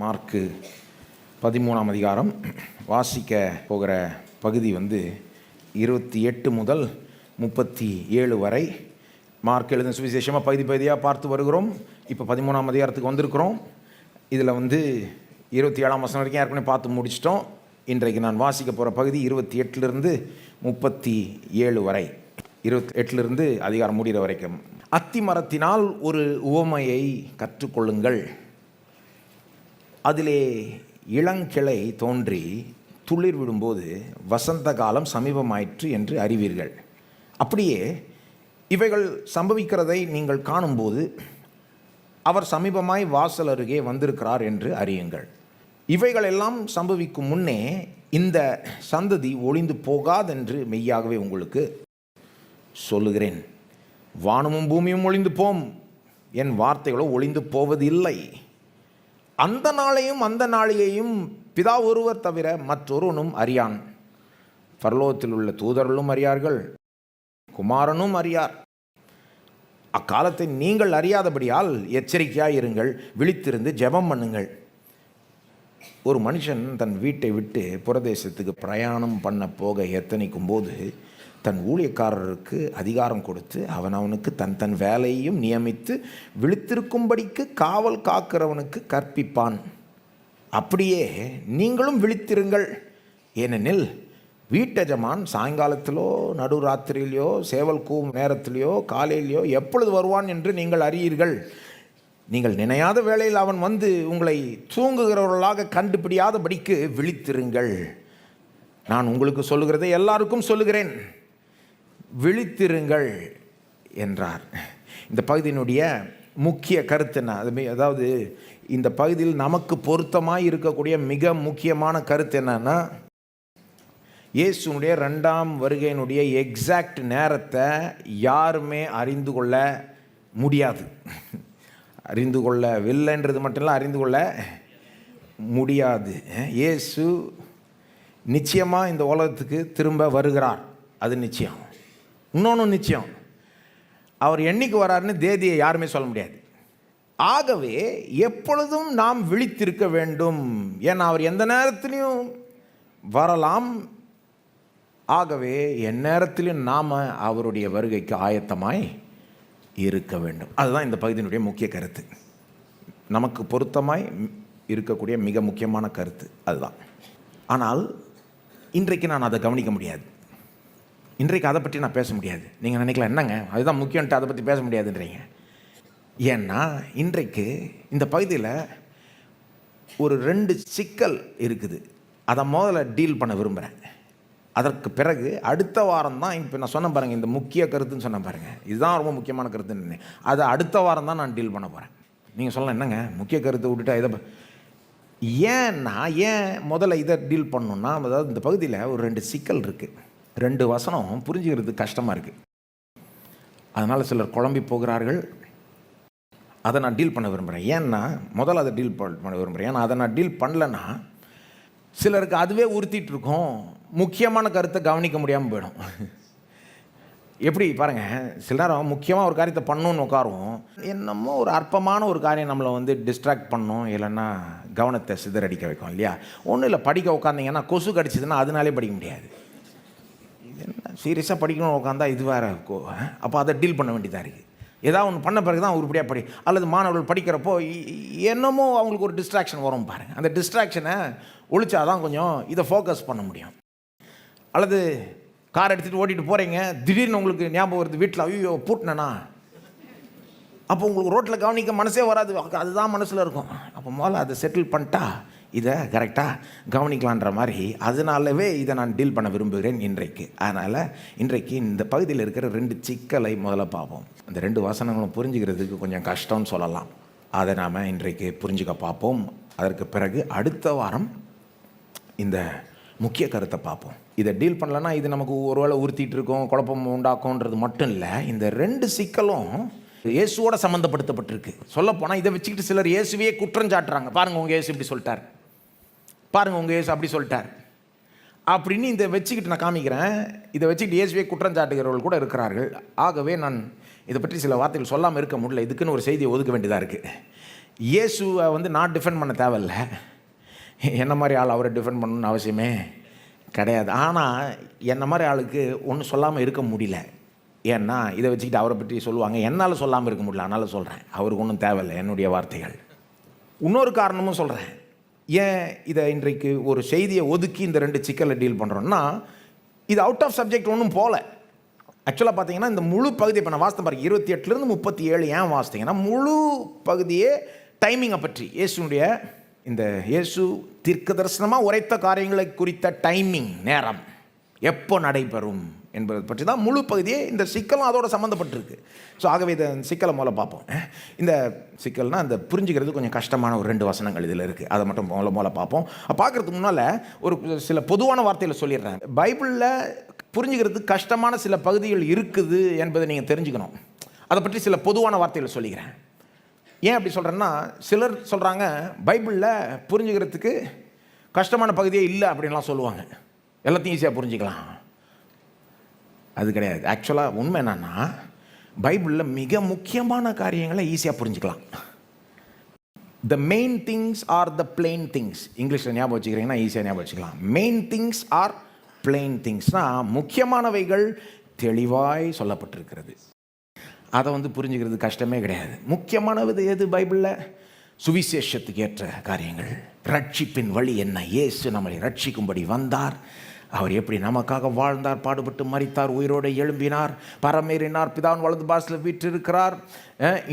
Mark 13ஆம் அதிகாரம் வாசிக்க போகிற பகுதி 28 முதல் 37 வரை. மார்க் எழுதின சுவிசேஷமாக பகுதியாக பார்த்து வருகிறோம். இப்போ 13ஆம் அதிகாரத்துக்கு வந்திருக்கிறோம். இதில் 27ஆம் வசனம் வரைக்கும் ஏற்கனவே பார்த்து முடிச்சிட்டோம். இன்றைக்கு நான் வாசிக்க போகிற பகுதி 28லிருந்து 37 வரை, 28லிருந்து அதிகாரம் முடிகிற வரைக்கும். அத்தி மரத்தினால் ஒரு உவமையை கற்றுக்கொள்ளுங்கள். அதிலே இளங்கிளை தோன்றி துளிர் விடும்போது வசந்த காலம் சமீபமாயிற்று என்று அறிவீர்கள். அப்படியே இவைகள் சம்பவிக்கிறதை நீங்கள் காணும்போது அவர் சமீபமாய் வாசல் அருகே வந்திருக்கிறார் என்று அறியுங்கள். இவைகள் எல்லாம் சம்பவிக்கும் முன்னே இந்த சந்ததி ஒளிந்து போகாதென்று மெய்யாகவே உங்களுக்கு சொல்லுகிறேன். வானமும் பூமியும் ஒளிந்து போம், என் வார்த்தைகளோ ஒளிந்து போவதில்லை. அந்த நாளையும் அந்த நாளையையும் பிதா ஒருவர் தவிர மற்றொருவனும் அறியான். பரலோகத்தில் உள்ள தூதர்களும் அறியார்கள், குமாரனும் அறியார். அக்காலத்தை நீங்கள் அறியாதபடியால் எச்சரிக்கையாக இருங்கள், விழித்திருந்து ஜெபம் பண்ணுங்கள். ஒரு மனுஷன் தன் வீட்டை விட்டு புறதேசத்துக்கு பிரயாணம் பண்ண போக எத்தனிக்கும் போது தன் ஊழியக்காரருக்கு அதிகாரம் கொடுத்து அவனுக்கு தன் வேலையையும் நியமித்து விழித்திருக்கும்படிக்கு காவல் காக்கிறவனுக்கு கற்பிப்பான். அப்படியே நீங்களும் விழித்திருங்கள். ஏனெனில் வீட்டெஜமான் சாயங்காலத்திலோ நடுராத்திரியிலையோ சேவல் கூவும் நேரத்திலையோ காலையிலையோ எப்பொழுது வருவான் என்று நீங்கள் அறியீர்கள். நீங்கள் நினையாத வேளையில் அவன் உங்களை தூங்குகிறவர்களாக கண்டுபிடியாதபடிக்கு விழித்திருங்கள். நான் உங்களுக்கு சொல்லுகிறதை எல்லாருக்கும் சொல்லுகிறேன், விழித்திருங்கள் என்றார். இந்த பகுதியினுடைய முக்கிய கருத்து என்ன? அதாவது இந்த பகுதியில் நமக்கு பொருத்தமாக இருக்கக்கூடிய மிக முக்கியமான கருத்து என்னன்னா, இயேசுனுடைய 2ஆம் வருகையினுடைய எக்ஸாக்ட் நேரத்தை யாருமே அறிந்து கொள்ள முடியாது. அறிந்து கொள்ளவில்லைன்றது மட்டும் இல்லை, அறிந்து கொள்ள முடியாது. இயேசு நிச்சயமாக இந்த உலகத்துக்கு திரும்ப வருகிறார், அது நிச்சயம். இன்னொன்று நிச்சயம், அவர் என்னைக்கு வராருன்னு தேதியை யாருமே சொல்ல முடியாது. ஆகவே எப்பொழுதும் நாம் விழித்திருக்க வேண்டும். ஏன்னா அவர் எந்த நேரத்திலையும் வரலாம். ஆகவே எந்நேரத்திலும் நாம் அவருடைய வருகைக்கு ஆயத்தமாய் இருக்க வேண்டும். அதுதான் இந்த பகுதியினுடைய முக்கிய கருத்து, நமக்கு பொருத்தமாய் இருக்கக்கூடிய மிக முக்கியமான கருத்து அதுதான். ஆனால் இன்றைக்கு நான் அதை கவனிக்க முடியாது. இன்றைக்கு அதை பற்றி நான் பேச முடியாது. நீங்கள் நினைக்கலாம், என்னங்க அதுதான் முக்கியம்ட்டு அதை பற்றி பேச முடியாதுன்றீங்க. ஏன்னா இன்றைக்கு இந்த பகுதியில் ஒரு 2 சிக்கல் இருக்குது. அதை முதல்ல டீல் பண்ண விரும்புகிறேன். அதற்கு பிறகு அடுத்த வாரம் தான், இப்போ நான் சொன்ன பாருங்கள், இந்த முக்கிய கருத்துன்னு சொன்ன பாருங்கள், இதுதான் ரொம்ப முக்கியமான கருத்துன்னு. அதை அடுத்த வாரம் தான் நான் டீல் பண்ண போகிறேன். நீங்கள் சொல்லலாம், என்னங்க முக்கிய கருத்தை விட்டுட்டு இதை ஏன் முதல்ல இதை டீல் பண்ணணுன்னா, அதாவது இந்த பகுதியில் ஒரு 2 சிக்கல் இருக்குது. 2 வசனம் புரிஞ்சுக்கிறது கஷ்டமாக இருக்குது. அதனால் சிலர் குழம்பி போகிறார்கள். அதை நான் டீல் பண்ண விரும்புகிறேன். ஏன்னா முதல்ல அதை டீல் பண்ண விரும்புகிறேன். ஏன்னா அதை நான் டீல் பண்ணலைன்னா சிலருக்கு அதுவே உறுத்திட்டு இருக்கும், முக்கியமான கருத்தை கவனிக்க முடியாமல் போயிடும். எப்படி பாருங்கள், சிலரும் முக்கியமாக ஒரு காரியத்தை பண்ணணுன்னு உட்காருவோம், என்னமோ ஒரு அற்பமான ஒரு காரியம் நம்மளை டிஸ்ட்ராக்ட் பண்ணணும், இல்லைன்னா கவனத்தை சிதறடிக்க வைக்கும் இல்லையா? ஒன்றும் இல்லை, படிக்க உட்காந்திங்கன்னா கொசு கடிச்சிதுன்னா அதனாலே படிக்க முடியாது. என்ன சீரியஸாக படிக்கணும்னு உட்காந்தா இது வேறு அப்போ அதை டீல் பண்ண வேண்டியதாக இருக்குது. ஏதாவது ஒன்று பண்ண பிறகு தான் உருப்படியாக அல்லது மாணவர்கள் படிக்கிறப்போ என்னமோ அவங்களுக்கு ஒரு டிஸ்ட்ராக்ஷன் வரும் பாருங்கள். அந்த டிஸ்ட்ராக்ஷனை ஒழிச்சாதான் கொஞ்சம் இதை ஃபோக்கஸ் பண்ண முடியும். அல்லது கார் எடுத்துகிட்டு ஓட்டிகிட்டு போகிறீங்க, திடீர்னு உங்களுக்கு ஞாபகம் வருது, வீட்டில் ஐயோ பூட்டினேனா, அப்போ உங்களுக்கு ரோட்டில் கவனிக்க மனசே வராது, அதுதான் மனசில் இருக்கும். அப்போ முதல்ல அதை செட்டில் பண்ணிட்டா இதை கரெக்டாக கவனிக்கலான்ற மாதிரி, அதனாலவே இதை நான் டீல் பண்ண விரும்புகிறேன் இன்றைக்கு. அதனால் இன்றைக்கு இந்த பகுதியில் இருக்கிற 2 சிக்கலை முதல்ல பார்ப்போம். அந்த 2 வசனங்களும் புரிஞ்சுக்கிறதுக்கு கொஞ்சம் கஷ்டம்னு சொல்லலாம். அதை நாம் இன்றைக்கு புரிஞ்சுக்க பார்ப்போம். அதற்கு பிறகு அடுத்த வாரம் இந்த முக்கிய கருத்தை பார்ப்போம். இதை டீல் பண்ணலன்னா இது நமக்கு ஒருவேளை உறுத்திட்டு இருக்கோம், குழப்பம் உண்டாக்கும்ன்றது மட்டும் இல்லை. இந்த 2 சிக்கலும் இயேசுவோட சம்மந்தப்படுத்தப்பட்டிருக்கு. சொல்லப்போனால் இதை வச்சுக்கிட்டு சிலர் இயேசுவையே குற்றம் சாட்டுறாங்க. பாருங்கள், உங்கள் இயேசு இப்படி சொல்லிட்டார், பாருங்கள் உங்கள் இயேசு அப்படி சொல்லிட்டார் அப்படின்னு இதை வச்சுக்கிட்டு நான் காமிக்கிறேன். இதை வச்சுக்கிட்டு இயேசுவே குற்றம் சாட்டுகிறவர்கள் கூட இருக்கிறார்கள். ஆகவே நான் இதை பற்றி சில வார்த்தைகள் சொல்லாமல் இருக்க முடியல. இதுக்குன்னு ஒரு செய்தியை ஒதுக்க வேண்டியதாக இருக்குது. இயேசுவை வந்து நான் டிஃபெண்ட் பண்ண தேவையில்ல, என்ன மாதிரி ஆள் அவரை டிஃபெண்ட் பண்ணணும்னு அவசியமே கிடையாது. ஆனால் என்ன மாதிரி ஆளுக்கு ஒன்றும் சொல்லாமல் இருக்க முடியல. ஏன்னா இதை வச்சுக்கிட்டு அவரை பற்றி சொல்லுவாங்க, என்னால் சொல்லாமல் இருக்க முடியல, அதனால் சொல்கிறேன். அவருக்கு ஒன்றும் தேவையில்லை என்னுடைய வார்த்தைகள். இன்னொரு காரணமும் சொல்கிறேன். ஏன் இதை இன்றைக்கு ஒரு செய்தியை ஒதுக்கி இந்த 2 சிக்கலை டீல் பண்ணுறோன்னா, இது அவுட் ஆஃப் சப்ஜெக்ட் ஒன்றும் போகல. ஆக்சுவலாக பார்த்தீங்கன்னா இந்த முழு பகுதி இப்போ நான் வாசித்தேன் பாருங்க, 28லேருந்து 37 ஏன் வாசித்தீங்கன்னா முழு பகுதியே டைமிங்கை பற்றி, இயேசுடைய இந்த இயேசு தீர்க்க தரிசனமாக உரைத்த காரியங்களை குறித்த டைமிங், நேரம் எப்போ நடைபெறும் என்பதை பற்றி தான் முழு பகுதியே. இந்த சிக்கலும் அதோட சம்மந்தப்பட்டிருக்கு. ஸோ ஆகவே இந்த சிக்கலை மூலம் பார்ப்போம். இந்த சிக்கல்னால் இந்த புரிஞ்சுக்கிறது கொஞ்சம் கஷ்டமான ஒரு 2 வசனங்கள் இதில் இருக்குது. அதை மட்டும் மூலம் பார்ப்போம். பார்க்குறதுக்கு முன்னால் ஒரு சில பொதுவான வார்த்தையில் சொல்லிடுறேன். பைபிளில் புரிஞ்சுக்கிறதுக்கு கஷ்டமான சில பகுதிகள் இருக்குது என்பதை நீங்கள் தெரிஞ்சுக்கணும். அதை பற்றி சில பொதுவான வார்த்தைகள் சொல்லிக்கிறேன். ஏன் அப்படி சொல்கிறேன்னா, சிலர் சொல்கிறாங்க பைபிளில் புரிஞ்சுக்கிறதுக்கு கஷ்டமான பகுதியே இல்லை அப்படின்லாம் சொல்லுவாங்க, எல்லாத்தையும் ஈஸியாக புரிஞ்சுக்கலாம். அது கிடையாது. ஆக்சுவலாக உண்மை என்னன்னா, பைபிளில் மிக முக்கியமான காரியங்களை ஈஸியாக புரிஞ்சுக்கலாம். The main things are the plain things. இங்கிலீஷில் ஞாபகம் வச்சுக்கிறீங்கன்னா ஈஸியாக ஞாபகம் வச்சுக்கலாம். மெயின் திங்ஸ் ஆர் பிளெயின் திங்ஸ்னால் முக்கியமானவைகள் தெளிவாய் சொல்லப்பட்டிருக்கிறது. அதை வந்து புரிஞ்சுக்கிறது கஷ்டமே கிடையாது. முக்கியமானது எது பைபிளில்? சுவிசேஷத்துக்கு ஏற்ற காரியங்கள். ரட்சிப்பின் வழி என்ன? இயேசு நம்மளை ரட்சிக்கும்படி வந்தார், அவர் எப்படி நமக்காக வாழ்ந்தார், பாடுபட்டு மரித்தார், உயிரோடு எழும்பினார், பரமேறினார், பிதாவின் வலது பாரத்தில் வீற்றிருக்கிறார்.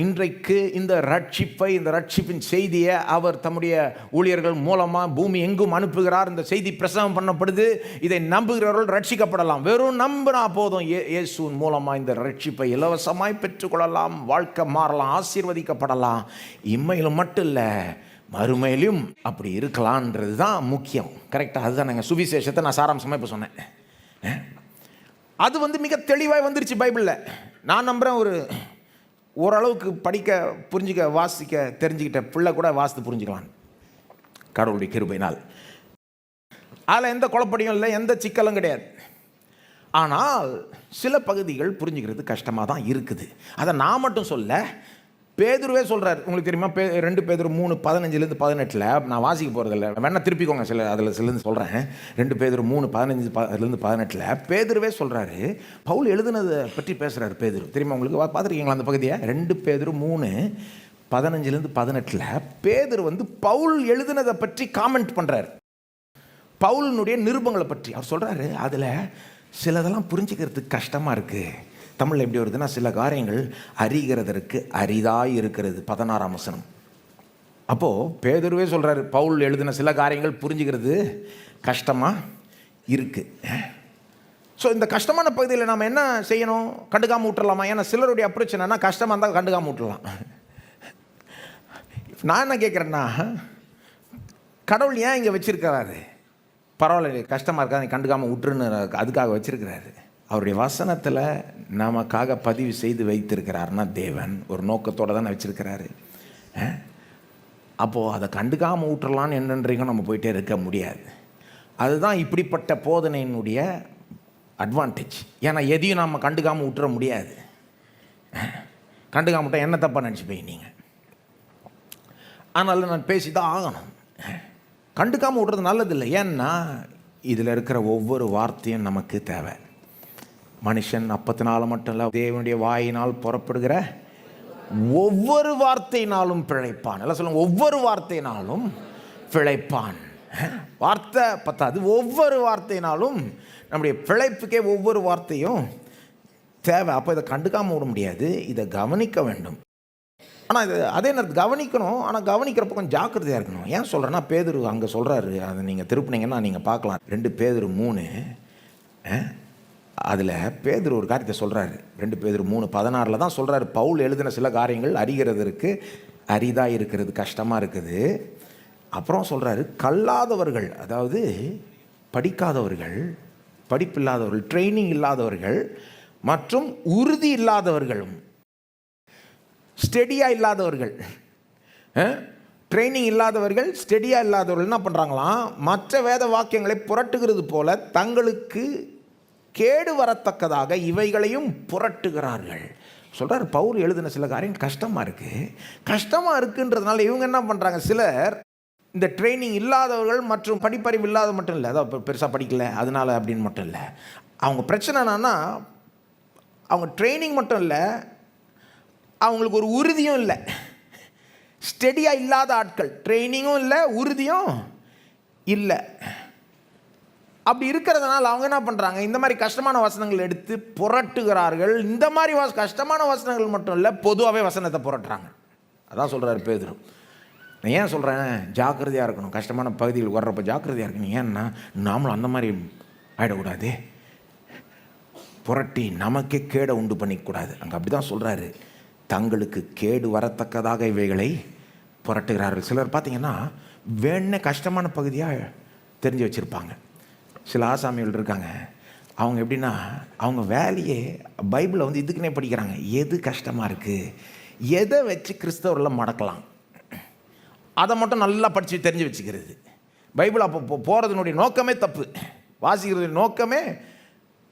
இன்றைக்கு இந்த ரட்சிப்பை, இந்த ரட்சிப்பின் செய்தியை அவர் தம்முடைய ஊழியர்கள் மூலமாக பூமி எங்கும் அனுப்புகிறார். இந்த செய்தி பிரசவம் பண்ணப்படுது. இதை நம்புகிறவர்கள் ரட்சிக்கப்படலாம். வெறும் நம்பினா போதும், இயேசுவின் மூலமாக இந்த ரட்சிப்பை இலவசமாய் பெற்றுக்கொள்ளலாம், வாழ்க்கை மாறலாம், ஆசீர்வதிக்கப்படலாம். இம்மையிலும் மட்டும் இல்லை, மறுமையிலும் அப்படி இருக்கலான்றது தான் முக்கியம். கரெக்டாக அதுதான் நாங்கள் சுவிசேஷத்தை நான் சாராம்சமாக இப்போ சொன்னேன். அது வந்து மிக தெளிவாக வந்துருச்சு பைபிளில். நான் நம்புகிறேன் ஓரளவுக்கு படிக்க, புரிஞ்சிக்க, வாசிக்க தெரிஞ்சுக்கிட்ட பிள்ளை கூட வாசித்து புரிஞ்சுக்கலாம் கடவுளுடைய கிருபையினால். அதில் எந்த குழப்படியும் இல்லை, எந்த சிக்கலும் கிடையாது. ஆனால் சில பகுதிகள் புரிஞ்சுக்கிறது கஷ்டமாக தான் இருக்குது. அதை நான் மட்டும் சொல்ல, பேதுருவே சொல்கிறார். உங்களுக்கு தெரியுமா, 2 பேதுரு 3:15 18 நான் வாசிக்க போகிறதில்ல, வேணால் திருப்பிக்கோங்க. அதில் சிலருந்து சொல்கிறேன். 2 பேதுரு 3:15 18 பேதுருவே சொல்கிறாரு. பவுல் எழுதுனதை பற்றி பேசுகிறார் பேதுரு. தெரியுமா உங்களுக்கு? பார்த்துருக்கீங்களா அந்த பகுதியை? 2 பேதுரு 3:15 18 பேதுரு வந்து பவுல் எழுதுனதை பற்றி காமெண்ட் பண்ணுறார். பவுலினுடைய நிருபங்களை பற்றி அவர் சொல்கிறாரு. அதில் சிலதெல்லாம் புரிஞ்சுக்கிறதுக்கு கஷ்டமாக இருக்குது. தமிழில் எப்படி வருதுன்னா, சில காரியங்கள் அறிகிறதற்கு அரிதாய் இருக்கிறது. 16ஆம் வசனம். அப்போது பேதுருவே சொல்கிறாரு, பவுல் எழுதின சில காரியங்கள் புரிஞ்சுக்கிறது கஷ்டமாக இருக்குது. ஸோ இந்த கஷ்டமான பகுதியில் நாம் என்ன செய்யணும்? கண்டுக்காமல் விட்டுறலாமா? ஏன்னா சிலருடைய அப்ரோச் என்னன்னா, கஷ்டமாக இருந்தால் கண்டுக்காமல் விட்டுடலாம். நான் என்ன கேட்குறேன்னா, கடவுள் ஏன் இங்கே வச்சுருக்கிறாரு? பரவாயில்ல, கஷ்டமாக இருக்கா, நீ கண்டுக்காமல் விட்டுருன்னு அதுக்காக வச்சுருக்கிறாரு. அவருடைய வசனத்தில் நமக்காக பதிவு செய்து வைத்திருக்கிறாருன்னா தேவன் ஒரு நோக்கத்தோடு தானே வச்சுருக்கிறாரு. அப்போது அதை கண்டுக்காமல் விட்டுறலான்னு என்னன்றீங்க, நம்ம போயிட்டே இருக்க முடியாது. அதுதான் இப்படிப்பட்ட போதனையினுடைய அட்வான்டேஜ். ஏன்னா எதையும் நம்ம கண்டுக்காமல் விட்டுற முடியாது. கண்டுக்காம விட்டால் என்ன தப்பாக நினச்சிப்பீங்க நீங்கள். அதனால் நான் பேசி தான் ஆகணும். கண்டுக்காமல் விட்றது நல்லதில்லை. ஏன்னா இதில் இருக்கிற ஒவ்வொரு வார்த்தையும் நமக்கு தேவை. மனுஷன் அப்பத்தினால மட்டும் இல்லை, தேவனுடைய வாயினால் புறப்படுகிற ஒவ்வொரு வார்த்தையினாலும் பிழைப்பான். எல்லாம் சொல்லுங்க, ஒவ்வொரு வார்த்தையினாலும் பிழைப்பான். வார்த்தை பத்தாது, ஒவ்வொரு வார்த்தையினாலும் நம்முடைய பிழைப்புக்கே ஒவ்வொரு வார்த்தையும் தேவை. அப்போ இதை கண்டுக்காமல் விட முடியாது, இதை கவனிக்க வேண்டும். ஆனால் இது அதே நேரத்தில் கவனிக்கணும். ஆனால் கவனிக்கிறப்ப கொஞ்சம் ஜாக்கிரதையாக இருக்கணும். ஏன் சொல்கிறேன்னா, பேதுரு அங்கே சொல்கிறாரு, அதை நீங்கள் திருப்பினீங்கன்னா நீங்கள் பார்க்கலாம். 2 பேதுரு 3 அதில் பேதுரு ஒரு காரியத்தை சொல்கிறாரு. 2 பேதுரு 3:16 தான் சொல்கிறாரு, பவுல் எழுதின சில காரியங்கள் அறிகிறதற்கு அரிதாக இருக்கிறது, கஷ்டமாக இருக்குது. அப்புறம் சொல்கிறாரு, கல்லாதவர்கள், அதாவது படிக்காதவர்கள், படிப்பில்லாதவர்கள், ட்ரைனிங் இல்லாதவர்கள் மற்றும் உறுதி இல்லாதவர்களும், ஸ்டெடியாக இல்லாதவர்கள், ட்ரைனிங் இல்லாதவர்கள், ஸ்டெடியாக இல்லாதவர்கள் என்ன பண்ணுறாங்களாம்? மற்ற வேத வாக்கியங்களை புரட்டுகிறது போல தங்களுக்கு கேடு வரத்தக்கதாக இவைகளையும் புரட்டுகிறார்கள். சொல்கிறார் பவுல் எழுதின சில காரியங்கள் கஷ்டமாக இருக்குன்றதுனால இவங்க என்ன பண்ணுறாங்க, சிலர் இந்த ட்ரைனிங் இல்லாதவர்கள் மற்றும் படிப்பறிவு இல்லாத மட்டும் இல்லை, அதான் பெருசாக படிக்கல அதனால் அப்படின்னு மட்டும் இல்லை, அவங்க பிரச்சனை என்னன்னா அவங்க ட்ரைனிங் மட்டும் இல்லை, அவங்களுக்கு ஒரு உறுதியும் இல்லை. ஸ்டெடியாக இல்லாத ஆட்கள், ட்ரைனிங்கும் இல்லை உறுதியும் இல்லை. அப்படி இருக்கிறதுனால அவங்க என்ன பண்ணுறாங்க, இந்த மாதிரி கஷ்டமான வசனங்கள் எடுத்து புரட்டுகிறார்கள். இந்த மாதிரி கஷ்டமான வசனங்கள் மட்டும் இல்லை, பொதுவாகவே வசனத்தை புரட்டுறாங்க. அதான் சொல்கிறார் பேதுரு. நான் ஏன் சொல்கிறேன் ஜாக்கிரதையாக இருக்கணும், கஷ்டமான பகுதிகள் வர்றப்போ ஜாக்கிரதையாக இருக்கணும். ஏன்னா நாமளும் அந்த மாதிரி ஆகிடக்கூடாது, புரட்டி நமக்கே கேடை உண்டு பண்ணிக்கூடாது. அங்கே அப்படி தான் சொல்கிறாரு, தங்களுக்கு கேடு வரத்தக்கதாக இவைகளை புரட்டுகிறார்கள். சிலர் பார்த்திங்கன்னா வேணே கஷ்டமான பகுதியாக தெரிஞ்சு வச்சுருப்பாங்க. சில ஆசாமிகள் இருக்காங்க, அவங்க எப்படின்னா அவங்க வேலையே பைபிளை வந்து இதுக்குன்னே படிக்கிறாங்க. எது கஷ்டமாக இருக்குது, எதை வச்சு கிறிஸ்தவரில் மடக்கலாம், அதை மட்டும் நல்லா படித்து தெரிஞ்சு வச்சுக்கிறது. பைபிள் அப்போ போகிறதுனுடைய நோக்கமே தப்பு. வாசிக்கிறது நோக்கமே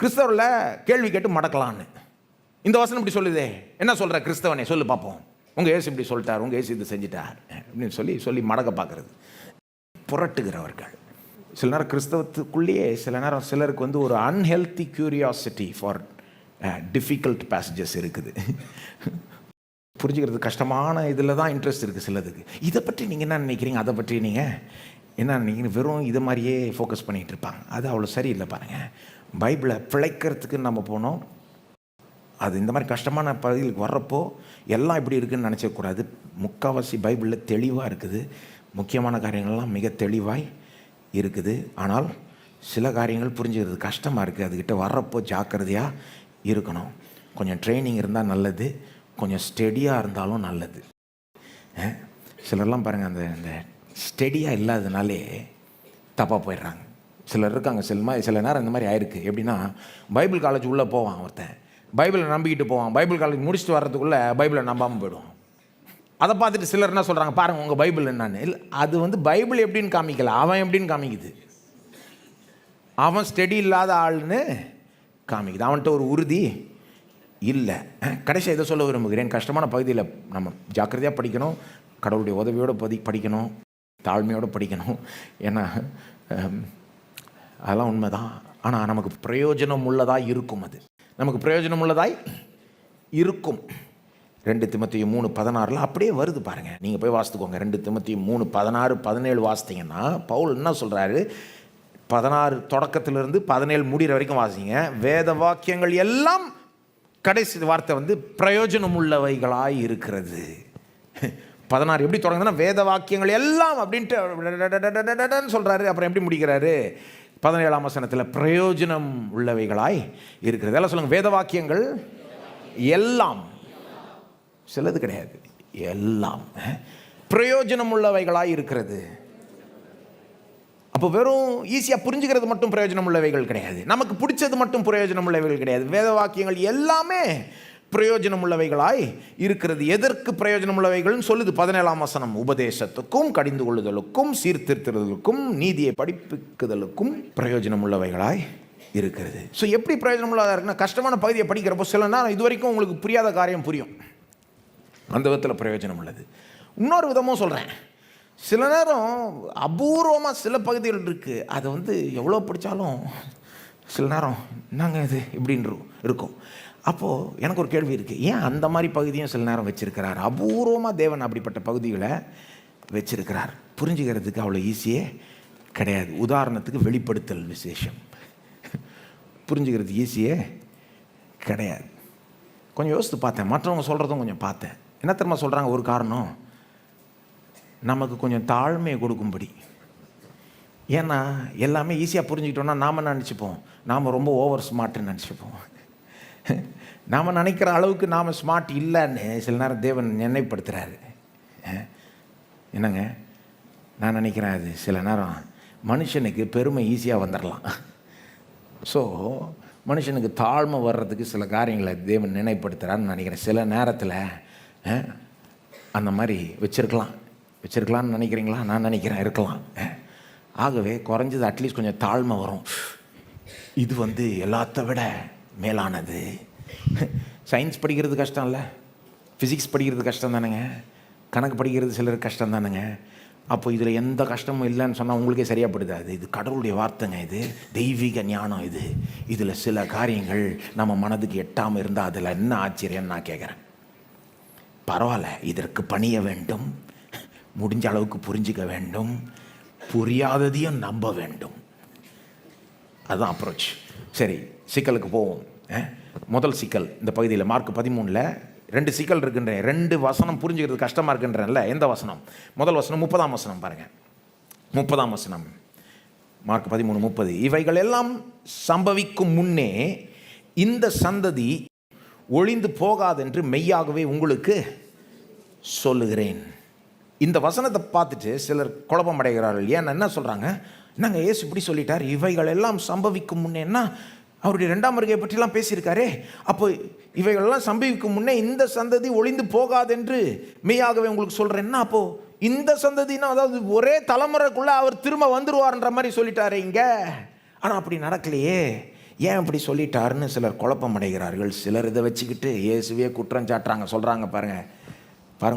கிறிஸ்தவரில் கேள்வி கேட்டு மடக்கலான்னு. இந்த வசனம் இப்படி சொல்லுதே, என்ன சொல்கிற கிறிஸ்தவனே சொல்லு பார்ப்போம், உங்கள் ஏசு இப்படி சொல்லிட்டார், உங்கள் ஏசு இது செஞ்சிட்டார் அப்படின்னு சொல்லி மடக்க பார்க்குறது, புரட்டுகிறவர்கள். சில நேரம் கிறிஸ்தவத்துக்குள்ளேயே சில நேரம் சிலருக்கு வந்து ஒரு unhealthy curiosity for difficult passages இருக்குது. புரிஞ்சுக்கிறது கஷ்டமான இதில் தான் இன்ட்ரெஸ்ட் இருக்குது சிலதுக்கு. இதை பற்றி நீங்கள் என்ன நினைக்கிறீங்க, அதை பற்றி நீங்கள் என்ன நினைக்கிறீங்க, வெறும் இதை மாதிரியே ஃபோக்கஸ் பண்ணிகிட்டு இருப்பாங்க. அது அவ்வளோ சரியில்லை. பாருங்கள், பைபிளை பிழைக்கிறதுக்கு நம்ம போனோம். அது இந்த மாதிரி கஷ்டமான பகுதிகளுக்கு வர்றப்போ எல்லாம் இப்படி இருக்குதுன்னு நினச்சக்கூடாது. முக்கால்வாசி பைபிளில் தெளிவாக இருக்குது, முக்கியமான காரியங்கள்லாம் மிக தெளிவாய் இருக்குது. ஆனால் சில காரியங்கள் புரிஞ்சுக்கிறது கஷ்டமாக இருக்குது. அதுக்கிட்ட வர்றப்போ ஜாக்கிரதையாக இருக்கணும். கொஞ்சம் ட்ரைனிங் இருந்தால் நல்லது, கொஞ்சம் ஸ்டெடியாக இருந்தாலும் நல்லது. சிலர்லாம் பாருங்கள், அந்த ஸ்டெடியாக இல்லாததுனாலே தப்பாக போயிடுறாங்க. சிலர் இருக்காங்க, சில நேரம் இந்த மாதிரி ஆயிருக்கு. எப்படின்னா, பைபிள் காலேஜ் உள்ளே போவான் ஒருத்தன், பைபிளை நம்பிக்கிட்டு போவான், பைபிள் காலேஜ் முடிச்சுட்டு வர்றதுக்குள்ளே பைபிளை நம்பாமல் போயிடுவான். அதை பார்த்துட்டு சிலர் என்ன சொல்கிறாங்க, பாருங்கள் உங்கள் பைபிள் என்னான்னு. இல்லை, அது வந்து பைபிள் எப்படின்னு காமிக்கல, அவன் எப்படின்னு காமிக்குது. அவன் ஸ்டெடி இல்லாத ஆள்னு காமிக்குது, அவன்கிட்ட ஒரு உறுதி இல்லை. கடைசியாக இதை சொல்ல விரும்புகிறேன், கஷ்டமான பகுதியில் நம்ம ஜாக்கிரதையாக படிக்கணும், கடவுளுடைய உதவியோடு படிக்கணும், தாழ்மையோடு படிக்கணும். ஏன்னா அதெல்லாம் உண்மை தான். ஆனால் நமக்கு பிரயோஜனம் உள்ளதாய் இருக்கும், அது நமக்கு பிரயோஜனம் உள்ளதாய் இருக்கும். 2 தீமோத்தேயு 3:16 அப்படியே வருது பாருங்கள், நீங்கள் போய் வாசித்துக்கோங்க. 2 தீமோத்தேயு 3:16, 17 வாசித்தீங்கன்னா பவுல் என்ன சொல்கிறாரு, 16 தொடக்கத்திலிருந்து 17 முடிகிற வரைக்கும் வாசிங்க. வேத வாக்கியங்கள் எல்லாம், கடைசி வார்த்தை வந்து பிரயோஜனம் உள்ளவைகளாய் இருக்கிறது. 16 எப்படி தொடங்குதுன்னா, வேத வாக்கியங்கள் எல்லாம் அப்படின்ட்டு சொல்கிறாரு. அப்புறம் எப்படி முடிக்கிறாரு, 17ஆம் வசனத்தில் பிரயோஜனம் உள்ளவைகளாய் இருக்கிறது. எல்லாம் சொல்லுங்கள், வேத வாக்கியங்கள் எல்லாம், சிலது கிடையாது, எல்லாம் பிரயோஜனம் உள்ளவைகளாய் இருக்கிறது. அப்போ வெறும் ஈஸியாக புரிஞ்சுக்கிறது மட்டும் பிரயோஜனம் உள்ளவைகள் கிடையாது, நமக்கு பிடிச்சது மட்டும் பிரயோஜனம் உள்ளவைகள் கிடையாது. வேத வாக்கியங்கள் எல்லாமே பிரயோஜனம் உள்ளவைகளாய் இருக்கிறது. எதற்கு பிரயோஜனம் உள்ளவைகள்னு சொல்லுது 17ஆம் வசனம், உபதேசத்துக்கும், கடிந்து கொள்ளுதலுக்கும், சீர்திருத்துதலுக்கும், நீதியை படிப்புக்குதலுக்கும் பிரயோஜனம் உள்ளவைகளாய் இருக்கிறது. ஸோ எப்படி பிரயோஜனம் உள்ளதாக இருக்குன்னா, கஷ்டமான பகுதியை படிக்கிறப்போ சில நேரம் இது வரைக்கும் உங்களுக்கு புரியாத காரியம் புரியும், அந்த விதத்தில் பிரயோஜனம் உள்ளது. இன்னொரு விதமும் சொல்கிறேன், சில நேரம் அபூர்வமாக சில பகுதிகள் இருக்குது, அதை வந்து எவ்வளோ படித்தாலும் சில நேரம் நாங்கள் இது இப்படின்னு இருக்கும். அப்போது எனக்கு ஒரு கேள்வி இருக்குது, ஏன் அந்த மாதிரி பகுதியும் சில நேரம் வச்சுருக்கிறார்? அபூர்வமாக தேவன் அப்படிப்பட்ட பகுதிகளை வச்சுருக்கிறார். புரிஞ்சுக்கிறதுக்கு அவ்வளோ ஈஸியே கிடையாது. உதாரணத்துக்கு வெளிப்படுத்தல் விசேஷம் புரிஞ்சுக்கிறது ஈஸியே கிடையாது. கொஞ்சம் யோசித்து பார்த்தேன், மற்றவங்க சொல்கிறதும் கொஞ்சம் பார்த்தேன். என்ன தெரியுமா சொல்கிறாங்க, ஒரு காரணம் நமக்கு கொஞ்சம் தாழ்மையை கொடுக்கும்படி. ஏன்னா எல்லாமே ஈஸியாக புரிஞ்சுக்கிட்டோன்னா நாம் நினச்சிப்போம் நாம் ரொம்ப ஓவர் ஸ்மார்ட்டுன்னு நினச்சிப்போம். நாம் நினைக்கிற அளவுக்கு நாம் ஸ்மார்ட் இல்லைன்னு சில நேரம் தேவன் நினைப்படுத்துகிறாரு. என்னங்க, நான் நினைக்கிறேன் அது சில நேரம் மனுஷனுக்கு பெருமை ஈஸியாக வந்துடலாம். ஸோ மனுஷனுக்கு தாழ்மை வர்றதுக்கு சில காரியங்களை தேவன் நினைப்படுத்துகிறான்னு நினைக்கிறேன். சில நேரத்தில் அந்த மாதிரி வச்சுருக்கலான்னு நினைக்கிறீங்களா? நான் நினைக்கிறேன் இருக்கலாம். ஆகவே குறைஞ்சது அட்லீஸ்ட் கொஞ்சம் தாழ்மை வரும். இது வந்து எல்லாத்த விட மேலானது. சயின்ஸ் படிக்கிறது கஷ்டம் இல்லை, ஃபிசிக்ஸ் படிக்கிறது கஷ்டம் தானேங்க, கணக்கு படிக்கிறது சிலருக்கு கஷ்டம் தானேங்க. அப்போ இதில் எந்த கஷ்டமும் இல்லைன்னு சொன்னால் உங்களுக்கே சரியாப்படுது. இது கடவுளுடைய வார்த்தைங்க, இது தெய்வீக ஞானம். இதில் சில காரியங்கள் நம்ம மனதுக்கு எட்டாமல் இருந்தால் அதில் என்ன ஆச்சரியன்னு நான் கேட்குறேன். பரவாயில்ல, இதற்கு பணிய வேண்டும், முடிஞ்ச அளவுக்கு புரிஞ்சிக்க வேண்டும், புரியாததையும் நம்ப வேண்டும். அதுதான் அப்ரோச். சரி, சிக்கலுக்கு போவோம். முதல் சிக்கல் இந்த பகுதியில் மார்க் 13 2 சிக்கல் இருக்குன்றேன். 2 வசனம் புரிஞ்சுக்கிறது கஷ்டமாக இருக்குன்றேன்ல. எந்த வசனம்? முதல் வசனம் 30ஆம் வசனம் பாருங்கள். 30ஆம் வசனம் மார்க் 13:30. இவைகள் எல்லாம் சம்பவிக்கும் முன்னே இந்த சந்ததி ஒளிந்து போகாதென்று மெய்யாகவே உங்களுக்கு சொல்லுகிறேன். இந்த வசனத்தை பார்த்துட்டு சிலர் குழப்பம் அடைகிறார்கள். ஏன்னா என்ன சொல்கிறாங்க, என்னங்க இயேசு இப்படி சொல்லிட்டார், இவைகள் எல்லாம் சம்பவிக்கும் முன்னேன்னா அவருடைய 2ஆம் வருகையை பற்றிலாம் பேசியிருக்காரே, அப்போ இவைகளெல்லாம் சம்பவிக்கும் முன்னே இந்த சந்ததி ஒளிந்து போகாதென்று மெய்யாகவே உங்களுக்கு சொல்கிறேன்னா, அப்போது இந்த சந்ததினா அதாவது ஒரே தலைமுறைக்குள்ளே அவர் திரும்ப வந்துடுவார்ன்ற மாதிரி சொல்லிட்டாரு இங்கே. ஆனால் அப்படி நடக்கலையே, ஏன் அப்படி சொல்லிட்டாருன்னு சிலர் குழப்பம் அடைகிறார்கள். சிலர் இதை வச்சுக்கிட்டு இயேசுவே குற்றம் சாட்டுறாங்க. சொல்கிறாங்க பாருங்க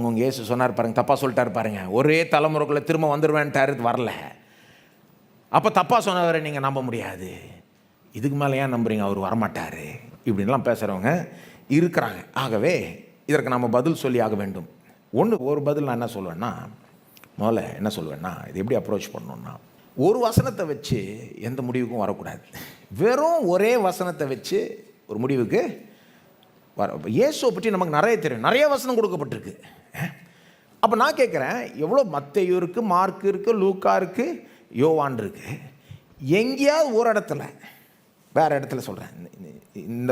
உங்கள் இயேசு சொன்னார் பாருங்க, தப்பாக சொல்லிட்டார் பாருங்க, ஒரே தலைமுறைக்குள்ளே திரும்ப வந்துடுவேன்ட்டாரு, வரல. அப்போ தப்பாக சொன்னவரை நீங்கள் நம்ப முடியாது, இதுக்கு மேலே ஏன் நம்புறீங்க, அவர் வரமாட்டார், இப்படின்லாம் பேசுகிறவங்க இருக்கிறாங்க. ஆகவே இதற்கு நம்ம பதில் சொல்லி ஆக வேண்டும். ஒரு பதில் நான் என்ன சொல்வேன்னா, முதல்ல என்ன சொல்வேன்னா, இது எப்படி அப்ரோச் பண்ணணுன்னா, ஒரு வசனத்தை வச்சு எந்த முடிவுக்கும் வரக்கூடாது. வெறும் ஒரே வசனத்தை வச்சு ஒரு முடிவுக்கு இயேசுவை பற்றி நமக்கு நிறைய தெரியும், நிறைய வசனம் கொடுக்கப்பட்டிருக்கு. அப்போ நான் கேட்குறேன், எவ்வளோ மத்தேயு இருக்குது, மார்க் இருக்குது, லூக்கா இருக்குது, யோவான் இருக்குது. எங்கேயாவது ஒரு இடத்துல, வேறு இடத்துல சொல்கிறேன்,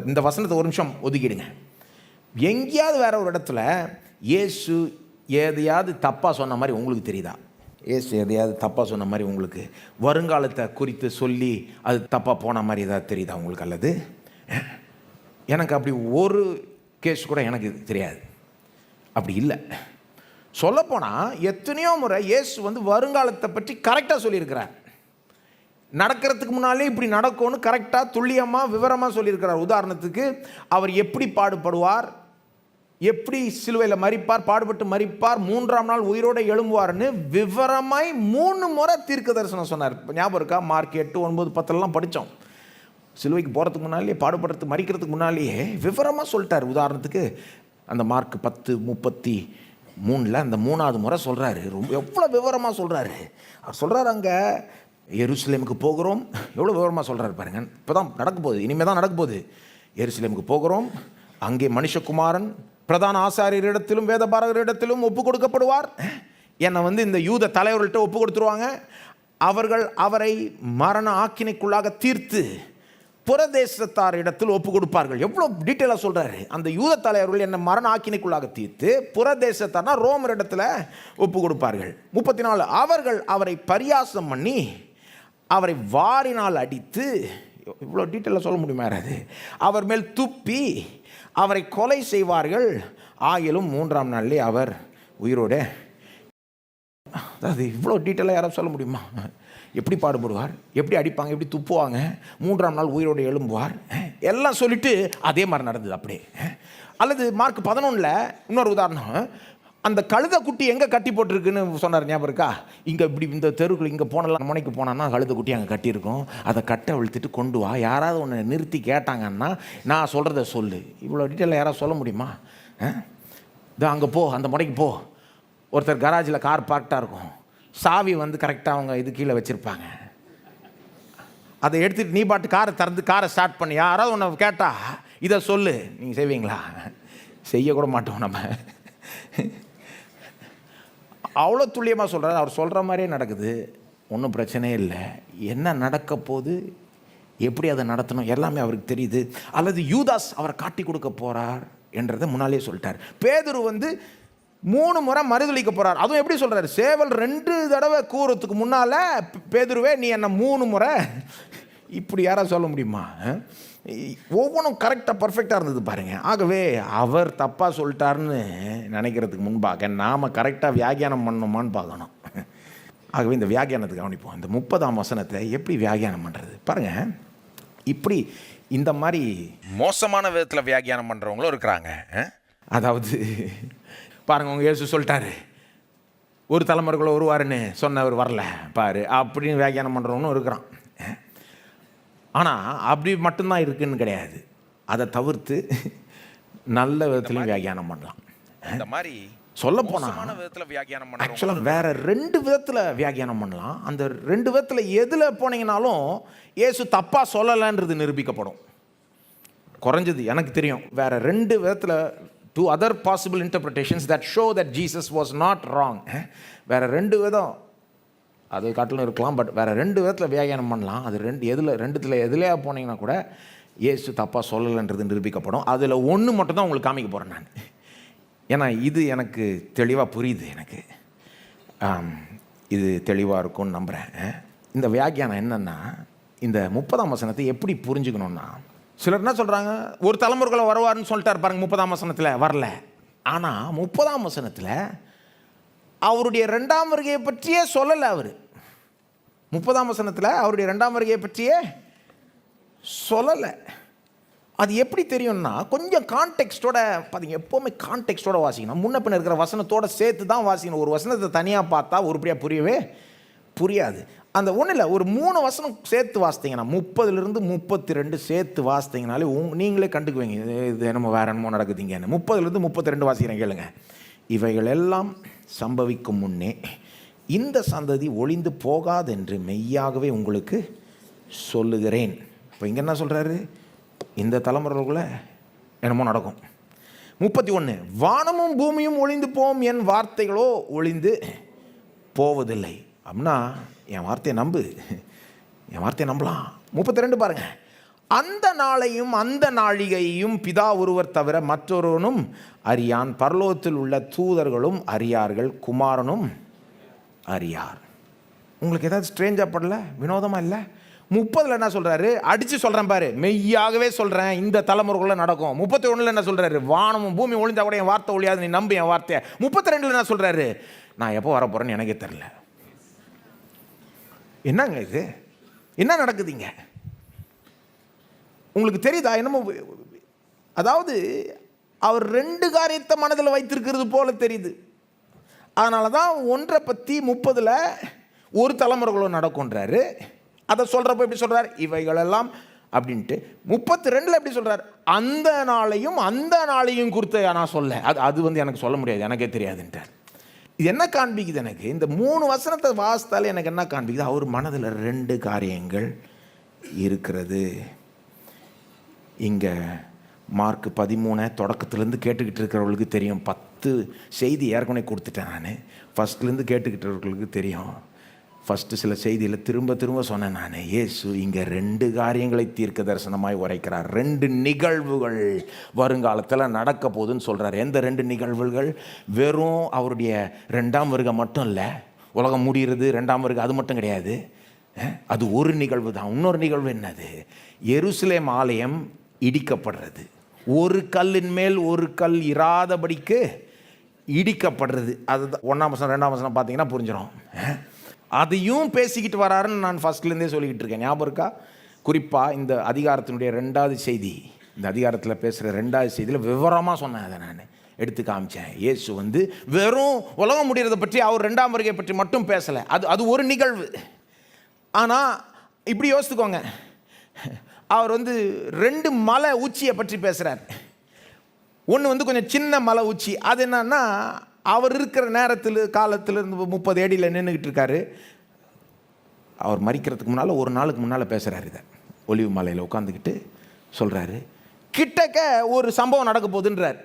இந்த வசனத்தை ஒரு நிமிஷம் ஒதுக்கிடுங்க, எங்கேயாவது வேற ஒரு இடத்துல இயேசு எதையாவது தப்பாக சொன்ன மாதிரி உங்களுக்கு தெரியுதா? இயேசு எதையாவது தப்பாக சொன்ன மாதிரி உங்களுக்கு, வருங்காலத்தை குறித்து சொல்லி அது தப்பாக போன மாதிரி ஏதாவது தெரியுதா உங்களுக்கு? அல்லது எனக்கு அப்படி ஒரு கேஸ் கூட எனக்கு தெரியாது. அப்படி இல்லை. சொல்லப்போனால் எத்தனையோ முறை இயேசு வருங்காலத்தை பற்றி கரெக்டாக சொல்லியிருக்கிறார். நடக்கிறதுக்கு முன்னாலே இப்படி நடக்கும்னு கரெக்டாக துல்லியமாக விவரமாக சொல்லியிருக்கிறார். உதாரணத்துக்கு, அவர் எப்படி பாடுபடுவார், எப்படி சிலுவையில் மரிப்பார், பாடுபட்டு மரிப்பார், 3ஆம் நாள் உயிரோடு எழும்புவார்னு விவரமாய் 3 முறை தீர்க்க தரிசனம் சொன்னார். இப்போ ஞாபகம் இருக்கா? மார்க் 8, 9, 10 படித்தோம். சிலுவைக்கு போகிறதுக்கு முன்னாலே, பாடுபடுறதுக்கு மரிக்கிறதுக்கு முன்னாலேயே விவரமாக சொல்லிட்டார். உதாரணத்துக்கு அந்த மார்க் 10:33 அந்த 3ஆவது முறை சொல்கிறாரு. ரொம்ப எவ்வளோ விவரமாக சொல்கிறாரு. அவர் சொல்கிறார், அங்கே எருசலேமுக்கு போகிறோம், எவ்வளோ விவரமாக சொல்கிறாரு பாருங்க. இப்போ தான் நடக்க போகுது, இனிமேல் தான் நடக்க போகுது. எருசலேமுக்கு போகிறோம், அங்கே மனுஷகுமாரன் பிரதான ஆசாரியரிடத்திலும் வேதபாரகரிடத்திலும் ஒப்பு கொடுக்கப்படுவார். என்னை இந்த யூத தலைவர்கள்ட்ட ஒப்பு கொடுத்துருவாங்க. அவர்கள் அவரை மரண ஆக்கினைக்குள்ளாக தீர்த்து புறதேசத்தார் இடத்தில் ஒப்பு கொடுப்பார்கள். எவ்வளோ டீட்டெயிலாக சொல்கிறாரு. அந்த யூத தலைவர்கள் என்னை மரண ஆக்கினைக்குள்ளாக தீர்த்து புறதேசத்தார்னா ரோமர் இடத்துல ஒப்பு கொடுப்பார்கள். 34 அவர்கள் அவரை பரியாசம் பண்ணி அவரை வாரினால் அடித்து, இவ்வளோ டீட்டெயிலாக சொல்ல முடியுமா யாராவது, அவர் மேல் துப்பி அவரை கொலை செய்வார்கள். ஆகிலும் 3ஆம் நாளிலே அவர் உயிரோட. அதாவது இவ்வளோ டீட்டெயிலாக யாராவது சொல்ல முடியுமா? எப்படி பாடுபடுவார், எப்படி அடிப்பாங்க, எப்படி துப்புவாங்க, 3ஆம் நாள் உயிரோடு எழும்புவார், எல்லாம் சொல்லிட்டு அதே மாதிரி நடந்தது அப்படியே. அல்லது மார்க் 11 இன்னொரு உதாரணம், அந்த கழுதை குட்டி எங்கே கட்டி போட்டிருக்குன்னு சொன்னார். ஞாபகம் இருக்கா? இங்கே இப்படி இந்த தெருவுக்குள்ள இங்கே போனலாம், முனைக்கு போனான்னா கழுதை குட்டி அங்கே கட்டியிருக்கும், அதை கட்டை அழுத்திட்டு கொண்டு வா. யாராவது ஒன்று நிறுத்தி கேட்டாங்கன்னா நான் சொல்கிறத சொல்லு. இவ்வளோ டீட்டெயிலாக யாராவது சொல்ல முடியுமா? இதோ அங்கே போ, அந்த முனைக்கு போ. ஒருத்தர் கராஜில் கார் பார்க்டாக இருக்கும், சாவி கரெக்டாக அவங்க இது கீழே வச்சுருப்பாங்க. அதை எடுத்துகிட்டு நீ பாட்டு காரை திறந்து காரை ஸ்டார்ட் பண்ணி யாராவது ஒன்று கேட்டால் இதை சொல்லு. நீங்கள் செய்வீங்களா? செய்யக்கூட மாட்டோம் நம்ம. அவ்வளோ துல்லியமாக சொல்கிறார். அவர் சொல்கிற மாதிரியே நடக்குது, ஒன்றும் பிரச்சனையே இல்லை. என்ன நடக்க போகுது, எப்படி அதை நடத்தணும் எல்லாமே அவருக்கு தெரியுது. அல்லது யூதாஸ் அவரை காட்டி கொடுக்க போகிறார் என்றதை முன்னாலே சொல்லிட்டார். பேதுரு 3 முறை மறுதளிக்க போகிறார். அதுவும் எப்படி சொல்கிறார்? சேவல் 2 தடவை கூறத்துக்கு முன்னால் பேதுருவே நீ என்ன 3 முறை, இப்படி யாராவது சொல்ல முடியுமா? ஒவ்வொன்றும் கரெக்டாக பர்ஃபெக்டாக இருந்தது பாருங்கள். ஆகவே அவர் தப்பாக சொல்லிட்டாருன்னு நினைக்கிறதுக்கு முன்பாக நாம் கரெக்டாக வியாக்கியானம் பண்ணணுமான்னு பார்க்கணும். ஆகவே இந்த வியாக்கியானத்தை கவனிப்போம். இந்த 30ஆம் வசனத்தை எப்படி வியாக்கியானம் பண்ணுறது பாருங்கள். இப்படி இந்த மாதிரி மோசமான விதத்தில் வியாக்கியானம் பண்ணுறவங்களும் இருக்கிறாங்க. அதாவது பாருங்கள், உங்கள் இயேசு சொல்லிட்டாரு, ஒரு தலைமுறைக்குள்ள வருவாருன்னு சொன்னவர் வரல பாரு அப்படின்னு வியாக்கியானம் பண்ணுறவனும் இருக்கிறான். ஆனால் அப்படி மட்டும்தான் இருக்குன்னு கிடையாது. அதை தவிர்த்து நல்ல விதத்துலையும் வியாக்கியானம் பண்ணலாம். இந்த மாதிரி சொல்ல போனால் ஆக்சுவலாக வேற 2 விதத்தில் வியாக்கியானம் பண்ணலாம். அந்த 2 விதத்தில் எதில் போனீங்கனாலும் இயேசு தப்பாக சொல்லலைன்றது நிரூபிக்கப்படும். குறைஞ்சது எனக்கு தெரியும் வேற 2 விதத்தில் 2 other possible interpretations that show that Jesus was not wrong. வேற 2 விதம் அது காட்டிலும் இருக்கலாம். பட் வேற 2 விதத்தில் வியாக்கியானம் பண்ணலாம். அது எதுலையா போனீங்கன்னா கூட இயேசு தப்பாக சொல்லலைன்றது நிரூபிக்கப்படும். அதில் ஒன்று மட்டும் தான் உங்களுக்கு காமிக்க போகிறேன் நான். ஏன்னா இது எனக்கு தெளிவாக புரியுது. எனக்கு இது தெளிவாக இருக்கும்னு நம்புகிறேன். இந்த வியாக்கியானம் என்னென்னா, இந்த 30ஆம் வசனத்தை எப்படி புரிஞ்சுக்கணுன்னா, சிலர் என்ன சொல்கிறாங்க, ஒரு தலைமுறைக்குள்ள வருவார்னு சொல்லிட்டார் பாருங்க 30ஆம் வசனத்தில், வரல. ஆனால் 30ஆம் வசனத்தில் அவருடைய 2ஆம் வருகையை பற்றியே சொல்லலை. அவர் 30ஆம் வசனத்தில் அவருடைய 2ஆம் வருகையை பற்றியே சொல்லலை. அது எப்படி தெரியும்னா, கொஞ்சம் கான்டெக்ஸ்டோட பார்த்தீங்க, எப்போவுமே கான்டெக்ஸ்டோட வாசிக்கணும். முன்ன பின்ன இருக்கிற வசனத்தோட சேர்த்து தான் வாசிக்கணும். ஒரு வசனத்தை தனியாக பார்த்தா உருப்படியாக புரியவே புரியாது. அந்த ஒன்றும் இல்லை, ஒரு 3 வசனம் சேர்த்து வாசித்தீங்கன்னா, 30லிருந்து 32 சேர்த்து வாசித்தீங்கனாலே நீங்களே கண்டுக்குவீங்க இது என்னமோ வேற என்னமோ நடக்குதுங்கன்னு. 30லிருந்து 32 வாசிக்கிறேன் கேளுங்க. இவைகள் எல்லாம் சம்பவிக்கும் முன்னே இந்த சந்ததி ஒளிந்து போகாதென்று மெய்யாகவே உங்களுக்கு சொல்லுகிறேன். இப்போ இங்கே என்ன சொல்கிறாரு, இந்த தலைமுறைக்குள்ள என்னமோ நடக்கும். 31, வானமும் பூமியும் ஒளிந்து போம், என் வார்த்தைகளோ ஒளிந்து போவதில்லை. அப்படின்னா என் வார்த்தையை நம்பு, என் வார்த்தையை நம்பலாம். 32 பாருங்க, அந்த நாளையும் அந்த நாழிகையும் பிதா ஒருவர் தவிர மற்றொருவனும் அறியான், பரலோகத்தில் உள்ள தூதர்களும் அறியார்கள், குமாரனும் அறியார். உங்களுக்கு ஏதாவது ஸ்ட்ரேஞ்சாக படல, வினோதமாக இல்லை? 30ல் என்ன சொல்கிறாரு, அடித்து சொல்கிறேன் பாரு, மெய்யாகவே சொல்கிறேன் இந்த தலைமுறைக்குள்ளே நடக்கும். 31ல் என்ன சொல்கிறாரு, வானமும் பூமி ஒளிந்தா கூட என் வார்த்தை ஒழியாது, நீ நம்பு என் வார்த்தையை. 32ல் என்ன சொல்கிறாரு, நான் எப்போ வர போகிறேன்னு எனக்கே தெரில. என்னங்க இது, என்ன நடக்குதுங்க உங்களுக்கு தெரியுதா? என்னமோ அதாவது அவர் 2 காரியத்தை மனதில் வைத்திருக்கிறது போல தெரியுது. அதனால தான் 1 பற்றி 30ல் ஒரு தலைமுறைக்குள்ள நடக்கும்ன்றாரு. அதை சொல்கிறப்ப எப்படி சொல்கிறார், இவைகளெல்லாம் அப்படின்ட்டு. 32ல் எப்படி சொல்கிறார், அந்த நாளையும் குறித்து நான் சொல்ல, அது எனக்கு சொல்ல முடியாது, எனக்கே தெரியாதுன்ட்டார். இது என்ன காண்பிக்குது எனக்கு, இந்த 3 வசனத்தை வாசித்தாலே எனக்கு என்ன காண்பிக்குது, அவர் மனதில் 2 காரியங்கள் இருக்கிறது. இங்கே மார்க் 13 தொடக்கத்துலேருந்து கேட்டுக்கிட்டு இருக்கிறவர்களுக்கு தெரியும். 10 செய்தி ஏற்கனவே கொடுத்துட்டேன் நான். ஃபஸ்ட்லேருந்து கேட்டுக்கிட்டவர்களுக்கு தெரியும். ஃபஸ்ட்டு சில செய்தியில் திரும்ப சொன்னேன் நான். இயேசு இங்கே 2 காரியங்களை தீர்க்க தரிசனமாய் உரைக்கிறார். 2 நிகழ்வுகள் வருங்காலத்தில் நடக்க போகுதுன்னு சொல்கிறார். எந்த 2 நிகழ்வுகள்? வெறும் அவருடைய 2ஆம் வருகை மட்டும் இல்லை, உலகம் முடிகிறது 2ஆம் வருகை அது மட்டும் கிடையாது. அது ஒரு நிகழ்வு தான். இன்னொரு நிகழ்வு என்னது, எருசலேம் ஆலயம் இடிக்கப்படுறது, ஒரு கல்லின் மேல் ஒரு கல் இராதபடிக்கு இடிக்கப்படுறது. அது 1ஆம் வசனம் 2ஆம் வசனம் பார்த்தீங்கன்னா புரிஞ்சிடும். அதையும் பேசிக்கிட்டு வராருன்னு நான் ஃபஸ்ட்லேருந்தே சொல்லிக்கிட்டு இருக்கேன். ஞாபகம் இருக்கா? குறிப்பாக இந்த அதிகாரத்தினுடைய 2வது செய்தி, இந்த அதிகாரத்தில் பேசுகிற 2வது செய்தியில் விவரமாக சொன்னேன். அதை நான் எடுத்து காமிச்சேன். இயேசு வெறும் உலகம் முடிகிறத பற்றி, அவர் 2ஆம் வருகை பற்றி மட்டும் பேசலை. அது ஒரு நிகழ்வு. ஆனால் இப்படி யோசித்துக்கோங்க, அவர் 2 மலை உச்சியை பற்றி பேசுகிறார். ஒன்று கொஞ்சம் சின்ன மலை உச்சி. அது என்னன்னா, அவர் இருக்கிற காலத்தில் 30 அடியில் நின்றுக்கிட்டு இருக்காரு. அவர் மரிக்கிறதுக்கு முன்னால் ஒரு நாளுக்கு முன்னால் பேசுகிறார். இதை ஒலிவு மலையில் உட்காந்துக்கிட்டு சொல்கிறாரு, கிட்டக்க ஒரு சம்பவம் நடக்க போகுதுன்றார்.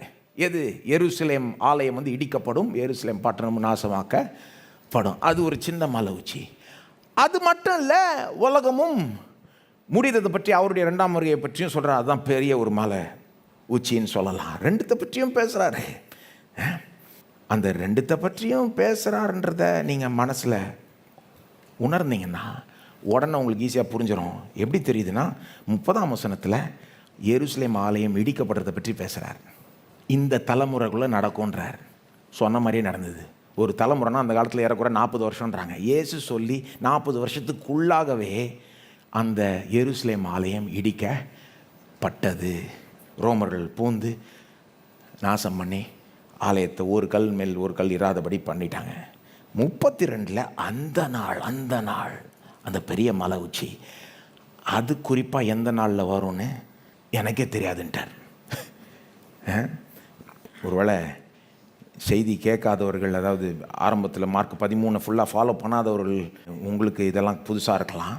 எது? எருசலேம் ஆலயம் இடிக்கப்படும், எருசலேம் பட்டணம் நாசமாக்கப்படும். அது ஒரு சின்ன மலை உச்சி. அது மட்டும் இல்லை, உலகமும் முடிகிறதை பற்றி, அவருடைய 2ஆம் வருகையை பற்றியும் சொல்கிறார். அதுதான் பெரிய ஒரு மலை உச்சின்னு சொல்லலாம். 2 பற்றியும் பேசுகிறாரு. அந்த 2 பற்றியும் பேசுகிறாருன்றத நீங்கள் மனசில் உணர்ந்தீங்கன்னா உடனே உங்களுக்கு ஈஸியாக புரிஞ்சிடும். எப்படி தெரியுதுன்னா, 30ஆம் வசனத்தில் எருசலேம் ஆலயம் இடிக்கப்படுறதை பற்றி பேசுகிறார். இந்த தலைமுறைக்குள்ளே நடக்கும்ன்றார். சொன்ன மாதிரியே நடந்தது. ஒரு தலைமுறைனா அந்த காலத்தில் ஏறக்குறை 40 வருஷன்றாங்க. இயேசு சொல்லி 40 வருஷத்துக்குள்ளாகவே அந்த எருசலேம் ஆலயம் இடிக்கப்பட்டது. ரோமர்கள் பூந்து நாசம் பண்ணி ஆலயத்தை ஒரு கல் மேல் ஒரு கல் இராதபடி பண்ணிட்டாங்க. 32 அந்த நாள் அந்த பெரிய மலை உச்சி, அது குறிப்பாக எந்த நாளில் வரும்னு எனக்கே தெரியாதுன்ட்டார். ஒருவேளை செய்தி கேட்காதவர்கள், அதாவது ஆரம்பத்தில் மார்க் 13 ஃபுல்லாக ஃபாலோ பண்ணாதவர்கள், உங்களுக்கு இதெல்லாம் புதுசாக இருக்கலாம்.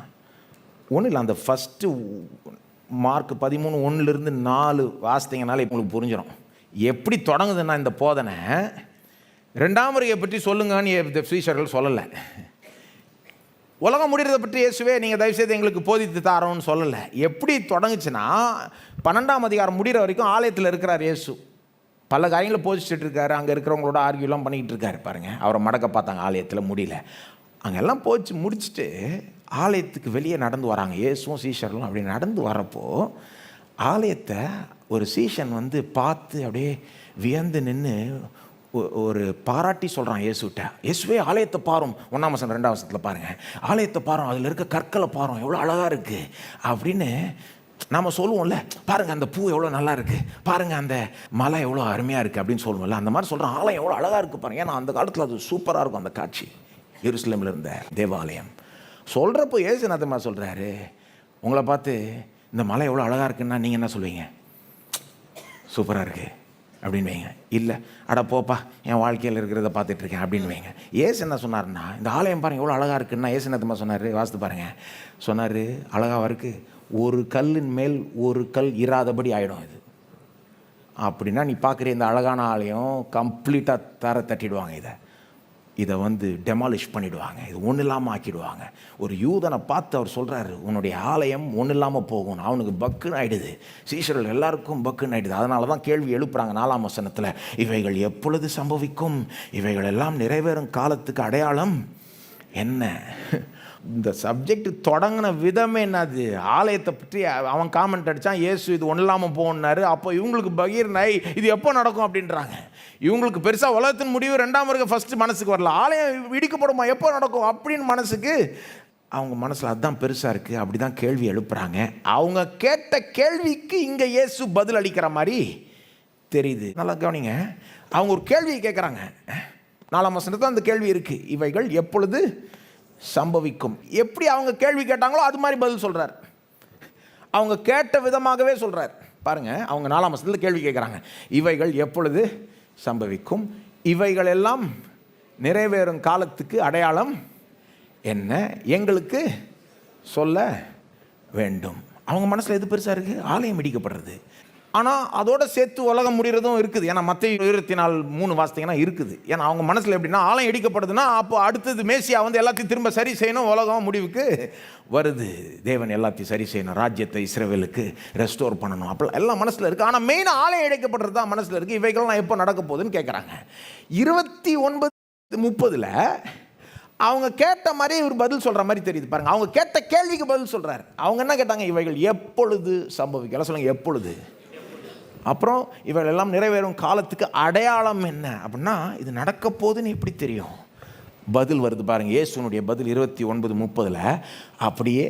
ஒன்றும் இல்லை, அந்த ஃபஸ்ட்டு மார்க் 13:1 4 வாசித்தீங்கனாலே உங்களுக்கு புரிஞ்சிடும். எப்படி தொடங்குதுன்னா இந்த போதனை, 2ஆம் வருகையை பற்றி சொல்லுங்கன்னு சீஷர்கள் சொல்லலை. உலகம் முடிகிறத பற்றி இயேசுவே நீங்கள் தயவுசெய்து எங்களுக்கு போதித்து தாரோன்னு சொல்லலை. எப்படி தொடங்குச்சுன்னா 12ஆம் அதிகாரம் முடிகிற வரைக்கும் ஆலயத்தில் இருக்கிறார் இயேசு. பல காரியங்களை போதிச்சுட்டு இருக்காரு. அங்கே இருக்கிறவங்களோட ஆர்கியூலாம் பண்ணிக்கிட்டு இருக்காரு. பாருங்கள், அவரை மடக்க பார்த்தாங்க, ஆலயத்தில் முடியல. அங்கெல்லாம் போச்சு முடிச்சுட்டு ஆலயத்துக்கு வெளியே நடந்து வராங்க. இயேசுவும் சீஷர்களும் அப்படி நடந்து வரப்போ ஆலயத்தை ஒரு சீஷன் பார்த்து அப்படியே வியந்து நின்று ஒரு பாராட்டி சொல்கிறான் இயேசுகிட்ட. இயேசுவே ஆலயத்தை பாரும், 1ஆம் வசனம் 2ஆம் வசனத்தில் பாருங்கள், ஆலயத்தை பாரும், அதில் இருக்க கற்களை பாரும், எவ்வளோ அழகாக இருக்குது அப்படின்னு நாம் சொல்லுவோம்ல. பாருங்கள் அந்த பூ எவ்வளோ நல்லா இருக்குது, பாருங்கள் அந்த மலை எவ்வளோ அருமையாக இருக்குது அப்படின்னு சொல்லுவோம்ல. அந்த மாதிரி சொல்கிறோம், ஆலயம் எவ்வளோ அழகாக இருக்குது பாருங்கள். ஏன்னா அந்த காலத்தில் அது சூப்பராக இருக்கும் அந்த காட்சி. எருசலேமில் இருந்த தேவாலயம் சொல்கிறப்போ இயேசு என்னத்தமா சொல்கிறாரு, உங்களை பார்த்து இந்த மலை எவ்வளோ அழகாக இருக்குன்னா நீங்கள் என்ன சொல்வீங்க? சூப்பராக இருக்குது அப்படின்னு வைங்க. இல்லை, அட போப்பா என் வாழ்க்கையில் இருக்கிறத பார்த்துட்ருக்கேன் அப்படின்னு வைங்க. ஏசு என்ன சொன்னார்னா, இந்த ஆலயம் பாருங்கள் எவ்வளோ அழகாக இருக்குன்னா ஏசு என்னத்தமா சொன்னார்? வாசித்து பாருங்கள். சொன்னார், அழகாக இருக்குது, ஒரு கல்லின் மேல் ஒரு கல் இராதபடி ஆகிடும் இது. அப்படின்னா நீ பார்க்குற இந்த அழகான ஆலயம் கம்ப்ளீட்டாக தர தட்டிடுவாங்க. இதை டெமாலிஷ் பண்ணிவிடுவாங்க, இது ஒன்றும் இல்லாமல் ஆக்கிடுவாங்க. ஒரு யூதனை பார்த்து அவர் சொல்கிறாரு, உன்னுடைய ஆலயம் ஒன்றும் இல்லாமல் போகும். அவனுக்கு பக்குன்னு ஆகிடுது, சீஷர்கள் எல்லாருக்கும் பக்குன்னு ஆகிடுது. அதனால தான் கேள்வி எழுப்புறாங்க 4ஆம் வசனத்தில், இவைகள் எப்பொழுது சம்பவிக்கும்? இவைகள் எல்லாம் நிறைவேறும் காலத்துக்கு அடையாளம் என்ன? இந்த சப்ஜெக்ட் தொடங்கின விதமே என்னது? ஆலயத்தை பற்றி அவன் காமெண்ட் அடித்தான், இயேசு இது ஒன்றும் இல்லாமல் போகணுன்னாரு. அப்போ இவங்களுக்கு பகீர் நாய், இது எப்போ நடக்கும் அப்படின்றாங்க. இவங்களுக்கு பெருசாக உலகத்தின் முடிவு 2ஆம் வருகை ஃபஸ்ட்டு மனசுக்கு வரல. ஆலயம் இடிக்கப்படுமா, எப்போ நடக்கும் அப்படின்னு மனசுக்கு, அவங்க மனசில் அதுதான் பெருசாக இருக்குது. அப்படி தான் கேள்வி எழுப்புறாங்க. அவங்க கேட்ட கேள்விக்கு இங்கே இயேசு பதில் அளிக்கிற மாதிரி தெரியுது. நல்லா கவனிங்க, அவங்க ஒரு கேள்வியை கேட்குறாங்க. 4ஆம் வசனத்தில் அந்த கேள்வி இருக்குது, இவைகள் எப்பொழுது சம்பவிக்கும். எப்படி அவங்க கேள்வி கேட்டாங்களோ அது மாதிரி பதில் சொல்கிறார். அவங்க கேட்ட விதமாகவே சொல்கிறார். பாருங்கள், அவங்க 4ஆம் வசனத்தில் கேள்வி கேட்குறாங்க, இவைகள் எப்பொழுது சம்பவிக்கும்? இவைகள் எல்லாம் நிறைவேறும் காலத்துக்கு அடையாளம் என்ன? எங்களுக்கு சொல்ல வேண்டும். அவங்க மனசில் எது பெருசாக இருக்குது? ஆலயம் இடிக்கப்படுறது. ஆனால் அதோடு சேர்த்து உலகம் முடிகிறதும் இருக்குது. ஏன்னா மத்தேயு 24:3 வாசித்தீங்கன்னா இருக்குது. ஏன்னா அவங்க மனசில் எப்படின்னா, ஆலயம் இடிக்கப்படுதுன்னா அப்போ அடுத்தது மேசியா எல்லாத்தையும் திரும்ப சரி செய்யணும், உலகம் முடிவுக்கு வருது, தேவன் எல்லாத்தையும் சரி செய்யணும், ராஜ்யத்தை இஸ்ரவேலுக்கு ரெஸ்டோர் பண்ணணும், அப்போ எல்லாம் மனசில் இருக்குது. ஆனால் மெயினாக ஆலயம் இடிக்கப்படுறது தான் மனசில் இருக்குது. இவைகள்லாம் எப்போ நடக்க போகுதுன்னு கேட்குறாங்க. 29:30 அவங்க கேட்ட மாதிரி இவர் பதில் சொல்கிற மாதிரி தெரியுது. பாருங்கள், அவங்க கேட்ட கேள்விக்கு பதில் சொல்கிறார். அவங்க என்ன கேட்டாங்க? இவைகள் எப்பொழுது சம்பவிக்கும்? எல்லாம் சொல்லுங்கள், எப்பொழுது. அப்புறம் இவைகள் எல்லாம் நிறைவேறும் காலத்துக்கு அடையாளம் என்ன அப்படின்னா, இது நடக்க போகுதுன்னு எப்படி தெரியும்? பதில் வருது பாருங்கள், இயேசுனுடைய பதில் 29:30 அப்படியே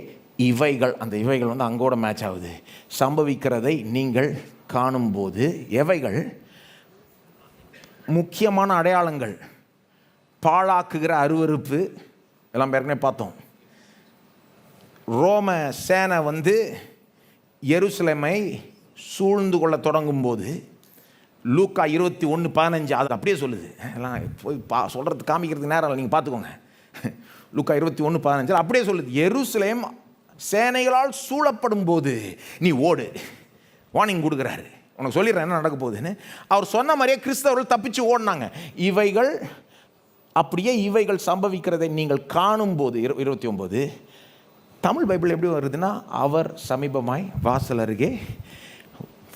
இவைகள், அந்த இவைகள் அங்கோட மேட்ச் ஆகுது. சம்பவிக்கிறதை நீங்கள் காணும்போது, எவைகள் முக்கியமான அடையாளங்கள், பாழாக்குகிற அருவருப்பு எல்லாம் ஏற்கனவே பார்த்தோம். ரோம சேனை எருசலேமை சூழ்ந்து கொள்ள தொடங்கும் போது, லூக்கா 21:15 அது அப்படியே சொல்லுது. எல்லாம் போய் சொல்கிறது காமிக்கிறதுக்கு நேரம் இல்லை, நீங்கள் பார்த்துக்கோங்க. லூக்கா 21:15 அப்படியே சொல்லுது, எருசலேம் சேனைகளால் சூழப்படும் போது நீ ஓடு. வார்னிங் கொடுக்குறாரு, உனக்கு சொல்லிடுறேன் என்ன நடக்க போகுதுன்னு. அவர் சொன்ன மாதிரியே கிறிஸ்தவர்கள் தப்பிச்சு ஓடினாங்க. இவைகள் அப்படியே இவைகள் சம்பவிக்கிறதை நீங்கள் காணும்போது, 29 தமிழ் பைபிள் எப்படி வருதுன்னா, அவர் சமீபமாய் வாசல் அருகே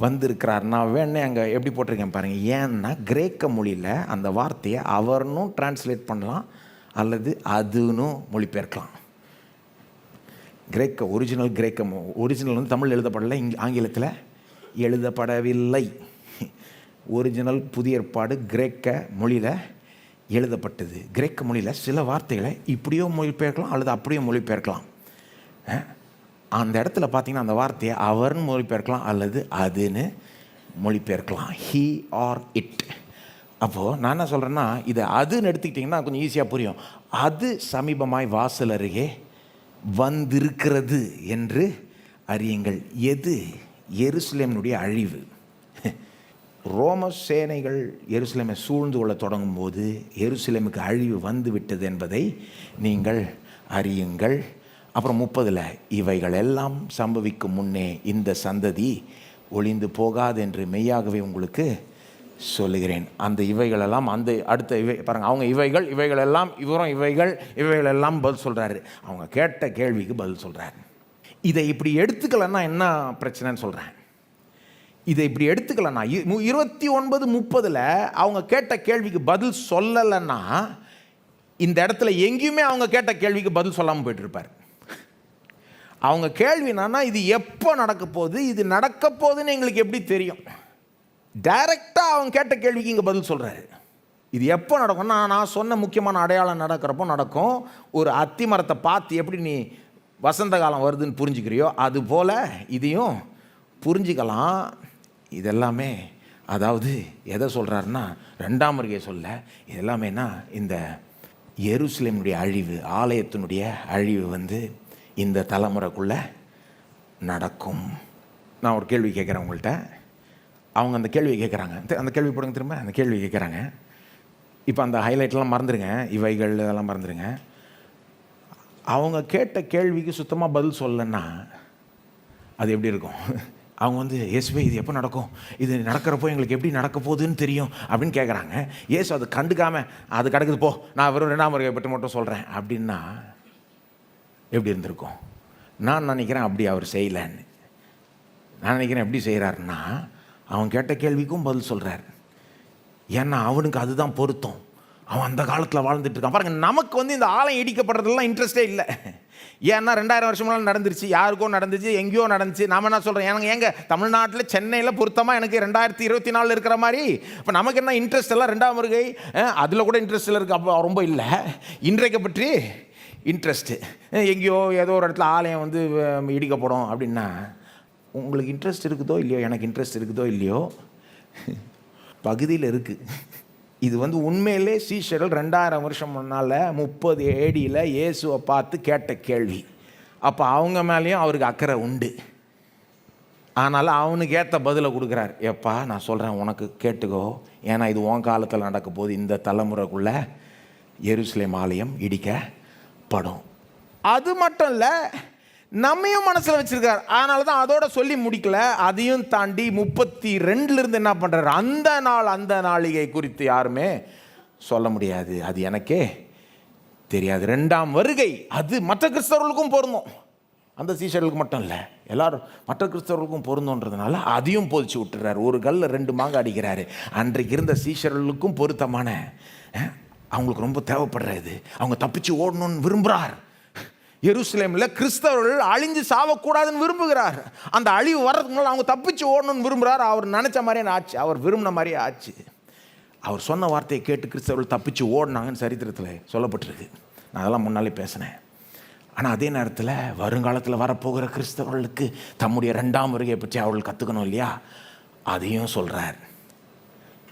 வந்திருக்கிறார். நான் வேணே அங்கே எப்படி போட்டிருக்கேன் பாருங்கள். ஏன்னா கிரேக்க மொழியில் அந்த வார்த்தையை அவர்னும் டிரான்ஸ்லேட் பண்ணலாம், அல்லது அதுன்னு மொழிபெயர்க்கலாம். கிரேக்க ஒரிஜினல் தமிழ் எழுதப்படலை, ஆங்கிலத்தில் எழுதப்படவில்லை. ஒரிஜினல் புதிய ஏற்பாடு கிரேக்க மொழியில் எழுதப்பட்டது. கிரேக்க மொழியில் சில வார்த்தைகளை இப்படியோ மொழிபெயர்க்கலாம், அல்லது அப்படியோ மொழிபெயர்க்கலாம். அந்த இடத்துல பார்த்தீங்கன்னா அந்த வார்த்தையை அவர்னு மொழிபெயர்க்கலாம் அல்லது அதுன்னு மொழிபெயர்க்கலாம். He or it. அப்போது நான் என்ன சொல்கிறேன்னா, இதை அதுன்னு எடுத்துக்கிட்டிங்கன்னா கொஞ்சம் ஈஸியாக புரியும். அது சமீபமாய் வாசல் அருகே வந்திருக்கிறது என்று அறியுங்கள். எது? எருசலேமினுடைய அழிவு. ரோம சேனைகள் எருசலேமை சூழ்ந்து கொள்ள தொடங்கும் போது எருசலேமுக்கு அழிவு வந்து விட்டது என்பதை நீங்கள் அறியுங்கள். அப்புறம் 30 இவைகள் எல்லாம் சம்பவிக்கும் முன்னே இந்த சந்ததி ஒளிந்து போகாது என்று மெய்யாகவே உங்களுக்கு சொல்லுகிறேன். அந்த இவைகளெல்லாம் அந்த அடுத்த பாருங்கள், அவங்க இவைகளெல்லாம் இவரும் இவைகளெல்லாம் பதில் சொல்கிறாரு. அவங்க கேட்ட கேள்விக்கு பதில் சொல்கிறாரு. இதை இப்படி எடுத்துக்கலன்னா என்ன பிரச்சனைன்னு சொல்கிறேன். இதை இப்படி எடுத்துக்கலன்னா 29-30 அவங்க கேட்ட கேள்விக்கு பதில் சொல்லலைன்னா இந்த இடத்துல எங்கேயுமே அவங்க கேட்ட கேள்விக்கு பதில் சொல்லாமல் போயிட்டுருப்பார். அவங்க கேள்வி என்னன்னா, இது எப்போ நடக்க போகுது, இது நடக்க போகுதுன்னு எங்களுக்கு எப்படி தெரியும்? டைரெக்டாக அவங்க கேட்ட கேள்விக்கு இங்கே பதில் சொல்கிறாரு. இது எப்போ நடக்கும்னா, நான் சொன்ன முக்கியமான அடையாளம் நடக்கிறப்போ நடக்கும். ஒரு அத்தி மரத்தை பார்த்து எப்படி நீ வசந்த காலம் வருதுன்னு புரிஞ்சுக்கிறியோ அதுபோல் இதையும் புரிஞ்சிக்கலாம். இதெல்லாமே அதாவது எதை சொல்கிறாருன்னா, 2ஆம் வருகை சொல்ல இதெல்லாமேனா இந்த எருசலேமுடைய அழிவு, ஆலயத்தினுடைய அழிவு இந்த தலைமுறைக்குள்ளே நடக்கும். நான் ஒரு கேள்வி கேட்குறேன் உங்கள்கிட்ட. அவங்க அந்த கேள்வியை கேட்குறாங்க. அந்த கேள்வி போடுங்க திரும்ப. அந்த கேள்வி கேட்குறாங்க. இப்போ அந்த ஹைலைட்லாம் மறந்துடுங்க, இவைகள் இதெல்லாம் மறந்துடுங்க. அவங்க கேட்ட கேள்விக்கு சுத்தமாக பதில் சொல்லலைன்னா அது எப்படி இருக்கும்? அவங்க இயேசுவே இது எப்போ நடக்கும், இது நடக்கிறப்போ எங்களுக்கு எப்படி நடக்க போகுதுன்னு தெரியும் அப்படின்னு கேட்குறாங்க. இயேசு அது கண்டுக்காமல் அது கிடக்குது போ, நான் வெறும் 2ஆம் வருகை பற்றி மட்டும் சொல்கிறேன் அப்படின்னா எப்படி இருந்திருக்கும்? நான் நினைக்கிறேன் அப்படி அவர் செய்யலைன்னு. நான் நினைக்கிறேன் எப்படி செய்கிறாருன்னா, அவன் கேட்ட கேள்விக்கும் பதில் சொல்கிறார். ஏன்னா அவனுக்கு அதுதான் பொருத்தம். அவன் அந்த காலத்தில் வாழ்ந்துட்டு இருக்கான். பாருங்கள், நமக்கு இந்த ஆலயம் இடிக்கப்படுறதுலாம் இன்ட்ரெஸ்டே இல்லை. ஏன்னா 2000 வருஷமெல்லாம் நடந்துருச்சு, யாருக்கோ நடந்துச்சு, எங்கேயோ நடந்துச்சு. நாம் என்ன சொல்கிறோம், எனக்கு எங்கள் தமிழ்நாட்டில் சென்னையில் பொருத்தமாக எனக்கு 2024 இருக்கிற மாதிரி. இப்போ நமக்கு என்ன இன்ட்ரெஸ்ட் எல்லாம் 2ஆம் வருகை, அதில் கூட இன்ட்ரெஸ்ட்டில் இருக்குது. அப்போ ரொம்ப இல்லை. இன்றைக்கு பற்றி இன்ட்ரெஸ்ட்டு எங்கேயோ ஏதோ ஒரு இடத்துல ஆலயம் இடிக்கப்படும் அப்படின்னா உங்களுக்கு இன்ட்ரெஸ்ட் இருக்குதோ இல்லையோ, எனக்கு இன்ட்ரெஸ்ட் இருக்குதோ இல்லையோ, பகுதியில் இருக்குது. இது உண்மையிலே சீஷர்கள் 2000 வருஷம் முன்னால் 30 AD இயேசுவை பார்த்து கேட்ட கேள்வி. அப்போ அவங்க மேலேயும் அவருக்கு அக்கறை உண்டு. அதனால் அவனுக்கு ஏற்ற பதிலை கொடுக்குறார். எப்பா நான் சொல்கிறேன், உனக்கு கேட்டுக்கோ, ஏன்னா இது உன் காலத்தில் நடக்க போது. இந்த தலைமுறைக்குள்ளே எருசலேம் ஆலயம் இடிக்கப்படும். அது மட்டும் இல்லை, நம்மையும் மனசில் வச்சுருக்கார். அதனால தான் அதோட சொல்லி முடிக்கல. அதையும் தாண்டி 32 என்ன பண்ணுறாரு, அந்த நாளிகை குறித்து யாருமே சொல்ல முடியாது, அது எனக்கே தெரியாது. 2ஆம் வருகை அது மற்ற கிறிஸ்தவர்களுக்கும் பொருந்தும், அந்த சீஷர்களுக்கு மட்டும் இல்லை, எல்லாரும் மற்ற கிறிஸ்தவர்களுக்கும் பொருந்தோன்றதுனால அதையும் போதிச்சு விட்டுறாரு. ஒரு கல்ல 2 மாங்காய் அடிக்கிறாரு. அன்றைக்கு இருந்த சீஷர்களுக்கும் பொருத்தமான, அவங்களுக்கு ரொம்ப தேவைப்படுறது, அவங்க தப்பிச்சு ஓடணும்னு விரும்புகிறார். எருசலேமில் கிறிஸ்தவர்கள் அழிஞ்சு சாவக்கூடாதுன்னு விரும்புகிறார். அந்த அழிவு வர்றதுக்கு முன்னால் அவங்க தப்பிச்சு ஓடணும்னு விரும்புகிறார். அவர் நினச்ச மாதிரியே ஆச்சு, அவர் விரும்பின மாதிரியே ஆச்சு. அவர் சொன்ன வார்த்தையை கேட்டு கிறிஸ்தவர்கள் தப்பிச்சு ஓடினாங்கன்னு சரித்திரத்தில் சொல்லப்பட்டிருக்கு. நான் அதெல்லாம் முன்னாலே பேசினேன். ஆனால் அதே நேரத்தில் வருங்காலத்தில் வரப்போகிற கிறிஸ்தவர்களுக்கு தம்முடைய 2ஆம் வருகையை பற்றி அவர்கள் கற்றுக்கணும் இல்லையா, அதையும் சொல்கிறார்.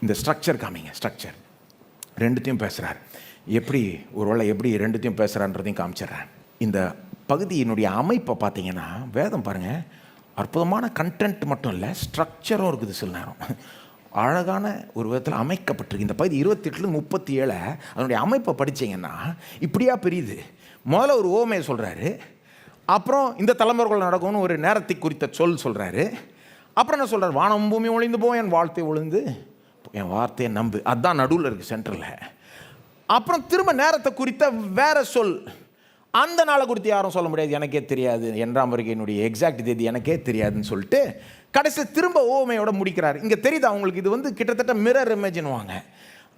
இந்த ஸ்ட்ரக்சர் காமிங்க, ஸ்ட்ரக்சர் 2த்தையும் பேசுகிறார். எப்படி ஒருவேளை எப்படி 2த்தையும் பேசுகிறான்றதையும் காமிச்சிட்றேன். இந்த பகுதியினுடைய அமைப்பை பார்த்தீங்கன்னா, வேதம் பாருங்கள், அற்புதமான கண்டென்ட் மட்டும் இல்லை, ஸ்ட்ரக்சரும் இருக்குது. சில நேரம் அழகான ஒரு விதத்தில் அமைக்கப்பட்டிருக்கு. இந்த பகுதி 28-37 அதனுடைய அமைப்பை படித்தீங்கன்னா இப்படியா பிரியுது. முதல்ல ஒரு ஓமையை சொல்கிறாரு, அப்புறம் இந்த தலைமுறைகள் நடக்கும்னு ஒரு நேரத்தை குறித்த சொல்கிறாரு. அப்புறம் என்ன சொல்கிறார், வானம் பூமி ஒளிந்து போவோம், என் வார்த்தை ஒளிந்து என் வார்த்தையை நம்பு. அதுதான் நடுவில் இருக்குது, சென்டரில். அப்புறம் திரும்ப நேரத்தை குறித்த வேற சொல். அந்த நாளை குறித்து யாரும் சொல்ல முடியாது, எனக்கே தெரியாது, 2ஆம் வருகையினுடைய எக்ஸாக்ட் தேதி எனக்கே தெரியாதுன்னு சொல்லிட்டு கடைசியில் திரும்ப ஓமையோட முடிக்கிறார். இங்கே தெரியுது அவங்களுக்கு இது கிட்டத்தட்ட மிரர் இமேஜின்வாங்க.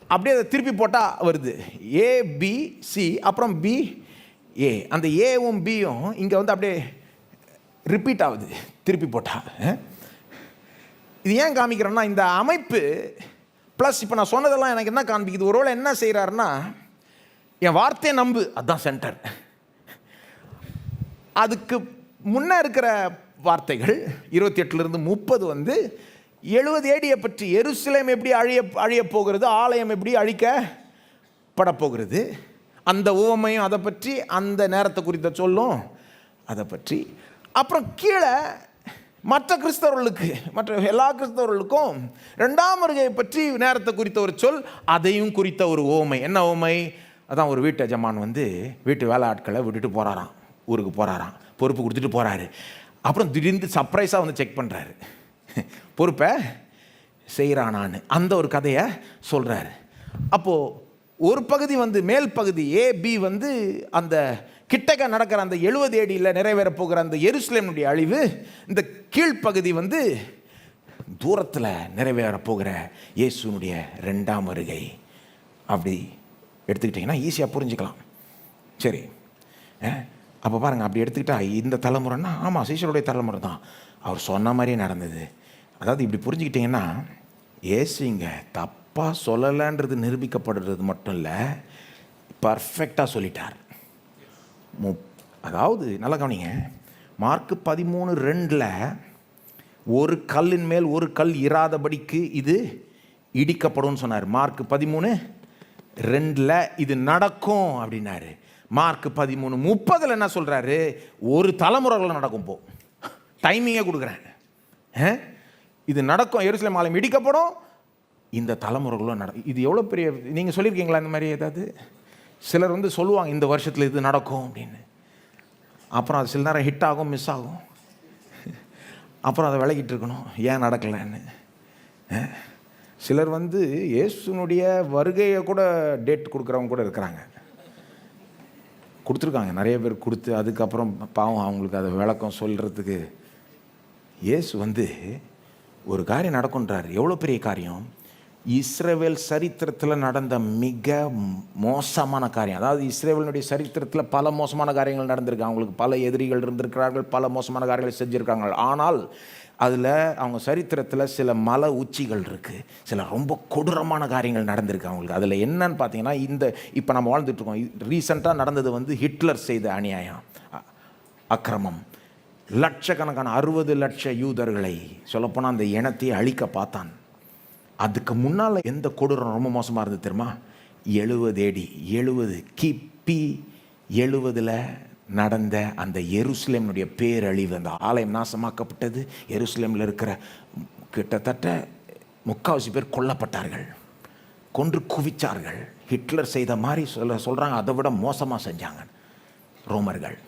அப்படியே அதை திருப்பி போட்டால் வருது ABC, அப்புறம் BA. அந்த ஏவும் பியும் இங்கே அப்படியே ரிப்பீட் ஆகுது திருப்பி போட்டால். இது ஏன் காமிக்கிறேன்னா, இந்த அமைப்பு ப்ளஸ் இப்போ நான் சொன்னதெல்லாம் எனக்கு என்ன காண்பிக்குது, ஒருவேளை என்ன செய்கிறாருன்னா, என் வார்த்தையை நம்பு, அதுதான் சென்டர். அதுக்கு முன்னே இருக்கிற வார்த்தைகள் 28 30 வந்து 70 AD பற்றி எருசலேம் எப்படி அழிய போகிறது, ஆலயம் எப்படி அழிக்கப்பட போகிறது, அந்த உவமையும் அதை பற்றி, அந்த நேரத்தை குறித்த சொல்லும் அதை பற்றி. அப்புறம் கீழே மற்ற கிறிஸ்தவர்களுக்கு, மற்ற எல்லா கிறிஸ்தவர்களுக்கும் 2ஆம் வருகையை பற்றி நேரத்தை குறித்த ஒரு சொல், அதையும் குறித்த ஒரு உவமை. என்ன உவமை? அதான் ஒரு வீட்டு எஜமான் வந்து வீட்டு வேலை ஆட்களை விட்டுட்டு போகிறாராம், ஊருக்கு போகிறாராம், பொறுப்பு கொடுத்துட்டு போகிறாரு. அப்புறம் திடீர்னு சர்ப்ரைஸாக வந்து செக் பண்ணுறாரு, பொறுப்பை செய்கிறானான்னு. அந்த ஒரு கதையை சொல்கிறாரு. அப்போது ஒரு பகுதி வந்து மேல் பகுதி AB வந்து அந்த கிட்டக்க நடக்கிற அந்த 70 AD நிறைவேறப் போகிற அந்த எருசலேமுடைய அழிவு. இந்த கீழ்ப்பகுதி வந்து தூரத்தில் நிறைவேறப் போகிற இயேசுனுடைய 2ஆம் வருகை. அப்படி எடுத்துக்கிட்டிங்கன்னா ஈஸியாக புரிஞ்சுக்கலாம். சரி, அப்போ பாருங்கள், அப்படி எடுத்துக்கிட்டா இந்த தலைமுறைன்னா ஆமாம் சீஷருடைய தலைமுறை தான், அவர் சொன்ன மாதிரியே நடந்தது. அதாவது இப்படி புரிஞ்சுக்கிட்டிங்கன்னா இயேசுங்க தப்பாக சொல்லலைன்றது நிரூபிக்கப்படுறது மட்டும் இல்லை, பர்ஃபெக்டாக சொல்லிட்டார். அதாவது நல்லா கவனிங்க, மார்க் 13:2 ஒரு கல்லின் மேல் ஒரு கல் இராதபடிக்கு இது இடிக்கப்படும் சொன்னார். மார்க் 13:2 இது நடக்கும் அப்படின்னாரு. மார்க் 13:30 என்ன சொல்கிறாரு? ஒரு தலைமுறைகளில் நடக்கும். போ டைமிங்கே கொடுக்குறேன், இது நடக்கும், எருசலேம் ஆலயம் இடிக்கப்படும், இந்த தலைமுறைகளும் நடக்கும். இது எவ்வளோ பெரிய, நீங்கள் சொல்லியிருக்கீங்களா இந்த மாதிரி ஏதாவது? சிலர் வந்து சொல்லுவாங்க இந்த வருஷத்தில் இது நடக்கும் அப்படின்னு. அப்புறம் அது சில நேரம் ஹிட் ஆகும், மிஸ் ஆகும். அப்புறம் அதை விலகிட்டு இருக்கணும், ஏன் நடக்கலைன்னு. சிலர் வந்து இயேசுனுடைய வருகையை கூட டேட் கொடுக்குறவங்க கூட இருக்கிறாங்க, கொடுத்துருக்காங்க நிறைய பேர் கொடுத்து. அதுக்கப்புறம் பாவம் அவங்களுக்கு அதை விளக்கம் சொல்கிறதுக்கு. இயேசு வந்து ஒரு காரியம் நடக்குன்றார். எவ்வளோ பெரிய காரியம்! இஸ்ரவேல் சரித்திரத்தில் நடந்த மிக மோசமான காரியம். அதாவது இஸ்ரவேலுடைய சரித்திரத்தில் பல மோசமான காரியங்கள் நடந்திருக்கு. அவங்களுக்கு பல எதிரிகள் இருந்திருக்கிறார்கள், பல மோசமான காரியங்களை செஞ்சுருக்காங்க. ஆனால் அதில் அவங்க சரித்திரத்தில் சில மலை உச்சிகள் இருக்குது, சில ரொம்ப கொடூரமான காரியங்கள் நடந்திருக்கு அவங்களுக்கு. அதில் என்னன்னு பார்த்தீங்கன்னா, இப்போ நம்ம வாழ்ந்துட்டுருக்கோம், ரீசெண்டாக நடந்தது வந்து ஹிட்லர் செய்த அநியாயம், அக்கிரமம். லட்சக்கணக்கான 60 லட்சம் யூதர்களை சொல்லப்போனால் அந்த இனத்தையே அழிக்க பார்த்தான். அதுக்கு முன்னால் எந்த கொடூரம் ரொம்ப மோசமாக இருந்தது தெரியுமா? 70 AD 70 கிபி 70 நடந்த அந்த எருசலேமுடைய பேரழிவு. அந்த ஆலயம் நாசமாக்கப்பட்டது. எருசலேமில் இருக்கிற கிட்டத்தட்ட 3/4 பேர் கொல்லப்பட்டார்கள், கொன்று குவிச்சார்கள். ஹிட்லர் செய்த மாதிரி சொல்கிறாங்க, அதை விட மோசமாக செஞ்சாங்க ரோமர்கள்.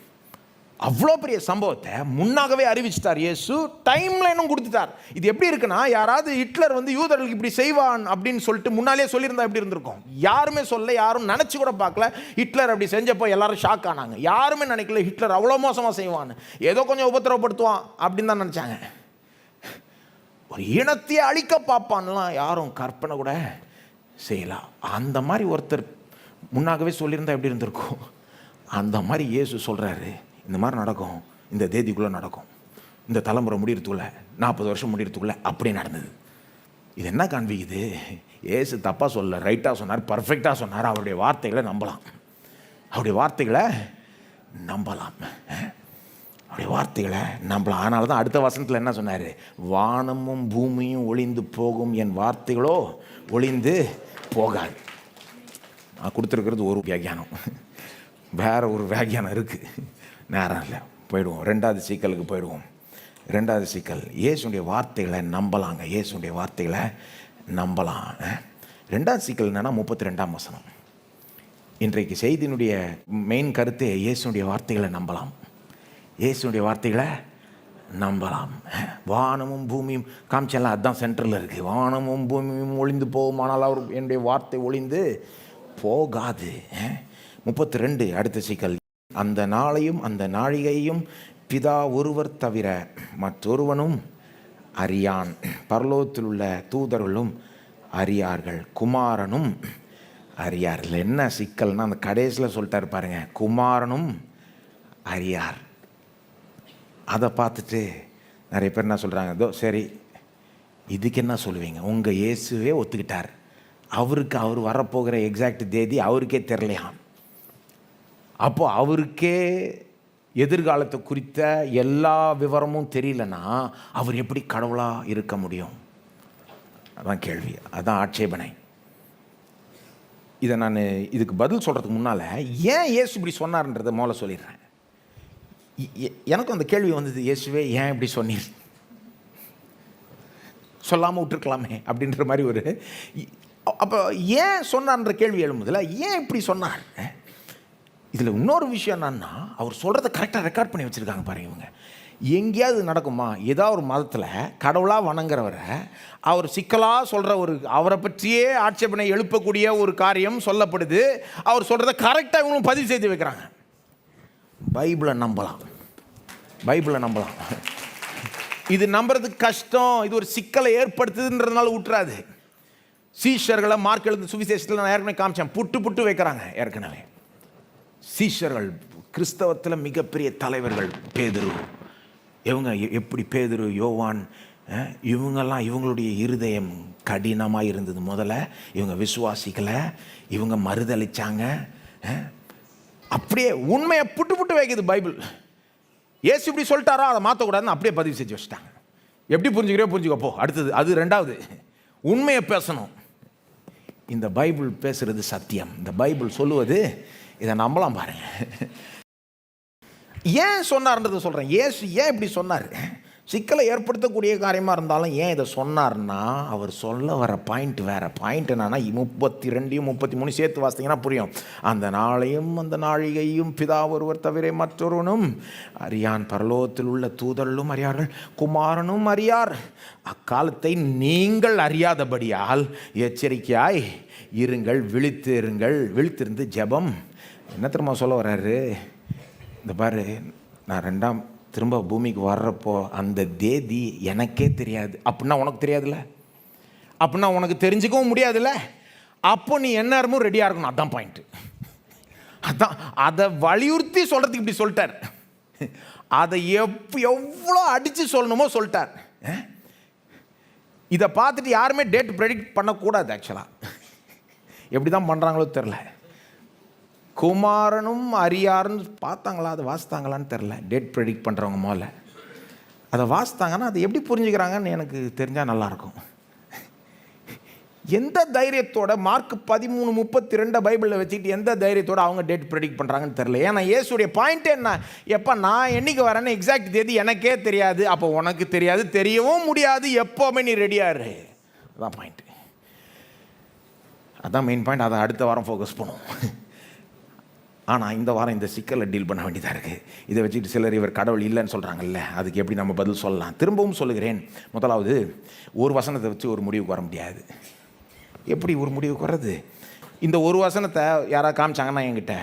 அவ்வளோ பெரிய சம்பவத்தை முன்னாகவே அறிவிச்சிட்டார் இயேசு, டைம் லைனும் கொடுத்துட்டார். இது எப்படி இருக்குன்னா, யாராவது ஹிட்லர் வந்து யூதர்களுக்கு இப்படி செய்வான் அப்படின்னு சொல்லிட்டு முன்னாலே சொல்லியிருந்தா எப்படி இருந்திருக்கும்? யாருமே சொல்ல, யாரும் நினச்சி கூட பார்க்கல. ஹிட்லர் அப்படி செஞ்சப்போ எல்லாரும் ஷாக் ஆனாங்க. யாருமே நினைக்கல ஹிட்லர் அவ்வளோ மோசமாக செய்வான்னு. ஏதோ கொஞ்சம் உபத்திரவப்படுத்துவான் அப்படின்னு தான் நினச்சாங்க. ஒரு இனத்தையே அழிக்க பார்ப்பான்லாம் யாரும் கற்பனை கூட செய்யலாம். அந்த மாதிரி ஒருத்தர் முன்னாகவே சொல்லியிருந்தா எப்படி இருந்திருக்கும்? அந்த மாதிரி இயேசு சொல்கிறாரு, இந்த மாதிரி நடக்கும், இந்த தேதிக்குள்ளே நடக்கும், இந்த தலைமுறை முடிகிறதுக்குள்ளே, 40 வருஷம் முடிகிறதுக்குள்ளே அப்படி நடந்தது. இது என்ன காண்பிக்குது? இயேசு தப்பாக சொல்ல, ரைட்டாக சொன்னார், பர்ஃபெக்டாக சொன்னார். அவருடைய வார்த்தைகளை நம்பலாம், அவருடைய வார்த்தைகளை நம்பலாம், அவருடைய வார்த்தைகளை நம்பலாம். அதனால தான் அடுத்த வசனத்தில் என்ன சொன்னார்? வானமும் பூமியும் ஒளிந்து போகும், என் வார்த்தைகளோ ஒளிந்து போகாது. நான் கொடுத்துருக்கிறது ஒரு வியாக்கியானம், வேற ஒரு வியாக்கியானம் இருக்குது. நேரம் இல்லை, போயிடுவோம். 2வது சிக்கலுக்கு போயிடுவோம். 2வது சிக்கல், இயேசுடைய வார்த்தைகளை நம்பலாங்க, இயேசுடைய வார்த்தைகளை நம்பலாம். 2வது சிக்கல் என்னன்னா 32ஆம் வசனம். இன்றைக்கு செய்தியினுடைய மெயின் கருத்தே இயேசுடைய வார்த்தைகளை நம்பலாம், இயேசுடைய வார்த்தைகளை நம்பலாம். வானமும் பூமியும் காமிச்செல்லாம் அதுதான் சென்டரில் இருக்குது. வானமும் பூமியும் ஒளிந்து போகும், ஆனால் அவர் என்னுடைய வார்த்தை ஒளிந்து போகாது. 32 அடுத்த சிக்கல், அந்த நாளையும் அந்த நாழிகையும் பிதா ஒருவர் தவிர மற்றொருவனும் அறியான், பரலோகத்தில் உள்ள தூதர்களும் அறியார்கள், குமாரனும் அறியார்கள். என்ன சிக்கல்னா அந்த கடைசியில் சொல்லிட்டாரு பாருங்க, குமாரனும் அறியார். அதை பார்த்துட்டு நிறைய பேர் என்ன சொல்கிறாங்க, இதோ சரி இதுக்கு என்ன சொல்லுவீங்க? உங்கள் இயேசுவே ஒத்துக்கிட்டார், அவருக்கு அவர் வரப்போகிற எக்ஸாக்ட் தேதி அவருக்கே தெரியலையாம். அப்போ அவருக்கே எதிர்காலத்தை குறித்த எல்லா விவரமும் தெரியலனா அவர் எப்படி கடவுளாக இருக்க முடியும்? அதான் கேள்வி, அதான் ஆட்சேபனை. இதை நான் இதுக்கு பதில் சொல்கிறதுக்கு முன்னால் ஏன் இயேசு இப்படி சொன்னார்ன்றதை முதல்ல சொல்லிடுறேன். எனக்கும் அந்த கேள்வி வந்தது, இயேசுவே ஏன் இப்படி சொன்னீர், சொல்லாமல் விட்டுருக்கலாமே அப்படின்ற மாதிரி ஒரு. அப்போ ஏன் சொன்னார்ன்ற கேள்வி எழும்புதில்ல, ஏன் இப்படி சொன்னார்? இதில் இன்னொரு விஷயம் என்னன்னா, அவர் சொல்கிறத கரெக்டாக ரெக்கார்ட் பண்ணி வச்சுருக்காங்க பாருங்க. இவங்க எங்கேயாவது நடக்குமா? ஏதாவது ஒரு மதத்தில் கடவுளாக வணங்குறவரை அவர் சிக்கலாக சொல்கிற ஒரு, அவரை பற்றியே ஆட்சேபனை எழுப்பக்கூடிய ஒரு காரியம் சொல்லப்படுது. அவர் சொல்கிறத கரெக்டாக இவங்களும் பதிவு செய்து வைக்கிறாங்க. பைபிளை நம்பலாம், பைபிளை நம்பலாம். இது நம்புறதுக்கு கஷ்டம், இது ஒரு சிக்கலை ஏற்படுத்துதுன்றதுனால விட்டுறாது. சீஷர்களை மார்க் எழுது சுவிசேஷத்தில் நான் ஏற்கனவே காமிச்சேன், புட்டு வைக்கிறாங்க. ஏற்கனவே சீஷர்கள் கிறிஸ்தவத்தில் மிகப்பெரிய தலைவர்கள், பேதுரு, இவங்க எப்படி பேதுரு, யோவான், இவங்கெல்லாம் இவங்களுடைய இருதயம் கடினமாக இருந்தது. முதல்ல இவங்க விசுவாசிக்கலை, இவங்க மறுதளிச்சாங்க. அப்படியே உண்மையை புட்டு வைக்குது பைபிள். ஏசு இப்படி சொல்லிட்டாரோ அதை மாற்றக்கூடாதுன்னு அப்படியே பதிவு செஞ்சு வச்சுட்டாங்க. எப்படி புரிஞ்சுக்கப்போ அடுத்தது, அது ரெண்டாவது. உண்மையை பேசணும். இந்த பைபிள் பேசுறது சத்தியம், இந்த பைபிள் சொல்லுவது, இதை நம்பலாம் பாருங்க. ஏன் சொன்னார்ன்றதை சொல்கிறேன். ஏசு ஏன் இப்படி சொன்னார்? சிக்கலை ஏற்படுத்தக்கூடிய காரியமாக இருந்தாலும் ஏன் இதை சொன்னார்னா, அவர் சொல்ல வர பாயிண்ட் வேறு. பாயிண்ட் என்னன்னா, 32 33 சேர்த்து வாசித்தீங்கன்னா புரியும். அந்த நாளையும் அந்த நாழிகையும் பிதா ஒருவர் தவிர மற்றொருவனும் அறியான், பரலோகத்தில் உள்ள தூதர்களும் அறியார்கள், குமாரனும் அறியார். அக்காலத்தை நீங்கள் அறியாதபடியால் எச்சரிக்கையாய் இருங்கள், விழித்திருந்து ஜெபம். என்ன திரும்ப சொல்ல வர்றாரு? இந்த பாரு, நான் திரும்ப பூமிக்கு வர்றப்போ அந்த தேதி எனக்கே தெரியாது. அப்படின்னா உனக்கு தெரியாதுல்ல, அப்படின்னா உனக்கு தெரிஞ்சுக்கவும் முடியாதுல்ல. அப்போ நீ எந்நேரமும் ரெடியாக இருக்கணும். அதுதான் பாயிண்ட்டு. அதான் அதை வலியுறுத்தி சொல்கிறதுக்கு இப்படி சொல்லிட்டார். அதை எவ்வளோ அடித்து சொல்லணுமோ சொல்லிட்டார். இதை பார்த்துட்டு யாருமே டேட் ப்ரெடிக்ட் பண்ணக்கூடாது. ஆக்சுவலாக எப்படி தான் பண்ணுறாங்களோ தெரில. குமாரனும் அறியாருன்னு பார்த்தாங்களா, அதை வாசித்தாங்களான்னு தெரில. டேட் ப்ரெடிக்ட் பண்ணுறவங்க முதல்ல அதை வாசித்தாங்கன்னா அதை எப்படி புரிஞ்சுக்கிறாங்கன்னு எனக்கு தெரிஞ்சால் நல்லாயிருக்கும். எந்த தைரியத்தோட மார்க் 13:32 பைபிளில் வச்சுக்கிட்டு எந்த தைரியத்தோட அவங்க டேட் ப்ரெடிக்ட் பண்ணுறாங்கன்னு தெரில. ஏன்னா இயேசுடைய பாயிண்ட்டே என்ன? எப்போ நான் என்னைக்கு வரேன்னு எக்ஸாக்ட் தேதி எனக்கே தெரியாது. அப்போ உனக்கு தெரியாது, தெரியவும் முடியாது. எப்போவுமே நீ ரெடியாரு. அதான் பாயிண்ட்டு, அதான் மெயின் பாயிண்ட். அதை அடுத்த வாரம் ஃபோக்கஸ் பண்ணுவோம். ஆனால் இந்த வாரம் இந்த சிக்கலை டீல் பண்ண வேண்டியதாக இருக்குது. இதை வச்சுட்டு சிலர் இவர் கடவுள் இல்லைன்னு சொல்கிறாங்கல்ல, அதுக்கு எப்படி நம்ம பதில் சொல்லலாம்? திரும்பவும் சொல்லுகிறேன். முதலாவது, ஒரு வசனத்தை வச்சு ஒரு முடிவுக்கு வர முடியாது. எப்படி ஒரு முடிவுக்கு வர்றது? இந்த ஒரு வசனத்தை யாராவது காமிச்சாங்கன்னா என்கிட்ட,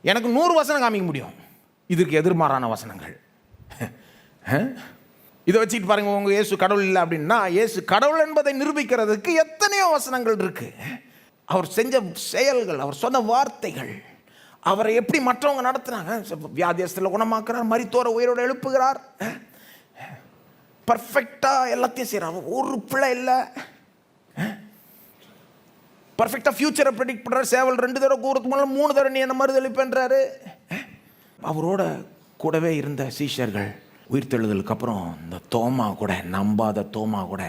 எனக்கு 100 வசனம் காமிக்க முடியும் இதுக்கு எதிர்மாறான வசனங்கள். இதை வச்சுக்கிட்டு பாருங்கள், உங்கள் இயேசு கடவுள் இல்லை அப்படின்னா, இயேசு கடவுள் என்பதை நிரூபிக்கிறதுக்கு எத்தனையோ வசனங்கள் இருக்குது. அவர் செஞ்ச செயல்கள், அவர் சொன்ன வார்த்தைகள், அவரை எப்படி மற்றவங்க நடத்துனாங்க, வியாதியஸ்தில் குணமாக்குறார், மரித்தோரை உயிரோடு எழுப்புகிறார், பர்ஃபெக்டாக எல்லாத்தையும் செய்கிறார். ஒரு பிள்ளை இல்லை, பர்ஃபெக்டாக ஃபியூச்சரை ப்ரெடிக்ட் பண்ணுறாரு. சேவல் 2 தடவை கூறதுக்கு முன்னாடி 3 தடவை நீ என்ன மறுதளிப்புன்றாரு. அவரோட கூடவே இருந்த சீஷர்கள் உயிர்த்தெழுதலுக்கு அப்புறம் இந்த தோமா கூட, நம்பாத தோமா கூட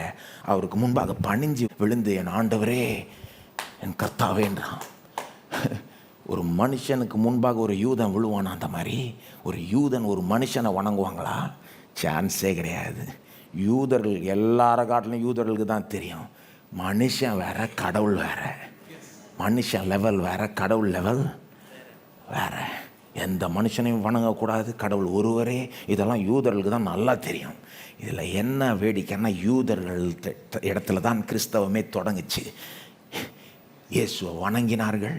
அவருக்கு முன்பாக பணிஞ்சு விழுந்து, என் ஆண்டவரே, என் கர்த்தாவேன்றான். ஒரு மனுஷனுக்கு முன்பாக ஒரு யூதன் விழுவானா? அந்த மாதிரி ஒரு யூதன் ஒரு மனுஷனை வணங்குவாங்களா? சான்ஸே கிடையாது. யூதர்கள் எல்லார காட்டிலும் யூதர்களுக்கு தான் தெரியும், மனுஷன் வேற கடவுள் வேற. மனுஷன் லெவல் வேற, கடவுள் லெவல் வேற. எந்த மனுஷனையும் வணங்கக்கூடாது, கடவுள் ஒருவரே. இதெல்லாம் யூதர்களுக்கு தான் நல்லா தெரியும். இதில் என்ன வேடிக்கைன்னா, யூதர்கள் இடத்துல தான் கிறிஸ்தவமே தொடங்குச்சு. இயேசுவை வணங்கினார்கள்,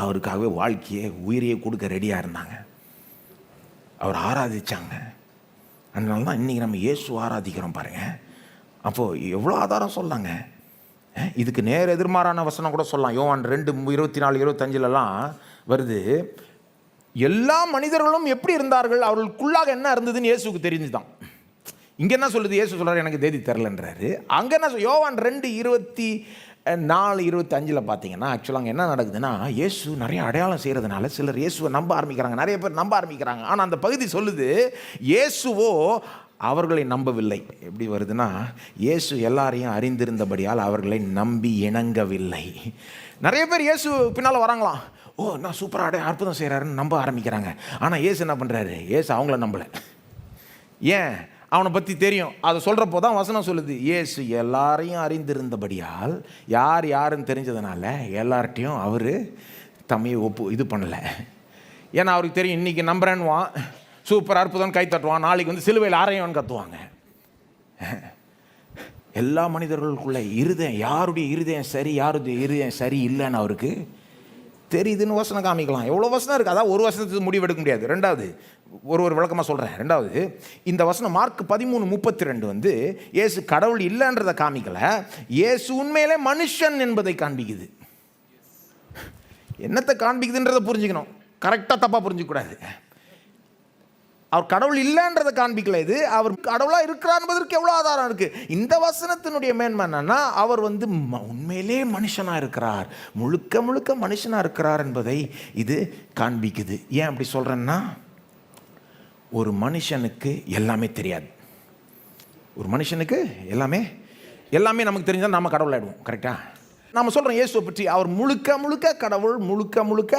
அவருக்காகவே வாழ்க்கையை உயிரையே கொடுக்க ரெடியாக இருந்தாங்க, அவர் ஆராதித்தாங்க. அதனால தான் இன்றைக்கி நம்ம இயேசு ஆராதிக்கிறோம் பாருங்கள். அப்போது எவ்வளோ ஆதாரம் சொல்லாங்க. இதுக்கு நேர் எதிர்மாறான வசனம் கூட சொல்லலாம். யோவான் 2:24-25 வருது. எல்லா மனிதர்களும் எப்படி இருந்தார்கள், அவர்களுக்குள்ளாக என்ன இருந்ததுன்னு இயேசுக்கு தெரிஞ்சுதான். இங்கே என்ன சொல்லுது? இயேசு சொல்கிறார் எனக்கு தேதி தெரிலன்றாரு. அங்கே என்ன யோவான் 2:20 4:25 பார்த்தீங்கன்னா ஆக்சுவலாக அங்கே என்ன நடக்குதுன்னா, இயேசு நிறைய அடையாளம் செய்கிறதுனால சிலர் இயேசுவை நம்ப ஆரம்பிக்கிறாங்க, நிறைய பேர் நம்ப ஆரம்பிக்கிறாங்க. ஆனால் அந்த பகுதி சொல்லுது, இயேசுவோ அவர்களை நம்பவில்லை. எப்படி வருதுன்னா, இயேசு எல்லாரையும் அறிந்திருந்தபடியால் அவர்களை நம்பி இணங்கவில்லை. நிறைய பேர் இயேசு பின்னால் வராங்களாம், ஓ நான் சூப்பராக அற்புதம் செய்கிறாருன்னு நம்ப ஆரம்பிக்கிறாங்க. ஆனால் இயேசு என்ன பண்ணுறாரு, இயேசு அவங்கள நம்பலை. ஏன்? அவனை பற்றி தெரியும். அதை சொல்கிறப்போ தான் வசனம் சொல்லுது, இயேசு எல்லாரையும் அறிந்திருந்தபடியால், யார் யாருன்னு தெரிஞ்சதுனால எல்லார்ட்டையும் அவர் தம்மையை இது பண்ணலை. ஏன்னா அவருக்கு தெரியும், இன்றைக்கி நம்புறேன்னுவான், சூப்பர் அற்புதம் கை தட்டுவான், நாளைக்கு வந்து சிலுவையில் அறையவன் கத்துவாங்க. எல்லா மனிதர்களுக்குள்ள இருதயம், யாருடைய இருதயம் சரி யாருடைய இருதயம் சரி இல்லைன்னு அவருக்கு தெரியுதுன்னு வசனம் காமிக்கலாம். எவ்வளோ வசனம் இருக்குது, அதான் ஒரு வசனத்துக்கு முடிவெடுக்க முடியாது. ரெண்டாவது ஒரு விளக்கமாக சொல்கிறேன். ரெண்டாவது, இந்த வசனம் மார்க் 13:32 வந்து இயேசு கடவுள் இல்லைன்றதை காமிக்கலை, இயேசு உண்மையிலே மனுஷன் என்பதை காண்பிக்குது. என்னத்தை காண்பிக்குதுன்றதை புரிஞ்சுக்கணும், கரெக்டாக தப்பாக புரிஞ்சிக்கூடாது. அவர் கடவுள் இல்லைன்றதை காண்பிக்கல, இது அவர் கடவுளாக இருக்கிறார் என்பதற்கு எவ்வளோ ஆதாரம் இருக்குது. இந்த வசனத்தினுடைய மேன்மை என்னன்னா, அவர் வந்து உண்மையிலே மனுஷனாக இருக்கிறார், முழுக்க முழுக்க மனுஷனாக இருக்கிறார் என்பதை இது காண்பிக்குது. ஏன் அப்படி சொல்கிறேன்னா, ஒரு மனுஷனுக்கு எல்லாமே தெரியாது. ஒரு மனுஷனுக்கு எல்லாமே நமக்கு தெரிஞ்சால் நம்ம கடவுள் ஆகிடுவோம். கரெக்டாக நம்ம சொல்கிறோம் இயேசுவை பற்றி, அவர் முழுக்க முழுக்க கடவுள், முழுக்க முழுக்க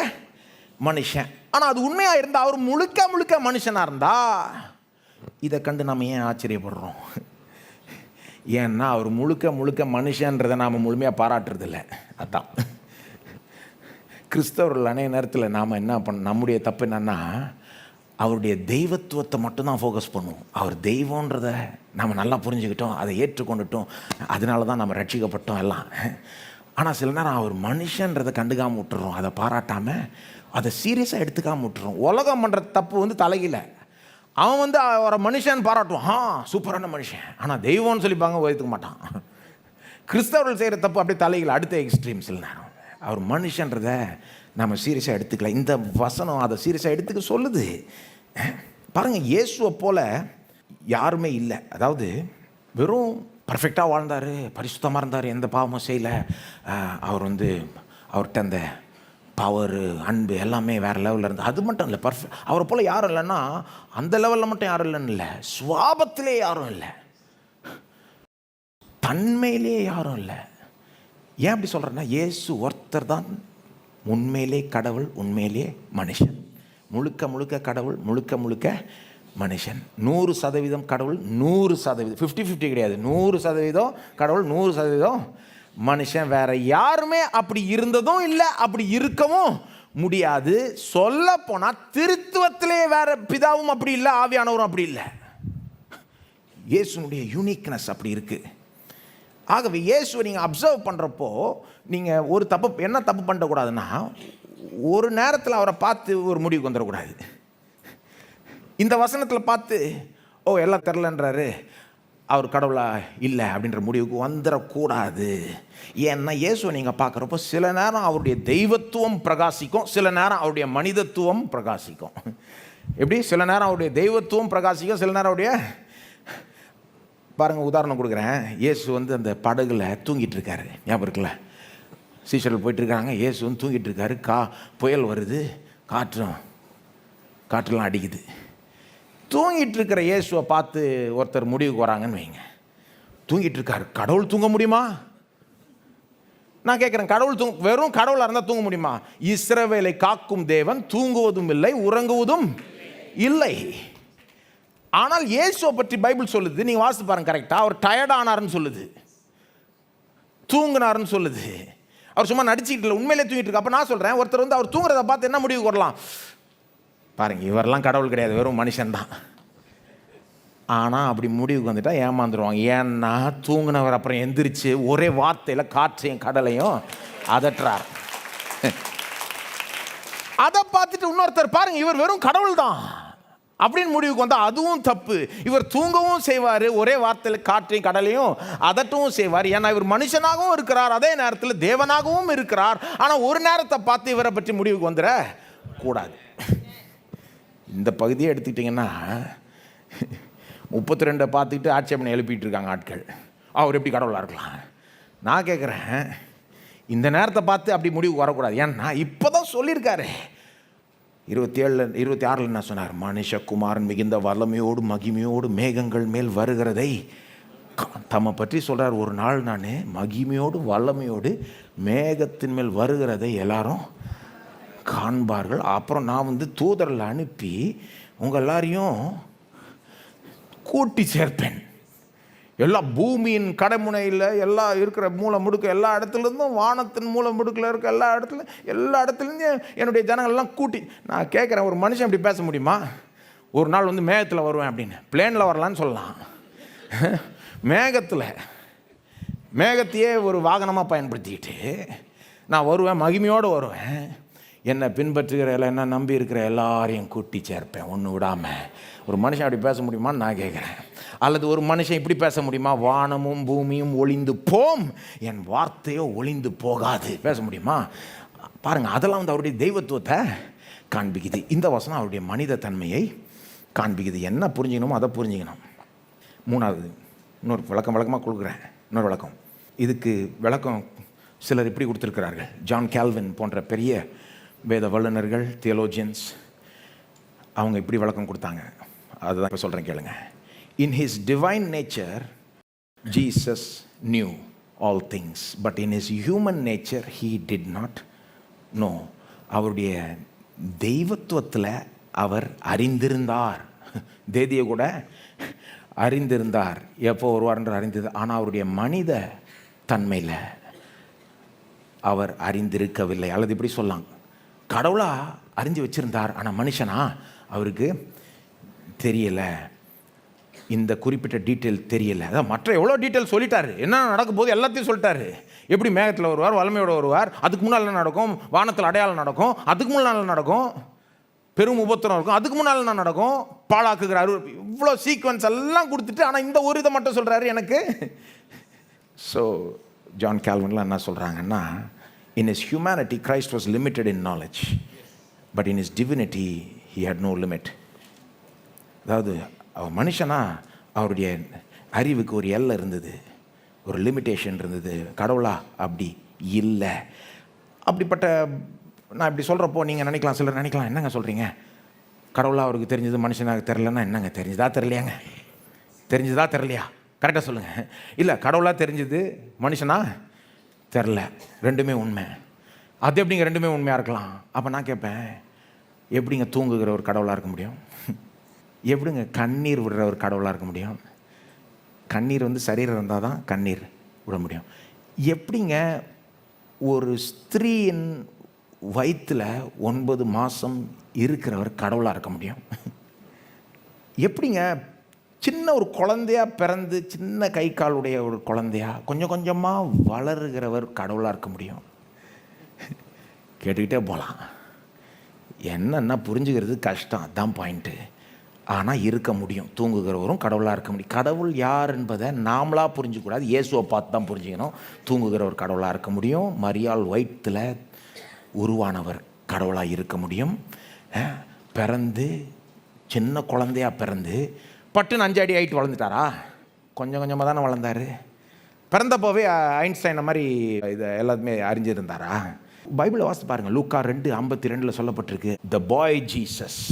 மனுஷன். ஆனால் அது உண்மையாக இருந்தால், அவர் முழுக்க முழுக்க மனுஷனாக இருந்தால், இதை கண்டு நம்ம ஏன் ஆச்சரியப்படுறோம்? ஏன்னா அவர் முழுக்க முழுக்க மனுஷன்றதை நாம் முழுமையாக பாராட்டுறதில்ல. அதான் கிறிஸ்தவர்கள் அநேக நேரத்தில் நாம் என்ன நம்முடைய தப்பு என்னன்னா, அவருடைய தெய்வத்துவத்தை மட்டும்தான் ஃபோக்கஸ் பண்ணுவோம். அவர் தெய்வன்றதை நம்ம நல்லா புரிஞ்சுக்கிட்டோம், அதை ஏற்றுக்கொண்டுட்டோம், அதனால தான் நம்ம ரட்சிக்கப்பட்டோம் எல்லாம். ஆனால் சில நேரம் அவர் மனுஷன்றதை கண்டுக்காமல் விட்டுறோம், அதை பாராட்டாமல் அதை சீரியஸாக எடுத்துக்காமல் விட்டுறோம். உலகம் பண்ணுற தப்பு வந்து தலையில, அவன் வந்து அவரை மனுஷன் பாராட்டுவான், சூப்பரான மனுஷன், ஆனால் தெய்வம்னு சொல்லிப்பாங்க, ஒதுக்க மாட்டான். கிறிஸ்தவர்கள் செய்கிற தப்பு அப்படியே தலையில் அடுத்த எக்ஸ்ட்ரீம். சில நேரம் அவர் மனுஷன்றதை நம்ம சீரியஸாக எடுத்துக்கல. இந்த வசனம் அதை சீரியஸாக எடுத்துக்க சொல்லுது. பாருங்கள், இயேசுவை போல் யாருமே இல்லை. அதாவது வெறும் பர்ஃபெக்டாக வாழ்ந்தார், பரிசுத்தமாக இருந்தார், எந்த பாவமும் செய்யலை. அவர் வந்து அவர்கிட்ட அந்த பவர், அன்பு எல்லாமே வேறு லெவலில் இருந்து, அது மட்டும் இல்லை, அவரை போல் யாரும் இல்லைன்னா அந்த லெவலில் மட்டும் யாரும் இல்லைன்னு இல்லை, சுவாபத்திலே யாரும் இல்லை, தன்மையிலே யாரும் இல்லை. ஏன் அப்படி சொல்கிறேன்னா, இயேசு ஒருத்தர் தான் உண்மையிலே கடவுள், உண்மையிலே மனுஷன். முழுக்க முழுக்க கடவுள், முழுக்க முழுக்க மனுஷன். 100% கடவுள், 100%, 50-50 கிடையாது, 100% கடவுள், 100% மனுஷன். வேற யாருமே அப்படி இருந்ததும் இல்லை, அப்படி இருக்கவும் முடியாது. சொல்ல போனால் திருத்துவத்திலே வேற பிதாவும் அப்படி இல்லை, ஆவியானவரும் அப்படி இல்லை. இயேசுனுடைய யூனிக்னஸ் அப்படி இருக்குது. ஆகவே இயேசுவை நீங்கள் அப்சர்வ் பண்ணுறப்போ நீங்கள் ஒரு என்ன தப்பு பண்ணக்கூடாதுன்னா, ஒரு நேரத்தில் அவரை பார்த்து ஒரு முடிவுக்கு வந்துடக்கூடாது. இந்த வசனத்தில் பார்த்து எல்லாம் தெரிலன்றாரு, அவர் கடவுளாக இல்லை அப்படின்ற முடிவுக்கு வந்துடக்கூடாது. ஏன்னா இயேசுவை நீங்கள் பார்க்குறப்போ சில நேரம் அவருடைய தெய்வத்துவம் பிரகாசிக்கும், சில நேரம் அவருடைய மனிதத்துவம் பிரகாசிக்கும். எப்படி? சில நேரம் அவருடைய தெய்வத்துவம் பிரகாசிக்கும், சில நேரம் அவருடைய, பாருங்கள் உதாரணம் கொடுக்குறேன். இயேசு வந்து அந்த படகுல தூங்கிட்டு இருக்காரு, ஞாபகம் இருக்குல்ல? சீஷர்கள் போயிட்டுருக்காங்க, இயேசு வந்து தூங்கிட்டு இருக்காரு. புயல் வருது, காற்றெல்லாம் அடிக்குது. தூங்கிட்டு இருக்கிற இயேசுவை பார்த்து ஒருத்தர் முடிவுக்கு வராங்கன்னு வைங்க. தூங்கிட்டு இருக்காரு, கடவுள் தூங்க முடியுமா? நான் கேட்குறேன், கடவுள் வெறும் கடவுளாக இருந்தால் தூங்க முடியுமா? இஸ்ரவேலை காக்கும் தேவன் தூங்குவதும் இல்லை, உறங்குவதும் இல்லை. ஆனால் இயேசுவை பற்றி பைபிள் சொல்லுது, நீங்கள் வாசித்து பாருங்க கரெக்டாக. அவர் டயர்ட் ஆனார்னு சொல்லுது, தூங்கினார்னு சொல்லுது. அவர் சும்மா நடிச்சுக்கிட்டு இல்லை, உண்மையிலே தூங்கிட்டு இருக்கு. அப்போ நான் சொல்கிறேன், ஒருத்தர் வந்து அவர் தூங்குறதை பார்த்து என்ன முடிவு வரலாம்? பாருங்கள், இவரெல்லாம் கடவுள் கிடையாது, வெறும் மனுஷன்தான். ஆனால் அப்படி முடிவுக்கு வந்துட்டால் ஏமாந்துருவாங்க. ஏன்னா தூங்கினவர் அப்புறம் எந்திரிச்சு ஒரே வார்த்தையில் காற்றையும் கடலையும் அதட்டுறார். அதை பார்த்துட்டு இன்னொருத்தர் பாருங்க, இவர் வெறும் கடவுள் தான் அப்படின்னு முடிவுக்கு வந்தால் அதுவும் தப்பு. இவர் தூங்கவும் செய்வார், ஒரே வார்த்தையில் காற்றையும் கடலையும் அதட்டவும் செய்வார். ஏன்னா இவர் மனுஷனாகவும் இருக்கிறார், அதே நேரத்தில் தேவனாகவும் இருக்கிறார். ஆனால் ஒரு நேரத்தை பார்த்து இவரை பற்றி முடிவுக்கு வந்துட கூடாது. இந்த பகுதியை எடுத்துக்கிட்டிங்கன்னா 32 பார்த்துக்கிட்டு ஆட்சேபனை எழுப்பிட்டு இருக்காங்க ஆட்கள். அவர் எப்படி கடவுளாக இருக்கலாம்? நான் கேட்குறேன், இந்த நேரத்தை பார்த்து அப்படி முடிவுக்கு வரக்கூடாது. ஏன்னா இப்போ தான் சொல்லியிருக்காரு 26 என்ன சொன்னார்? மனுஷகுமாரன் மிகுந்த வல்லமையோடு மகிமையோடு மேகங்கள் மேல் வருகிறதை தம்மை பற்றி சொல்கிறார். ஒரு நாள் நான் மகிமையோடு வல்லமையோடு மேகத்தின் மேல் வருகிறதை எல்லாரும் காண்பார்கள். அப்புறம் நான் தூதரில் அனுப்பி உங்கள் எல்லாரையும் கூட்டி சேர்ப்பேன். எல்லா பூமியின் கடைமுனையில் எல்லா இருக்கிற மூலை முடுக்கு எல்லா இடத்துலேருந்தும், வானத்தின் மூலை முடுக்கில் இருக்க எல்லா இடத்துலேருந்து என்னுடைய ஜனங்கள்லாம் கூட்டி. நான் கேட்குறேன், ஒரு மனுஷன் இப்படி பேச முடியுமா? ஒரு நாள் மேகத்தில் வருவேன் அப்படின்னு. பிளேனில் வரலான்னு சொல்லலாம். மேகத்தையே ஒரு வாகனமாக பயன்படுத்திக்கிட்டு நான் வருவேன், மகிமையோடு வருவேன். என்னை பின்பற்றுகிற என்ன நம்பி இருக்கிற எல்லாரையும் கூட்டி சேர்ப்பேன், ஒன்று விடாமல். ஒரு மனுஷன் அப்படி பேச முடியுமான்னு நான் கேட்குறேன். அல்லது ஒரு மனுஷன் இப்படி பேச முடியுமா? வானமும் பூமியும் ஒளிந்து போம், என் வார்த்தையோ ஒளிந்து போகாது. பேச முடியுமா? பாருங்கள், அதெல்லாம் அவருடைய தெய்வத்துவத்தை காண்பிக்குது. இந்த வசனம் அவருடைய மனித தன்மையை காண்பிக்குது. என்ன புரிஞ்சுக்கணுமோ அதை புரிஞ்சுக்கணும். மூணாவது இன்னொரு விளக்கமாக கொடுக்குறேன். இன்னொரு விளக்கம், இதுக்கு விளக்கம் சிலர் இப்படி கொடுத்துருக்கிறார்கள். ஜான் கேல்வின் போன்ற பெரிய வேத வல்லுநர்கள், தியோலோஜியன்ஸ், அவங்க இப்படி விளக்கம் கொடுத்தாங்க. அதுதான் இப்போ சொல்கிறேன், கேளுங்க. In his divine nature, Jesus knew all things, but in his human nature, he did not know. அவருடைய தெய்வத்துவத்தில் அவர் அறிந்திருந்தார், தேதியை கூட அறிந்திருந்தார், எப்போ வருவார்ன்ற அறிந்தது. ஆனால் அவருடைய மனித தன்மையில் அவர் அறிந்திருக்கவில்லை. அல்லது இப்படி சொல்லலாம், கடவுளாக அறிஞ்சு வச்சிருந்தார், ஆனால் மனுஷனா அவருக்கு தெரியலை. இந்த குறிப்பிட்ட டீட்டெயில் தெரியலை. அதான் மற்ற எவ்வளோ டீட்டெயில் சொல்லிட்டாரு. என்ன நடக்கும் போது எல்லாத்தையும் சொல்லிட்டாரு. எப்படி மேகத்தில் வருவார், வல்லமையோடு வருவார், அதுக்கு முன்னால் என்ன நடக்கும், வானத்தில் அடையாளம் நடக்கும், அதுக்கு முன்னால் நடக்கும், பெரும் உபத்திரம் இருக்கும், அதுக்கு முன்னால் என்ன நடக்கும், பாழாக்குகிறாரு. இவ்வளோ சீக்வன்ஸ் எல்லாம் கொடுத்துட்டு ஆனால் இந்த ஒரு இதை மட்டும் சொல்கிறாரு எனக்கு. ஸோ ஜான் கேல்வின்லாம் என்ன சொல்கிறாங்கன்னா, in his humanity Christ was limited in knowledge, but in his divinity he had no limit. அதாவது அவர் மனுஷனா அவருடைய அறிவுக்கு ஒரு எல்லை இருந்தது, ஒரு லிமிட்டேஷன் இருந்தது. கடவுளா அப்படி இல்லை. அப்படிப்பட்ட நான் இப்படி சொல்கிறப்போ நீங்கள் நினைக்கலாம், சிலர் நினைக்கலாம், என்னங்க சொல்கிறீங்க, கடவுளாக அவருக்கு தெரிஞ்சது மனுஷனாக தெரிலன்னா என்னங்க? தெரிஞ்சதா தெரிலையாங்க? தெரிஞ்சதா தெரிலையா? கரெக்டாக சொல்லுங்கள். இல்லை, கடவுளாக தெரிஞ்சது மனுஷனா தெரில, ரெண்டுமே உண்மை. அது எப்படிங்க ரெண்டுமே உண்மையாக இருக்கலாம்? அப்போ நான் கேட்பேன், எப்படிங்க தூங்குகிற ஒரு கடவுளாக இருக்க முடியும்? எப்படிங்க கண்ணீர் விடுற ஒரு கடவுளாக இருக்க முடியும்? கண்ணீர் சரீரம் இருந்தால் தான் கண்ணீர் விட முடியும். எப்படிங்க ஒரு ஸ்திரீயின் வயிற்றில் 9 மாதம் இருக்கிறவர் கடவுளாக இருக்க முடியும்? எப்படிங்க சின்ன ஒரு குழந்தையா பிறந்து, சின்ன கை காலுடைய ஒரு குழந்தையா கொஞ்சம் கொஞ்சமாக வளருகிறவர் கடவுளாக இருக்க முடியும்? கேட்டுக்கிட்டே போகலாம். என்னன்னா புரிஞ்சுக்கிறது கஷ்டம், அதுதான் பாயிண்ட்டு. ஆனால் இருக்க முடியும். தூங்குகிறவரும் கடவுளாக இருக்க முடியும். கடவுள் யார் என்பதை நாமளாக புரிஞ்சுக்கூடாது, இயேசுவை பார்த்து தான் புரிஞ்சுக்கணும். தூங்குகிறவர் கடவுளாக இருக்க முடியும். மரியாள் வயிற்றில் உருவானவர் கடவுளாக இருக்க முடியும். பிறந்து சின்ன குழந்தையாக பிறந்து பட்டுன்னு 5 அடி ஹைட் வளர்ந்துட்டாரா? கொஞ்சம் கொஞ்சமாக தானே வளர்ந்தார். பிறந்தப்போவே ஐன்ஸ்டைனை மாதிரி இதை எல்லாத்துமே அறிஞ்சிருந்தாரா? பைபிளை வாசித்து பாருங்கள். லூக்கா 2:52 சொல்லப்பட்டிருக்கு, த பாய் ஜீசஸ்.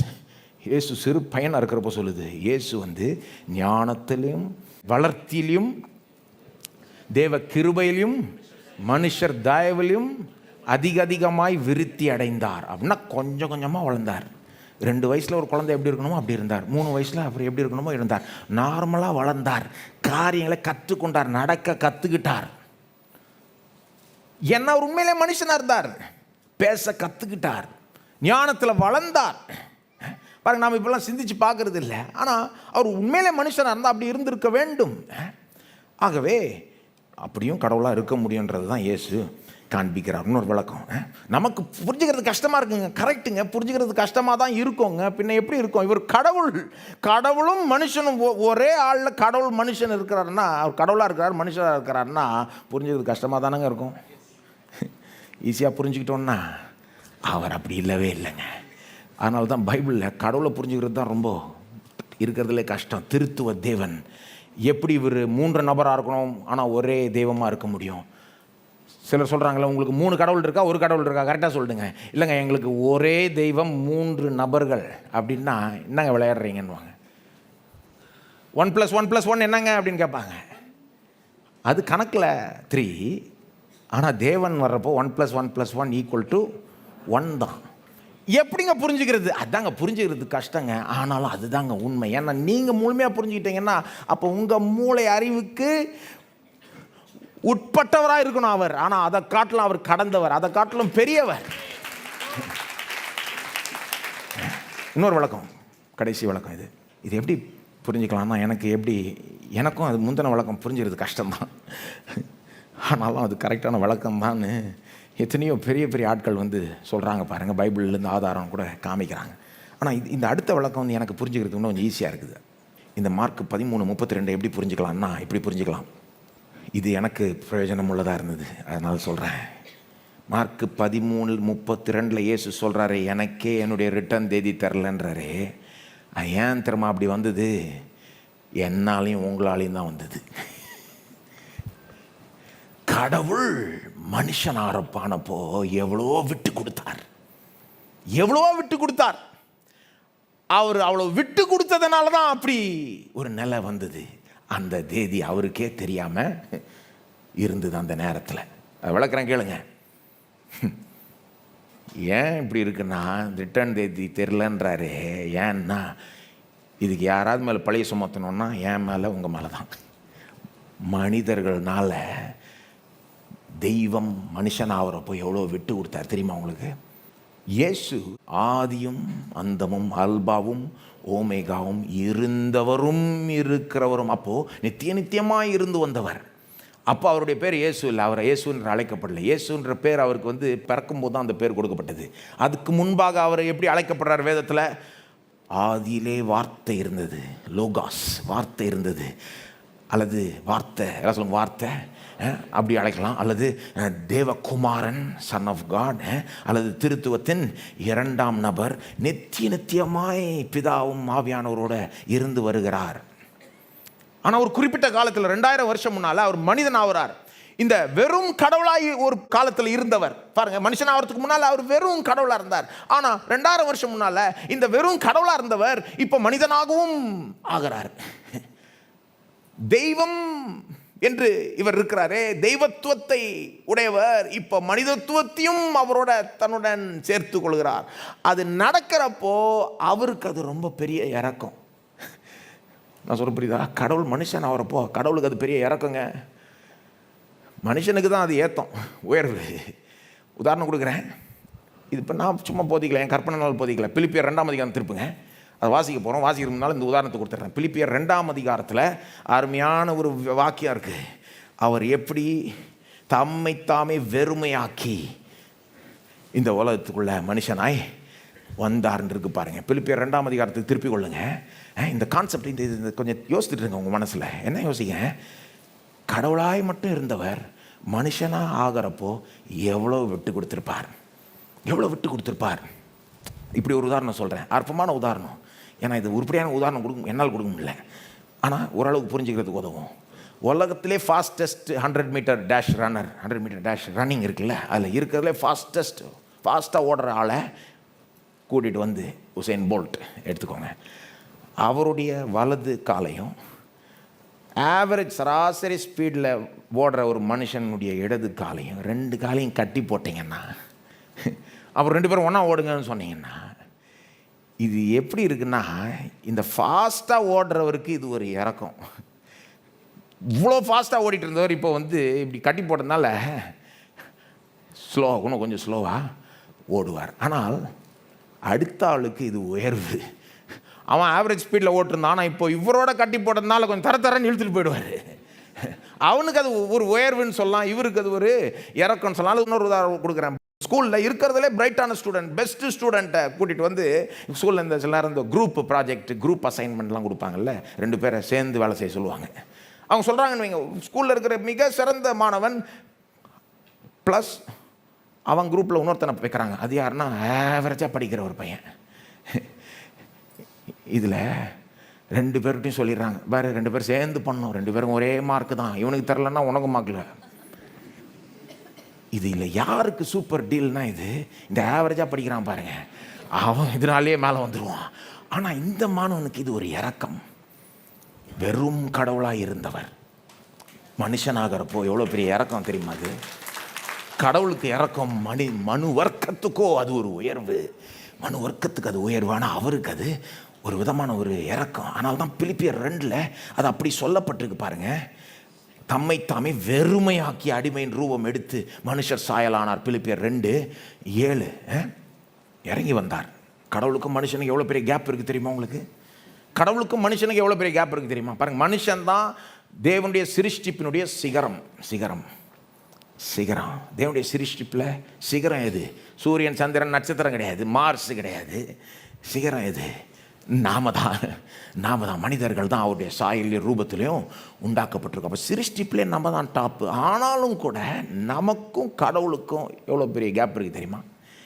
இயேசு சிறு பையனாக இருக்கிறப்போ சொல்லுது, இயேசு ஞானத்திலையும் வளர்த்தியிலையும் தேவ கிருபையிலையும் மனுஷர் தயவிலையும் அதிகமாய் விருத்தி அடைந்தார். அப்படின்னா கொஞ்சம் கொஞ்சமாக வளர்ந்தார். 2 வயசில் ஒரு குழந்தை எப்படி இருக்கணுமோ அப்படி இருந்தார். 3 வயசில் அவர் எப்படி இருக்கணுமோ இருந்தார். நார்மலாக வளர்ந்தார். காரியங்களை கற்றுக்கொண்டார், நடக்க கற்றுக்கிட்டார். என்ன அவர் உண்மையிலே மனுஷனாக இருந்தார். பேச கற்றுக்கிட்டார், ஞானத்தில் வளர்ந்தார். பாருங்க, நாம் இப்பெல்லாம் சிந்திச்சு பார்க்கறது இல்லை. ஆனால் அவர் உண்மையிலே மனுஷனாக இருந்தால் அப்படி இருந்திருக்க வேண்டும். ஆகவே அப்படியும் கடவுளாக இருக்க முடியுன்றது தான் இயேசு காண்பிக்கிறார். இன்னொரு விளக்கம், நமக்கு புரிஞ்சுக்கிறது கஷ்டமாக இருக்குங்க. கரெக்டுங்க, புரிஞ்சுக்கிறது கஷ்டமாக தான் இருக்குங்க. பின்ன எப்படி இருக்கும்? இவர் கடவுளும் மனுஷனும் ஒரே ஆளில் கடவுள் மனுஷன் இருக்கிறாருன்னா, அவர் கடவுளாக இருக்கிறார் மனுஷனாக இருக்கிறாருன்னா புரிஞ்சுக்கிறது கஷ்டமாக தானங்க இருக்கும். ஈஸியாக புரிஞ்சுக்கிட்டோன்னா அவர் அப்படி இல்லவே இல்லைங்க. அதனால தான் பைபிளில் கடவுளை புரிஞ்சுக்கிறது தான் ரொம்ப இருக்கிறதுலே கஷ்டம். திருத்துவ தேவன் எப்படி இவர் 3 நபராக இருக்கணும் ஆனால் ஒரே தெய்வமாக இருக்க முடியும்? சிலர் சொல்கிறாங்களே, உங்களுக்கு 3 கடவுள் இருக்கா, ஒரு கடவுள் இருக்கா, கரெக்டாக சொல்லுங்க. இல்லைங்க, எங்களுக்கு ஒரே தெய்வம் 3 நபர்கள். அப்படின்னா என்னங்க விளையாடுறீங்கன்னுவாங்க. 1+1+1 என்னங்க அப்படின்னு கேட்பாங்க. அது கணக்கில் 3, ஆனால் தேவன் வர்றப்போ 1+1+1 = 1 தான். எப்படிங்க புரிஞ்சுக்கிறது? அதாங்க புரிஞ்சுக்கிறது கஷ்டங்க. ஆனாலும் அதுதாங்க உண்மை. ஏன்னா நீங்கள் முழுமையாக புரிஞ்சுக்கிட்டீங்கன்னா அப்போ உங்கள் மூளை அறிவுக்கு உட்பட்டவராக இருக்கணும் அவர். ஆனால் அதை காட்டிலும் அவர் கடந்தவர், அதை காட்டிலும் பெரியவர். இன்னொரு விளக்கம், கடைசி விளக்கம். இது எப்படி புரிஞ்சுக்கலாம்னா, எனக்கும் அது முந்தின விளக்கம் புரிஞ்சுக்கிறது கஷ்டம்தான். ஆனாலும் அது கரெக்டான விளக்கம் தான் எத்தனையோ பெரிய பெரிய ஆட்கள் சொல்கிறாங்க பாருங்கள். பைபிள்லேருந்து ஆதாரம் கூட காமிக்கிறாங்க. ஆனால் இந்த அடுத்த விளக்கம் எனக்கு புரிஞ்சுக்கிறதுக்கு இன்னும் கொஞ்சம் ஈஸியாக இருக்குது. இந்த மார்க் 13:32 எப்படி புரிஞ்சுக்கலாம்னா இப்படி புரிஞ்சுக்கலாம். இது எனக்கு பிரயோஜனம் உள்ளதாக இருந்தது, அதனால் சொல்கிறேன். மார்க் 13:32 இயேசு சொல்கிறாரு, எனக்கே என்னுடைய ரிட்டர்ன் தேதி தரலன்றாரு. ஏன் தெரியுமா அப்படி வந்தது? என்னாலையும் உங்களாலையும் தான் வந்தது. கடவுள் மனுஷன் ஆரப்பானப்போ எவ்வளோ விட்டு கொடுத்தார், எவ்வளோ விட்டு கொடுத்தார். அவர் அவ்வளோ விட்டு கொடுத்ததுனால தான் அப்படி ஒரு நிலை வந்தது. அந்த தேதி அவருக்கே தெரியாமல் இருந்தது அந்த நேரத்தில். அதை விளக்குறேன் கேளுங்க. ஏன் இப்படி இருக்குன்னா, ரிட்டர்ன் தேதி தெரிலன்றாரு. ஏன்னா இதுக்கு யாராவது மேலே பழைய சுமத்தணும்னா என் மேலே உங்கள் மேலே தான். மனிதர்கள்னால தெய்வம் மனுஷன் ஆகிறப்போ எவ்வளோ விட்டு கொடுத்தார் தெரியுமா உங்களுக்கு? இயேசு ஆதியும் அந்தமும் அல்பாவும் ஓமேகாவும் இருந்தவரும் இருக்கிறவரும். அப்போது நித்திய நித்தியமாக இருந்து வந்தவர். அப்போ அவருடைய பேர் இயேசு இல்லை, அவர் இயேசுன்ற அழைக்கப்படலை. இயேசுன்ற பேர் அவருக்கு பிறக்கும்போது தான் அந்த பேர் கொடுக்கப்பட்டது. அதுக்கு முன்பாக அவர் எப்படி அழைக்கப்படுறார் வேதத்தில்? ஆதியிலே வார்த்தை இருந்தது, லோகாஸ், வார்த்தை இருந்தது. அல்லது வார்த்தை, எல்லாம் சொல்லுங்க, வார்த்தை அப்படி அழைக்கலாம். அல்லது தேவகுமாரன், சன் ஆஃப் காட். அல்லது திருத்துவத்தின் 2ஆம் நபர், நித்திய நித்தியமாய் பிதாவும் ஆவியானவரோட இருந்து வருகிறார். ஆனால் ஒரு குறிப்பிட்ட காலத்தில் 2000 வருஷம் முன்னால் அவர் மனிதன் ஆகிறார். இந்த வெறும் கடவுளாய் ஒரு காலத்தில் இருந்தவர் பாருங்க, மனுஷன் ஆகிறதுக்கு முன்னால் அவர் வெறும் கடவுளாக இருந்தார். ஆனால் 2000 வருஷம் முன்னால் இந்த வெறும் கடவுளாக இருந்தவர் இப்போ மனிதனாகவும் ஆகிறார். தெய்வம் என்று இவர் இருக்கிறாரே, தெய்வத்துவத்தை உடையவர் இப்போ மனிதத்துவத்தையும் அவரோட தன்னுடன் சேர்த்து கொள்கிறார். அது நடக்கிறப்போ அவருக்கு அது ரொம்ப பெரிய இறக்கம். நான் சொல்ல புரியுதா? கடவுள் மனுஷன் ஆகிறப்போ கடவுளுக்கு அது பெரிய இறக்கங்க. மனுஷனுக்கு தான் அது ஏத்தம், உயர்வு. உதாரணம் கொடுக்குறேன். இது இப்போ நான் சும்மா போதிக்கல, என் கற்பனைனால் போதிக்கல. பிலிப்பியர் 2ஆம் அதிகாரம் திருப்புங்க, அதை வாசிக்க போகிறோம். வாசிக்கிறதுனால இந்த உதாரணத்தை கொடுத்துட்றேன். பிலிப்பியர் 2ஆம் அதிகாரத்தில் அருமையான ஒரு வாக்கியம் இருக்குது. அவர் எப்படி தம்மை தாமே வெறுமையாக்கி இந்த உலகத்துக்குள்ள மனுஷனாய் வந்தார்ன்னு இருக்கு பாருங்கள். பிலிப்பியர் 2ஆம் அதிகாரத்துக்கு திருப்பி கொள்ளுங்க. இந்த கான்செப்ட் இந்த கொஞ்சம் யோசித்துட்டு இருங்க உங்கள் மனசில். என்ன யோசிங்க? கடவுளாய் மட்டும் இருந்தவர் மனுஷனாக ஆகிறப்போ எவ்வளோ விட்டு கொடுத்துருப்பார், எவ்வளோ விட்டு கொடுத்துருப்பார். இப்படி ஒரு உதாரணம் சொல்கிறேன், அற்பமான உதாரணம். ஏன்னா இது உருப்படியான உதாரணம் என்னால் கொடுக்க முடியல, ஆனால் ஓரளவுக்கு புரிஞ்சுக்கிறதுக்கு உதவும். உலகத்திலே fastest 100 metre dash runner, 100 metre dash running இருக்குல்ல, அதில் இருக்கிறதுலே ஃபாஸ்ட்டாக ஓடுற ஆளை கூட்டிகிட்டு உசேன் போல்ட் எடுத்துக்கோங்க. அவருடைய வலது காலையும் ஆவரேஜ் சராசரி ஸ்பீடில் ஓடுற ஒரு மனுஷனுடைய இடது காலையும் 2 காலையும் கட்டி போட்டிங்கன்னா, அப்புறம் 2 பேரும் ஒன்றா ஓடுங்கன்னு சொன்னீங்கன்னா, இது எப்படி இருக்குன்னா, இந்த ஃபாஸ்ட்டாக ஓடுறவருக்கு இது ஒரு இறக்கம். இவ்வளோ ஃபாஸ்ட்டாக ஓடிட்டு இருந்தவர் இப்போ இப்படி கட்டி போட்டதுனால இன்னும் கொஞ்சம் ஸ்லோவாக ஓடுவார். ஆனால் அடுத்த ஆளுக்கு இது உயர்வு. அவன் ஆவரேஜ் ஸ்பீடில் ஓட்டிருந்தான், ஆனால் இப்போ இவரோட கட்டி போட்டதுனால கொஞ்சம் தரன்னு இழுத்துட்டு போயிடுவார். அவனுக்கு அது ஒரு உயர்வுன்னு சொல்லலாம், இவருக்கு அது ஒரு இறக்கம்னு சொல்லலாம். இன்னொரு உதாரணம் கொடுக்குறேன். ஸ்கூலில் இருக்கிறதுலே பிரைட்டான ஸ்டூடெண்ட், பெஸ்ட்டு ஸ்டூடெண்ட்டை கூட்டிகிட்டு ஸ்கூலில் இந்த சில நேரம் இந்த குரூப் ப்ராஜெக்ட், குரூப் அசைன்மெண்ட்லாம் கொடுப்பாங்கல்ல, 2 பேரை சேர்ந்து வேலை செய்ய சொல்லுவாங்க. அவங்க சொல்கிறாங்கன்னு வைங்க, ஸ்கூலில் இருக்கிற மிக சிறந்த மாணவன் ப்ளஸ் அவன் குரூப்பில் இன்னொருத்தனை வைக்கிறாங்க. அது யாருன்னா ஆவரேஜாக படிக்கிற ஒரு பையன். இதில் 2 பேர்கிட்டையும் சொல்லிடுறாங்க, வேறு 2 பேர் சேர்ந்து பண்ணணும், 2 பேரும் ஒரே மார்க்கு தான், இவனுக்கு தரலன்னா உனக்கும் மார்க்கில். இது யாருக்கு சூப்பர் டீல்னா இது இந்த ஆவரேஜாக படிக்கிறான் பாருங்க, அவன் இதனாலே மேலே வந்துடுவான். ஆனால் இந்த மாணவனுக்கு இது ஒரு இரக்கம். வெறும் கடவுளாக இருந்தவர் மனுஷனாகிறப்போ எவ்வளோ பெரிய இரக்கம் தெரியுமா? அது கடவுளுக்கு இரக்கம். மனு வர்க்கத்துக்கோ அது ஒரு உயர்வு, மனு வர்க்கத்துக்கு அது உயர்வு, ஆனால் அவருக்கு அது ஒரு விதமான ஒரு இரக்கம். ஆனால் தான் பிலிப்பியர் 2 அது அப்படி சொல்லப்பட்டிருக்கு பாருங்க. தம்மை தாமே வெறுமையாக்கி அடிமையின் ரூபம் எடுத்து மனுஷர் சாயலானார். பிலிப்பியர் 2:7 இறங்கி வந்தார். கடவுளுக்கும் மனுஷனுக்கு எவ்வளோ பெரிய கேப் இருக்குது தெரியுமா உங்களுக்கு? கடவுளுக்கும் மனுஷனுக்கு எவ்வளோ பெரிய கேப் இருக்குது தெரியுமா? பாருங்கள், மனுஷன் தான் தேவனுடைய சிருஷ்டிப்பினுடைய சிகரம். தேவனுடைய சிருஷ்டிப்பில் சிகரம் எது? சூரியன், சந்திரன், நட்சத்திரம் கிடையாது, மார்ஸ் கிடையாது. சிகரம் எது? நாம தான் மனிதர்கள் தான் அவருடைய சாயலையும் ரூபத்திலையும் உண்டாக்கப்பட்டிருக்கோம். அப்போ சிருஷ்டிப்பிலே நம்ம தான் டாப்பு. ஆனாலும் கூட நமக்கும் கடவுளுக்கும் எவ்வளோ பெரிய கேப் இருக்குது தெரியுமா?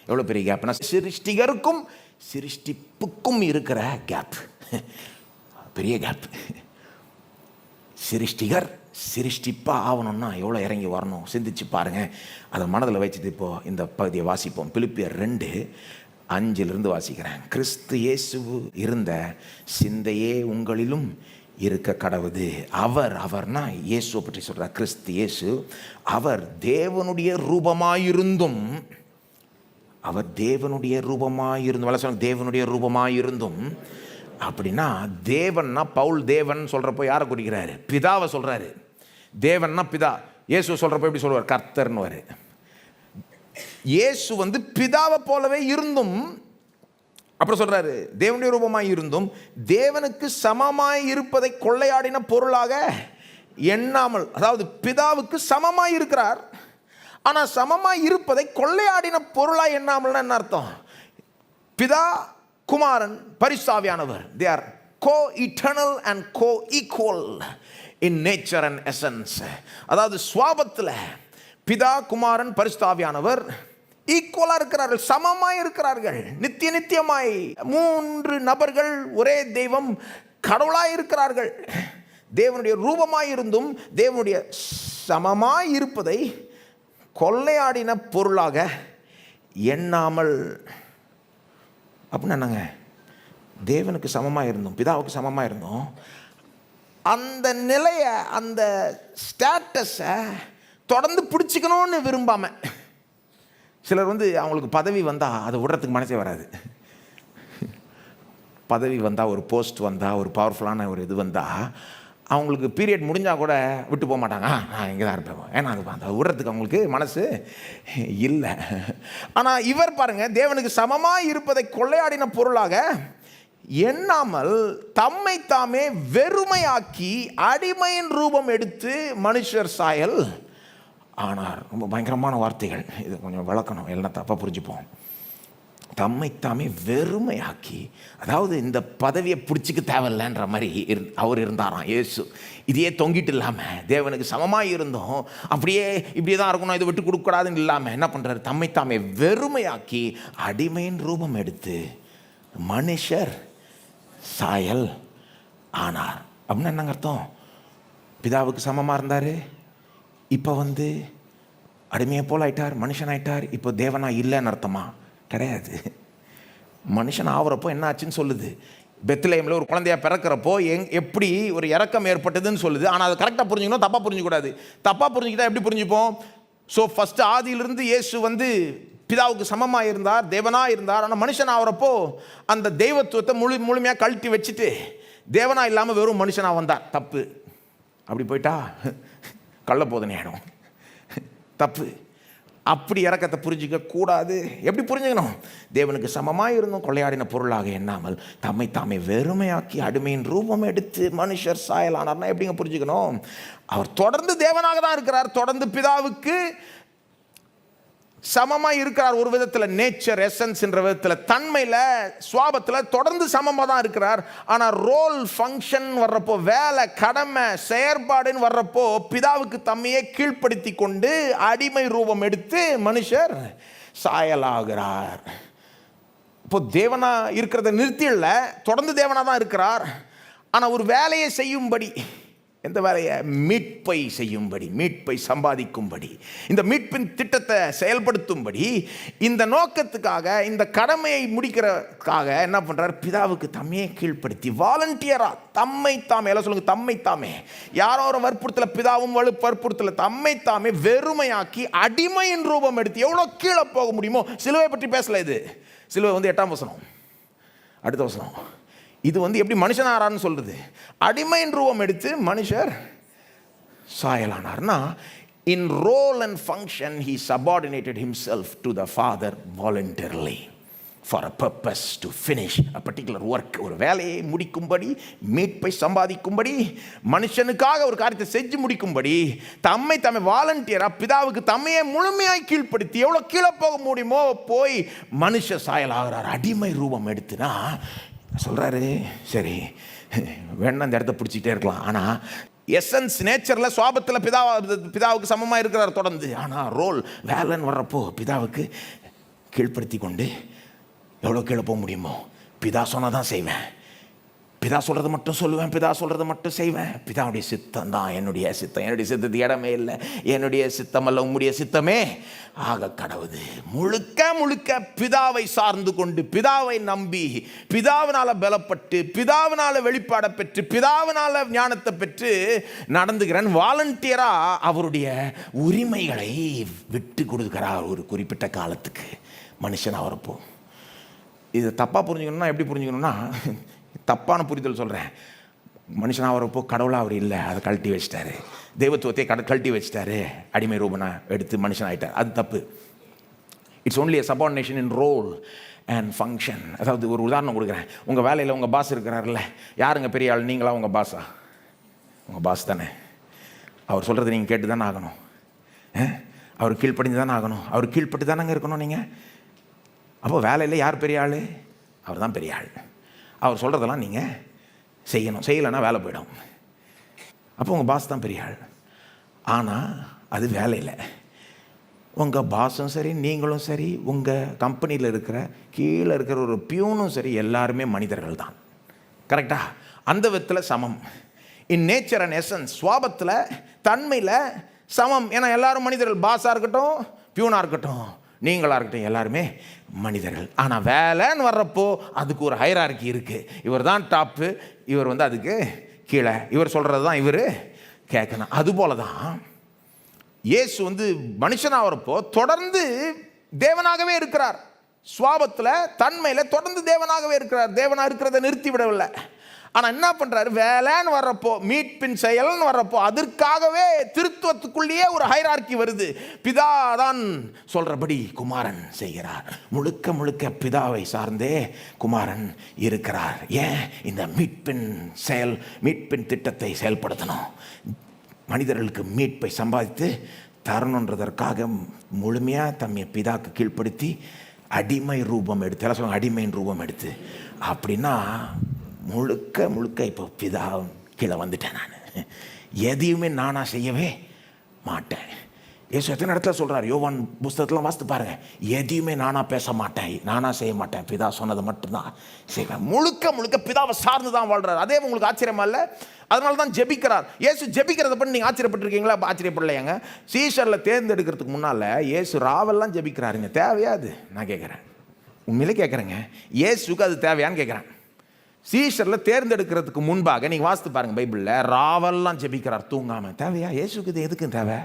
எவ்வளோ பெரிய கேப்னா, சிருஷ்டிகருக்கும் சிருஷ்டிப்புக்கும் இருக்கிற கேப், பெரிய கேப். சிருஷ்டிகர் சிருஷ்டிப்பாக ஆகணும்னா எவ்வளோ இறங்கி வரணும் சிந்திச்சு பாருங்கள். அதை மனதில் வச்சுட்டு இப்போது இந்த பகுதியை வாசிப்போம். பிலிப்பியர் 2:5 வாசிக்கிறேன். கிறிஸ்து இயேசு இருந்த சிந்தையே உங்களிலும் இருக்க கடவுது. அவர்னா இயேசுவை பற்றி சொல்கிறார். கிறிஸ்து இயேசு அவர் தேவனுடைய ரூபமாயிருந்தும் தேவனுடைய ரூபமாயிருந்தும் அப்படின்னா, தேவன்னா பவுல் தேவன் சொல்கிறப்போ யாரை குறிக்கிறாரு? பிதாவை சொல்கிறாரு. தேவன்னா பிதா. இயேசு சொல்கிறப்போ எப்படி சொல்லுவார்? கர்த்தர்னுவார். இயேசு பிதாவை போலவே இருந்தும், அப்புறம் சொல்கிறாரு தேவனுடைய ரூபமாய் இருந்தும் தேவனுக்கு சமமாய் இருப்பதை கொள்ளையாடின பொருளாக எண்ணாமல், அதாவது பிதாவுக்கு சமமாய் இருக்கிறார், ஆனால் சமமாய் இருப்பதை கொள்ளையாடின பொருளாக எண்ணாமல்னா என்ன அர்த்தம்? பிதா, குமாரன், பரிசுத்தாவியானவர், they are co-eternal and co-equal in nature and essence. அதாவது சுவாபத்தில் பிதா, குமாரன், பரிசுத்தாவியானவர் ஈக்குவலாக இருக்கிறார்கள், சமமாய் இருக்கிறார்கள், நித்தியமாய் 3 நபர்கள், ஒரே தெய்வம், கடவுளாய் இருக்கிறார்கள். தேவனுடைய ரூபமாய் இருந்தும் தேவனுடைய சமமாய் இருப்பதை கொள்ளையாடின பொருளாக எண்ணாமல். அப்படின்னா என்னங்க? தேவனுக்கு சமமாக இருந்தோம், பிதாவுக்கு சமமாக இருந்தோம், அந்த நிலையை, அந்த ஸ்டேட்டஸை தொடர்ந்து பிடிச்சிக்கணும்னு விரும்பாமல். சிலர் அவங்களுக்கு பதவி வந்தால் அதை விடுறதுக்கு மனசே வராது. பதவி வந்தால், ஒரு போஸ்ட் வந்தால், ஒரு பவர்ஃபுல்லான ஒரு இது வந்தால், அவங்களுக்கு பீரியட் முடிஞ்சால் கூட விட்டு போக மாட்டாங்க. நான் இங்கே தான் இருப்பேன், ஏன்னா அது அந்த விடுறதுக்கு அவங்களுக்கு மனசு இல்லை. ஆனால் இவர் பாருங்கள், தேவனுக்கு சமமாக இருப்பதை கொள்ளையாடின பொருளாக எண்ணாமல் தம்மை தாமே வெறுமையாக்கி அடிமையின் ரூபம் எடுத்து மனுஷர் சாயல் ஆனார். ரொம்ப பயங்கரமான வார்த்தைகள், இது கொஞ்சம் விளக்கணும், எல்லாம் தப்பாக புரிஞ்சுப்போம். தம்மை தாமே வெறுமையாக்கி, அதாவது இந்த பதவியை பிடிச்சிக்க தேவையில்லைன்ற மாதிரி அவர் இருந்தாராம் இயேசு. இதையே தொங்கிட்டு இல்லாமல், தேவனுக்கு சமமாக இருந்தோம், அப்படியே இப்படியே தான் இருக்கணும், இதை விட்டு கொடுக்கக்கூடாதுன்னு இல்லாமல் என்ன பண்ணுறாரு? தம்மை தாமே வெறுமையாக்கி அடிமையின் ரூபம் எடுத்து மனுஷர் சாயல் ஆனார். அப்படின்னா என்னங்க அர்த்தம்? பிதாவுக்கு சமமாக இருந்தார், இப்போ அடிமையை போல் ஆயிட்டார், மனுஷன் ஆயிட்டார். இப்போ தேவனா இல்லைன்னு அர்த்தமா? கிடையாது. மனுஷன் ஆகிறப்போ என்ன ஆச்சுன்னு சொல்லுது. பெத்லஹேமில் ஒரு குழந்தையா பிறக்கிறப்போ எப்படி ஒரு இறக்கம் ஏற்பட்டதுன்னு சொல்லுது. ஆனால் அதை கரெக்டாக புரிஞ்சுக்கணும், தப்பாக புரிஞ்சிக்கூடாது. தப்பாக புரிஞ்சுக்கிட்டா எப்படி புரிஞ்சுப்போம்? ஸோ ஃபஸ்ட்டு ஆதியிலிருந்து இயேசு பிதாவுக்கு சமமாக இருந்தார், தேவனாக இருந்தார். ஆனால் மனுஷன் ஆகிறப்போ அந்த தெய்வத்துவத்தை முழுமையாக கழட்டி வச்சுட்டு தேவனாக இல்லாமல் வெறும் மனுஷனாக வந்தார். தப்பு. அப்படி போயிட்டா கள்ள போதனை ஆகிடும். தப்பு. அப்படி இறக்கத்தை புரிஞ்சிக்க கூடாது. எப்படி புரிஞ்சுக்கணும்? தேவனுக்கு சமமாக இருந்தும் கொள்ளையாடின பொருளாக எண்ணாமல் தம்மை தாமே வெறுமையாக்கி அடிமையின் ரூபம் எடுத்து மனுஷர் சாயலானார்னா எப்படிங்க புரிஞ்சுக்கணும்? அவர் தொடர்ந்து தேவனாக தான் இருக்கிறார், தொடர்ந்து பிதாவுக்கு சமமாக இருக்கிறார். ஒரு விதத்தில் நேச்சர், எசன்ஸ் என்ற விதத்தில், தன்மையில், சுவாபத்தில் தொடர்ந்து சமமாக தான் இருக்கிறார். ஆனால் ரோல், ஃபங்க்ஷன் வர்றப்போ, வேலை, கடமை, செயற்பாடுன்னு வர்றப்போ பிதாவுக்கு தம்மையே கீழ்ப்படுத்தி கொண்டு அடிமை ரூபம் எடுத்து மனுஷர் சாயலாகிறார். இப்போ தேவனா இருக்கிறத நிறுத்திடல, தொடர்ந்து தேவனாக தான் இருக்கிறார். ஆனால் ஒரு வேலையை செய்யும்படி, எந்த வேலையை? மீட்பை செய்யும்படி, மீட்பை சம்பாதிக்கும்படி, இந்த மீட்பின் திட்டத்தை செயல்படுத்தும்படி, இந்த நோக்கத்துக்காக, இந்த கடமையை முடிக்கிறதுக்காக என்ன பண்றார்? பிதாவுக்கு தம்மையே கீழ்ப்படுத்தி வாலண்டியரா தம்மை தாமே, எல்லாம் சொல்லுங்க, தம்மை தாமே, யாரோ ஒரு வற்புறுத்தல, பிதாவும் வற்புறுத்தல, தம்மை தாமே வெறுமையாக்கி அடிமையின் ரூபம் எடுத்து எவ்வளவு கீழே போக முடியுமோ. சிலுவை பற்றி பேசல, இது சிலுவை 8ஆம் வசனம், அடுத்த வசனம். இது எப்படி மனுஷனாரான்னு சொல்றது. அடிமையின் ரூபம் எடுத்து மனுஷர் சாயலானார்னா, in role and function he subordinated himself to the Father voluntarily for a purpose to finish a particular work. ஒரு வேலையை முடிக்கும்படி, மீட்பை சம்பாதிக்கும்படி, மனுஷனுக்காக ஒரு காரியத்தை செஞ்சு முடிக்கும்படி தம்மை வாலண்டியரா பிதாவுக்கு தம்மையே முழுமையாய் கீழ்ப்படுத்தி எவ்வளவு கீழே போக முடியுமோ போய் மனுஷ சாயலாகிறார். அடிமை ரூபம் எடுத்துனா சொல்றாரு, சரி வேணா இந்த இடத்த பிடிச்சிக்கிட்டே இருக்கலாம், ஆனால் எசன்ஸ் நேச்சரில் சுவாபத்தில் பிதாவுக்கு சமமாக இருக்கிறார் தொடர்ந்து. ஆனால் ரோல் வேலைன்னு வர்றப்போ பிதாவுக்கு கீழ்ப்படுத்தி கொண்டு எவ்வளோ கீழே போக முடியுமோ, பிதா சொன்னால் தான் செய்வேன், பிதா சொல்கிறது மட்டும் சொல்லுவேன், பிதா சொல்கிறது மட்டும் செய்வேன், பிதாவுடைய சித்தம் தான் என்னுடைய சித்தம், என்னுடைய சித்தத்துக்கு இடமே இல்லை, என்னுடைய சித்தம் அல்ல உம்முடைய சித்தமே ஆக கடவுது. முழுக்க முழுக்க பிதாவை சார்ந்து கொண்டு, பிதாவை நம்பி, பிதாவினால பலப்பட்டு, பிதாவினால வெளிப்பாட பெற்று, பிதாவினால ஞானத்தை பெற்று நடந்துகிறேன். வாலண்டியரா அவருடைய உரிமைகளை விட்டு கொடுக்கிறார் ஒரு குறிப்பிட்ட காலத்துக்கு. மனுஷன் அவரப்போ இது தப்பாக புரிஞ்சுக்கணும்னா எப்படி புரிஞ்சுக்கணும்னா, தப்பான புரிதல் சொல்கிறேன். மனுஷனாக வரப்போ கடவுளாக அவர் இல்லை, அதை கழட்டி வச்சிட்டாரு, தெய்வத்துவத்தை கழட்டி வச்சிட்டாரு, அடிமை ரூபனா எடுத்து மனுஷன் ஆகிட்டார். அது தப்பு. It's only a subordination in role and function. அதாவது ஒரு உதாரணம் கொடுக்குறேன். உங்கள் வேலையில் உங்கள் பாஸ் இருக்கிறார்ல, யாருங்க பெரிய ஆள், நீங்களா உங்கள் பாஸா? உங்கள் பாஸ் தானே. அவர் சொல்கிறது நீங்கள் கேட்டு தானே ஆகணும், அவர் கீழ்ப்படிந்து தானே ஆகணும், அவர் கீழ்ப்பட்டு தானேங்க இருக்கணும் நீங்கள். அப்போ வேலையில் யார் பெரிய ஆள்? அவர் தான் பெரிய ஆள். அவர் சொல்கிறதெல்லாம் நீங்கள் செய்யணும், செய்யலைன்னா வேலை போயிடும். அப்போ உங்கள் பாஸ் தான் பெரிய ஆள். ஆனால் அது வேலையில் உங்கள் பாஸும் சரி, நீங்களும் சரி, உங்கள் கம்பெனியில் இருக்கிற கீழே இருக்கிற ஒரு பியூனும் சரி, எல்லாருமே மனிதர்கள் தான். கரெக்டாக? அந்த விதத்தில் சமம். இன் நேச்சர் அண்ட் எசன்ஸ், சுவாபத்தில், தன்மையில் சமம். ஏன்னா எல்லாரும் மனிதர்கள். பாஸாக இருக்கட்டும், பியூனாக இருக்கட்டும், நீங்களாக இருக்கட்டும், எல்லாருமே மனிதர்கள். ஆனால் வேலைன்னு வர்றப்போ அதுக்கு ஒரு ஹைரார்கி இருக்குது. இவர் தான் டாப்பு, இவர் அதுக்கு கீழே, இவர் சொல்கிறது தான் இவர் கேட்கணும். அதுபோல தான் இயேசு மனுஷனாக வரப்போ தொடர்ந்து தேவனாகவே இருக்கிறார். சுவாபத்தில், தன்மையில் தொடர்ந்து தேவனாகவே இருக்கிறார். தேவனாக இருக்கிறத நிறுத்தி விடவில்லை. ஆனால் என்ன பண்ணுறாரு? வேலைன்னு வர்றப்போ, மீட்பின் செயல்னு வர்றப்போ அதற்காகவே திருத்துவத்துக்குள்ளேயே ஒரு ஹைரார்கி வருது. பிதா தான் சொல்கிறபடி குமாரன் செய்கிறார். முழுக்க முழுக்க பிதாவை சார்ந்தே குமாரன் இருக்கிறார். ஏன்? இந்த மீட்பின் செயல், மீட்பின் திட்டத்தை செயல்படுத்தணும். மனிதர்களுக்கு மீட்பை சம்பாதித்து தரணுன்றதற்காக முழுமையாக தம்மை பிதாக்கு கீழ்ப்படுத்தி அடிமை ரூபம் எடுத்து, எல்லாம் சொல்லுவாங்க அடிமையின் ரூபம் எடுத்து. அப்படின்னா முழுக்க முழுக்க இப்போ பிதா கீழே வந்துட்டேன். நான் எதையுமே நானாக செய்யவே மாட்டேன். இயேசு எத்தனை இடத்துல சொல்கிறார், யோவான் புஸ்தகத்தில் வாசித்து பாருங்கள், எதையுமே நானாக பேச மாட்டேன், நானாக செய்ய மாட்டேன், பிதா சொன்னதை மட்டும்தான் செய்வேன். முழுக்க முழுக்க பிதாவை சார்ந்து தான் வாழ்கிறார். அதே உங்களுக்கு ஆச்சரியமா இல்லை? அதனால தான் ஜெபிக்கிறார். இயேசு ஜெபிக்கிறத பண்ணி நீங்கள் ஆச்சரியப்பட்டிருக்கீங்களா? ஆச்சரியப்படலையாங்க. சீஷரில் தேர்ந்தெடுக்கிறதுக்கு முன்னால் இயேசு ராவெல்லாம் ஜெபிக்கிறாருங்க. தேவையாது? நான் கேட்குறேன், உண்மையிலே கேட்குறேங்க, இயேசுக்கு அது தேவையான்னு கேட்குறேன். சீஷரில் தேர்ந்தெடுக்கிறதுக்கு முன்பாக நீங்கள் வாசித்து பாருங்கள் பைபிளில், ராவெல்லாம் ஜெபிக்கிறார் தூங்காமல். தேவையா? இயேசுக்கு இது எதுக்கு தேவை?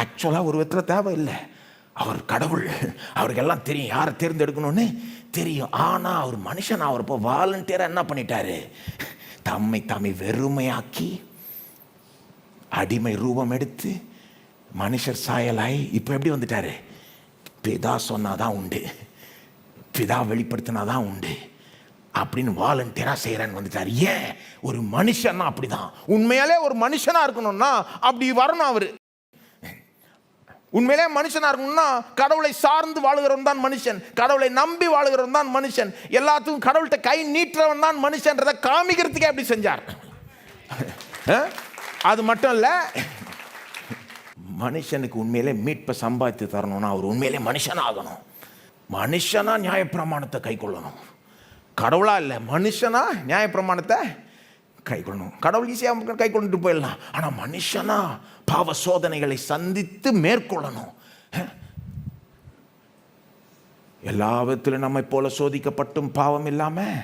ஆக்சுவலாக ஒரு விதத்தில் தேவை இல்லை. அவர் கடவுள், அவருக்கு எல்லாம் தெரியும் யாரை தேர்ந்தெடுக்கணும்னு தெரியும். ஆனால் அவர் மனுஷன் அவர்ப்போ வாலண்டியராக என்ன பண்ணிட்டாரு? தம்மை வெறுமையாக்கி அடிமை ரூபம் எடுத்து மனுஷர் சாயலாய் இப்போ எப்படி வந்துட்டாரு? பிதா சொன்னாதான் உண்டு, பிதா வெளிப்படுத்தினாதான் உண்டு அப்படின்னு வாலண்டியராக செய்கிறேன்னு வந்துட்டார். ஏன்? ஒரு மனுஷன்னா அப்படிதான். உண்மையாலே ஒரு மனுஷனாக இருக்கணும்னா அப்படி வரணும். அவர் உண்மையிலே மனுஷனாக இருக்கணும்னா கடவுளை சார்ந்து வாழுகிறவன் தான் மனுஷன், கடவுளை நம்பி வாழுகிறவன் தான் மனுஷன், எல்லாத்துக்கும் கடவுள்கிட்ட கை நீட்டுறவன் தான் மனுஷன்றதை காமிக்கிறதுக்கே அப்படி செஞ்சார். அது மட்டும் இல்லை, மனுஷனுக்கு உண்மையிலே மீட்பை சம்பாதித்து தரணும்னா அவர் உண்மையிலே மனுஷனாகணும். மனுஷனா நியாயப்பிரமாணத்தை கை கொள்ளணும். கடவுளா இல்லை, மனுஷனா நியாயப்பிரமாணத்தை கை கொள்ளணும். கடவுள் ஈஸியாக கை கொண்டுட்டு போயிடலாம். ஆனால் மனுஷனா பாவ சோதனைகளை சந்தித்து மேற்கொள்ளணும். எல்லா விதத்திலும் நம்மை போல சோதிக்கப்பட்டும் பாவம் இல்லாமல்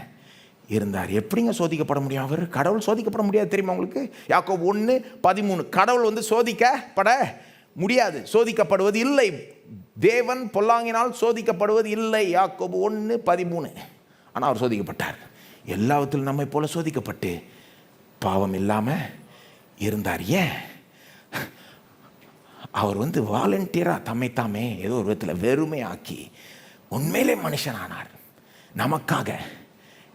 இருந்தார். எப்படிங்க சோதிக்கப்பட முடியும்? அவர் கடவுள் சோதிக்கப்பட முடியாது தெரியுமா உங்களுக்கு? யாக்கோபு 1:13. கடவுள் சோதிக்கப்பட முடியாது, சோதிக்கப்படுவது இல்லை. தேவன் பொல்லாங்கினால் சோதிக்கப்படுவது இல்லை. யாக்கோபு 1:13. ஆனால் அவர் சோதிக்கப்பட்டார். எல்லாவற்றிலும் நம்மை போல சோதிக்கப்பட்டு பாவம் இல்லாமல் இருந்தார். ஏன்? அவர் வாலண்டியராக தம்மைத்தாமே ஏதோ ஒரு விதத்தில் வெறுமையாக்கி உண்மையிலே மனுஷனானார். நமக்காக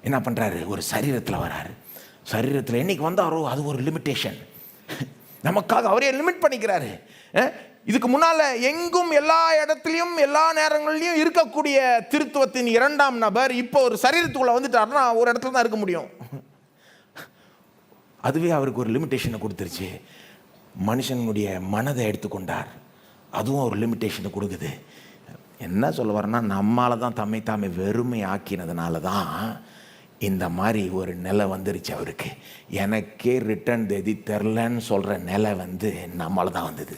என்ன பண்ணுறாரு? ஒரு சரீரத்தில் வராரு. சரீரத்தில் என்னைக்கு வந்தாரோ அது ஒரு லிமிட்டேஷன். நமக்காக அவரே லிமிட் பண்ணிக்கிறாரு. இதுக்கு முன்னால் எங்கும் எல்லா இடத்துலையும் எல்லா நேரங்கள்லையும் இருக்கக்கூடிய திருத்துவத்தின் இரண்டாம் நபர் இப்போ ஒரு சரீரத்துக்குள்ளே வந்துட்டாருன்னா ஒரு இடத்துல தான் இருக்க முடியும். அதுவே அவருக்கு ஒரு லிமிட்டேஷனை கொடுத்துருச்சு. மனுஷனுடைய மனதை எடுத்துக்கொண்டார். அதுவும் ஒரு லிமிட்டேஷனை கொடுக்குது. என்ன சொல்ல வரேன்னா, நம்மால் தான் தம்மை வெறுமை ஆக்கினதுனால தான் இந்த மாதிரி ஒரு நிலை வந்துருச்சு அவருக்கு. எனக்கே ரிட்டர்ன் தேதி தெரிலன்னு சொல்கிற நிலை நம்மளால் தான் வந்தது.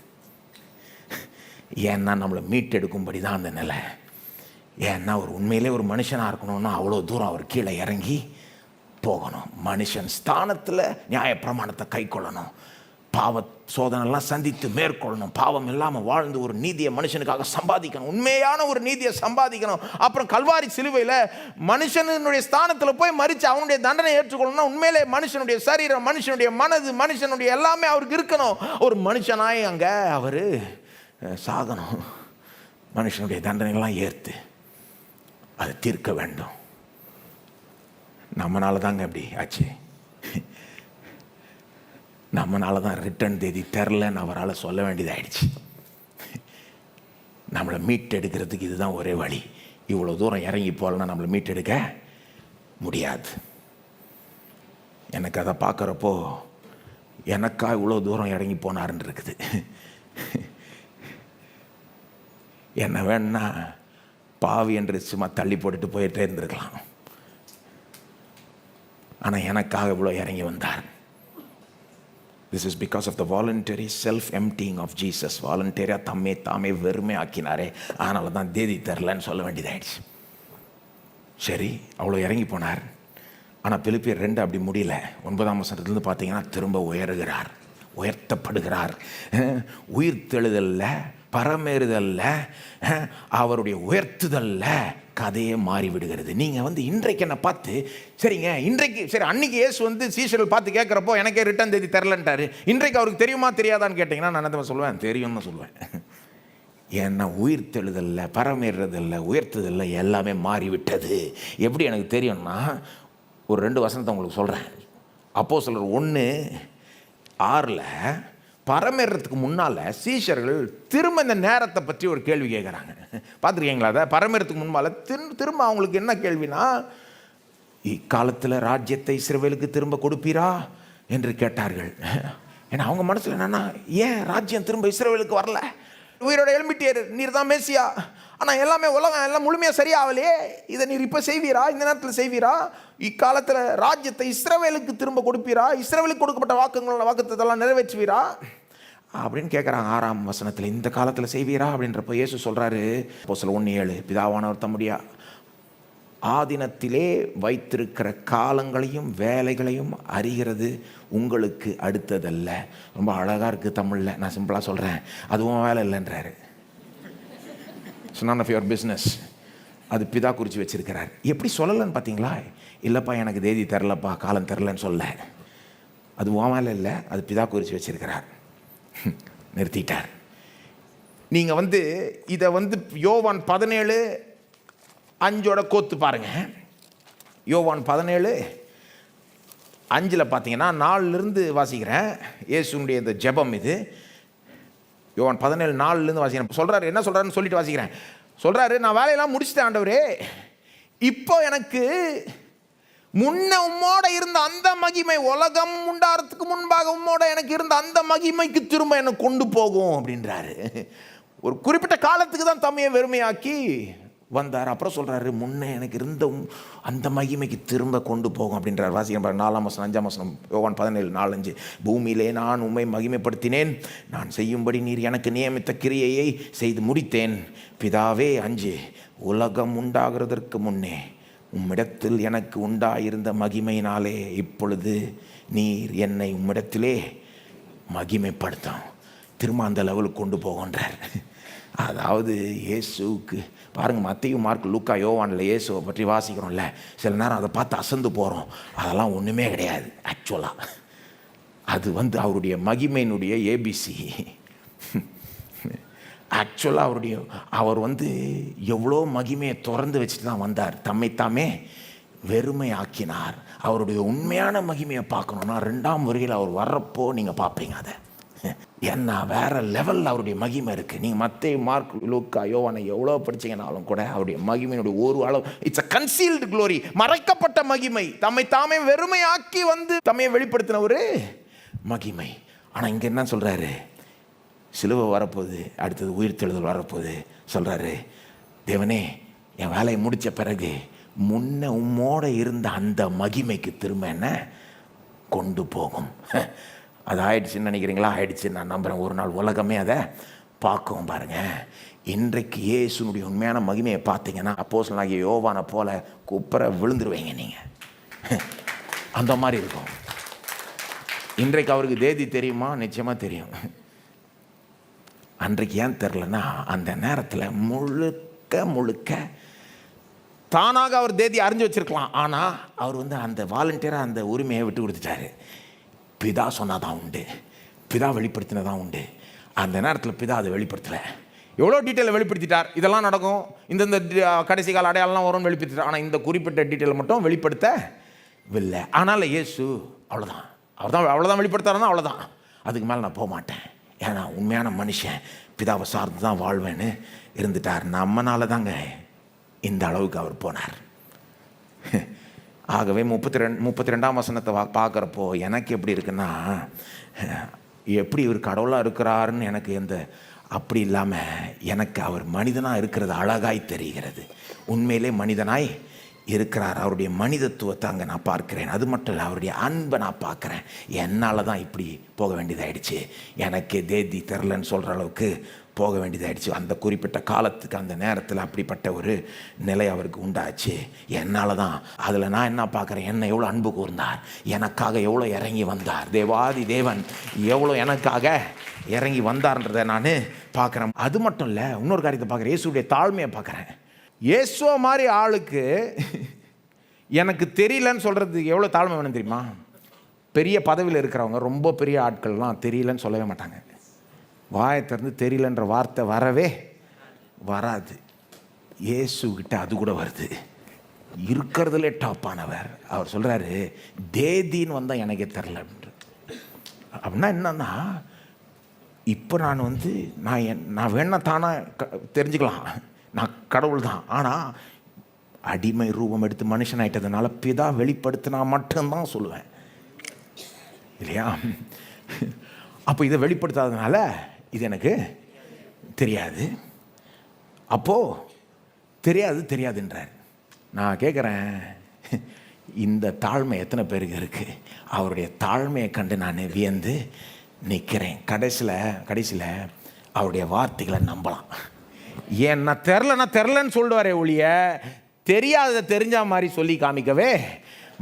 ஏன்னா நம்மளை மீட்டெடுக்கும்படி தான் அந்த நிலை. ஏன்னா ஒரு உண்மையிலே ஒரு மனுஷனாக இருக்கணும்னா அவ்வளோ தூரம் அவர் கீழே இறங்கி போகணும். மனுஷன் ஸ்தானத்தில் நியாயப்பிரமாணத்தை கை கொள்ளணும். பாவ சோதனைலாம் சந்தித்து மேற்கொள்ளணும். பாவம் இல்லாமல் வாழ்ந்து ஒரு நீதியை மனுஷனுக்காக சம்பாதிக்கணும். உண்மையான ஒரு நீதியை சம்பாதிக்கணும். அப்புறம் கல்வாரி சிலுவையில் மனுஷனுடைய ஸ்தானத்தில் போய் மறித்து அவனுடைய தண்டனை ஏற்றுக்கொள்ளணும்னா உண்மையிலே மனுஷனுடைய சரீரம், மனுஷனுடைய மனது, மனுஷனுடைய எல்லாமே அவருக்கு இருக்கணும். ஒரு மனுஷனாய் அங்கே அவர் சாகணும். மனுஷனுடைய தண்டனைகள்லாம் ஏற்று அதை தீர்க்க வேண்டும். நம்மளால தாங்க அப்படி ஆச்சு. நம்மளால தான் ரிட்டர்ன் தேதி தெரிலன்னு அவரால் சொல்ல வேண்டியதாகிடுச்சு. நம்மளை மீட்டெடுக்கிறதுக்கு இதுதான் ஒரே வழி. இவ்வளோ தூரம் இறங்கி போகலன்னா நம்மளை மீட்டெடுக்க முடியாது. எனக்கு அதை பார்க்குறப்போ எனக்கா இவ்வளோ தூரம் இறங்கி போனாருன்னு இருக்குது. என்ன வேணா பாவி என்று சும்மா தள்ளி போட்டுட்டு போயிட்டே இருந்திருக்கலாம். ஆனால் எனக்காக இவ்வளோ இறங்கி வந்தார். This is because of the voluntary self-emptying of Jesus. வாலண்டரியாக தாமே வெறுமை ஆக்கினாரே, அதனால தான் தேதி தெரிலன்னு சொல்ல வேண்டியதாயிடுச்சு. சரி, அவ்வளோ இறங்கி போனார். ஆனால் பிலிப்பியர் 2 அப்படி முடியல. 9ஆம் வசனத்துலேருந்து பார்த்தீங்கன்னா திரும்ப உயர்கிறார், உயர்த்தப்படுகிறார். உயிர்த்தெழுதல்ல, பரமேறுதல்ல, அவருடைய உயர்த்துதல்ல கதையே மாறிவிடுகிறது. நீங்கள் இன்றைக்கு என்னை பார்த்து சரிங்க, இன்றைக்கு சரி, அன்னைக்கு இயேசு சீஷர்கள் பார்த்து கேட்குறப்போ எனக்கே ரிட்டர்ன் தேதி தெரிலன்ட்டாரு. இன்றைக்கு அவருக்கு தெரியுமா தெரியாதான்னு கேட்டிங்கன்னா நான் என்ன சொல்லுவேன்? தெரியும்னு சொல்லுவேன். ஏன்னா உயிர்த்தெழுதல்ல, பரமேறுதல்ல, உயர்த்துதல்ல எல்லாமே மாறிவிட்டது. எப்படி எனக்கு தெரியும்னா, ஒரு 2 வசனத்தை உங்களுக்கு சொல்கிறேன். அப்போஸ்தலர் 1:6 பரமேறதுக்கு முன்னால் சீஷர்கள் திரும்ப இந்த நேரத்தை பற்றி ஒரு கேள்வி கேட்குறாங்க. பார்த்துருக்கீங்களா? அதை பரமேறதுக்கு முன்பால் திரும்ப அவங்களுக்கு என்ன கேள்வினா, இக்காலத்தில் ராஜ்யத்தை இஸ்ரவேலுக்கு திரும்ப கொடுப்பீரா என்று கேட்டார்கள். ஏன்னா அவங்க மனசில் என்னன்னா, ஏன் ராஜ்யம் திரும்ப இஸ்ரவேலுக்கு வரல? உயிரோட எழும்பிட்டேரு, நீர் தான் மேசியா. ஆனால் எல்லாமே உலகம் எல்லாம் முழுமையாக சரியாகலையே, இதை நீர் இப்போ செய்வீரா? இந்த நேரத்தில் செய்வீரா? இக்காலத்தில் ராஜ்யத்தை இஸ்ரவேலுக்கு திரும்ப கொடுப்பீரா? இஸ்ரவேலுக்கு கொடுக்கப்பட்ட வாக்குத்தத்தெல்லாம் நிறைவேற்றுவீரா அப்படின்னு கேட்குறாங்க. 6ஆம் வசனத்தில் இந்த காலத்தில் செய்வீரா அப்படின்றப்போ இயேசு சொல்கிறாரு, அப்போஸ்தலர் 1:7, பிதாவானவர் தம்முடைய ஆதினத்திலே வைத்திருக்கிற காலங்களையும் வேலைகளையும் அறிகிறது உங்களுக்கு அடுத்ததல்ல. ரொம்ப அழகாக இருக்குது தமிழில், நான் சிம்பிளாக சொல்கிறேன். அதுவும் வேலை இல்லைன்றாரு. none of your business. அது பிதா குறித்து வச்சிருக்கிறார். எப்படி சொல்லலைன்னு பார்த்தீங்களா? இல்லைப்பா எனக்கு தேதி தெரிலப்பா, காலம் தெரிலன்னு சொல்ல. அது வேலை இல்லை, அது பிதா குறித்து வச்சிருக்கிறார். நிறுத்திட்டார். நீங்கள் இதை யோவான் 17:5 கோத்து பாருங்க. யோவான் 17:5 பார்த்தீங்கன்னா 4லிருந்து வாசிக்கிறேன். இயேசுனுடைய இந்த ஜெபம் இது. யோவான் 17:4 வாசிக்கிறேன். சொல்கிறாரு, என்ன சொல்கிறாருன்னு சொல்லிட்டு வாசிக்கிறேன். சொல்கிறாரு, நான் வேலையெல்லாம் முடிச்சிட்டேன் ஆண்டவரே, இப்போ எனக்கு முன்ன உம்மோட இருந்த அந்த மகிமை, உலகம் உண்டாகிறதுக்கு முன்பாக உம்மோட எனக்கு இருந்த அந்த மகிமைக்கு திரும்ப என்னை கொண்டு போகும் அப்படின்றாரு. ஒரு குறிப்பிட்ட காலத்துக்கு தான் தம்மையை வெறுமையாக்கி வந்தார். அப்புறம் சொல்கிறாரு, முன்னே எனக்கு இருந்த அந்த மகிமைக்கு திரும்ப கொண்டு போகும் அப்படின்றார். வாசிக்க 4ஆம் வசனம் 5ஆம் வசனம் யோவான் 17:4-5. பூமியிலே நான் உம்மை மகிமைப்படுத்தினேன், நான் செய்யும்படி நீர் எனக்கு நியமித்த கிரியையை செய்து முடித்தேன். பிதாவே 5, உலகம் உண்டாகிறதற்கு முன்னே உம்மிடத்தில் எனக்கு உண்டாயிருந்த மகிமையினாலே இப்பொழுது நீர் என்னை உம்மிடத்திலே மகிமைப்படுத்தும். திரும்ப அந்த லெவலுக்கு கொண்டு போகின்றார். அதாவது இயேசுவுக்கு பாருங்கள், மத்தேயு, மார்க், லூக்கா, யோவானில் இயேசுவை பற்றி வாசிக்கிறோம்ல, சில நேரம் அதை பார்த்து அசந்து போகிறோம். அதெல்லாம் ஒன்றுமே கிடையாது. ஆக்சுவலாக அது அவருடைய மகிமையினுடைய ஏபிசி. ஆக்சுவலாக அவர் எவ்வளோ மகிமையை திறந்து வச்சுட்டு தான் வந்தார். தம்மைத்தாமே வெறுமை ஆக்கினார். அவருடைய உண்மையான மகிமையை பார்க்கணுன்னா 2ஆம் வருகையில் அவர் வர்றப்போ நீங்கள் பார்ப்பீங்க. அதை என்ன வேற லெவலில் அவருடைய மகிமை இருக்குது. நீங்கள் மத்தேயு, மார்க், லூக்கா, யோவானை எவ்வளோ படிச்சீங்கனாலும் கூட அவருடைய மகிமையினுடைய ஒரு அளவு, இட்ஸ் அ கன்சீல்டு க்ளோரி, மறைக்கப்பட்ட மகிமை. தம்மை தாமே வெறுமையாக்கி தம்மையை வெளிப்படுத்தின ஒரு மகிமை. ஆனால் இங்கே என்ன சொல்கிறாரு? சிலுவை வரப்போகுது, அடுத்தது உயிர்த்தெழுதல் வரப்போகுது. சொல்கிறாரு, தேவனே, என் வேலையை முடித்த பிறகு முன்ன உம்மோடு இருந்த அந்த மகிமைக்கு திரும்ப என்ன கொண்டு போகும். அது ஆயிடுச்சுன்னு நினைக்கிறீங்களா? ஆயிடுச்சு, நான் நம்புகிறேன். ஒரு நாள் உலகமே அதை பார்க்கவும். பாருங்கள், இன்றைக்கு இயேசுனுடைய உண்மையான மகிமையை பார்த்தீங்கன்னா அப்போஸ்தலனாகிய யோவானை போல குப்புற விழுந்துருவீங்க நீங்கள். அந்த மாதிரி இருக்கும். இன்றைக்கு அவருக்கு தேதி தெரியுமா? நிச்சயமாக தெரியும். அன்றைக்கு ஏன் தெரிலன்னா, அந்த நேரத்தில் முழுக்க தானாக அவர் தேதி அறிஞ்சு வச்சிருக்கலாம். ஆனால் அவர் அந்த வாலண்டியராக அந்த உரிமையை விட்டு கொடுத்துட்டாரு. பிதா சொன்னாதான் உண்டு, பிதா வெளிப்படுத்தினதான் உண்டு. அந்த நேரத்தில் பிதா அதை வெளிப்படுத்தலை. எவ்வளோ டீட்டெயிலை வெளிப்படுத்திட்டார். இதெல்லாம் நடக்கும், இந்த கடைசி கால அடையாளம்லாம் வரும்னு வெளிப்படுத்திட்டார். ஆனால் இந்த குறிப்பிட்ட டீட்டெயிலை மட்டும் வெளிப்படுத்தவில்லை. ஆனால் இயேசு அவ்வளோதான், அவ்வளோதான் வெளிப்படுத்தாருன்னா அவ்வளோதான், அதுக்கு மேலே நான் போக மாட்டேன். ஏன்னா உண்மையான மனுஷன் பிதாவை சார்ந்து தான் வாழ்வேன்னு இருந்துட்டார். நம்மனால தாங்க இந்த அளவுக்கு அவர் போனார். ஆகவே 32ஆம் வசனத்தை பார்க்குறப்போ எனக்கு எப்படி இருக்குன்னா, எப்படி இவர் கடவுளாக இருக்கிறாருன்னு எனக்கு அப்படி இல்லாமல் எனக்கு அவர் மனிதனாக இருக்கிறது அழகாய் தெரிகிறது. உண்மையிலே மனிதனாய் இருக்கிறார். அவருடைய மனிதத்துவத்தை அங்கே நான் பார்க்குறேன். அது மட்டும் இல்லை, அவருடைய அன்பை நான் பார்க்குறேன். என்னால் தான் இப்படி போக வேண்டியதாகிடுச்சு, எனக்கே தேதி தெரிலன்னு சொல்கிற அளவுக்கு போக வேண்டியதாகிடுச்சு. அந்த குறிப்பிட்ட காலத்துக்கு அந்த நேரத்தில் அப்படிப்பட்ட ஒரு நிலை அவருக்கு உண்டாச்சு. என்னால் தான். அதில் நான் என்ன பார்க்குறேன், என்னை எவ்வளோ அன்பு கூர்ந்தார், எனக்காக எவ்வளோ இறங்கி வந்தார், தேவாதி தேவன் எவ்வளோ எனக்காக இறங்கி வந்தார்ன்றதை நான் பார்க்குறேன். அது மட்டும் இல்லை, இன்னொரு காரியத்தை பார்க்குறேன், இயேசுடைய தாழ்மையை பார்க்குறேன். இயேசுவ மாதிரி ஆளுக்கு எனக்கு தெரியலன்னு சொல்கிறது எவ்வளோ தாழ்மை வேணும் தெரியுமா? பெரிய பதவியில் இருக்கிறவங்க, ரொம்ப பெரிய ஆட்கள்லாம் தெரியலன்னு சொல்லவே மாட்டாங்க. வாயை திறந்து தெரியலன்ற வார்த்தை வரவே வராது. இயேசுகிட்ட அது கூட வருது. இருக்கிறதுலே டாப்பானவர். அவர் சொல்கிறாரு, தேதின்னு வந்தால் எனக்கே தெரில அப்படின்ற. அப்படின்னா என்னன்னா, இப்போ நான் நான் வேணா தானா தெரிஞ்சுக்கலாம், நான் கடவுள் தான். ஆனால் அடிமை ரூபம் எடுத்து மனுஷன் ஆகிட்டதுனால பிதா வெளிப்படுத்தினா மட்டும்தான் சொல்லுவேன், இல்லையா? அப்போ இதை வெளிப்படுத்தாததுனால இது எனக்கு தெரியாது. அப்போது தெரியாதுன்றார். நான் கேட்குறேன், இந்த தாழ்மை எத்தனை பேருக்கு இருக்குது? அவருடைய தாழ்மையை கண்டு நான் வியந்து நிற்கிறேன். கடைசியில் அவருடைய வார்த்தைகளை நம்பலாம். ஏன் நான் தெரிலன்னு சொல்லுவாரே ஒழிய தெரியாததை தெரிஞ்ச மாதிரி சொல்லி காமிக்கவே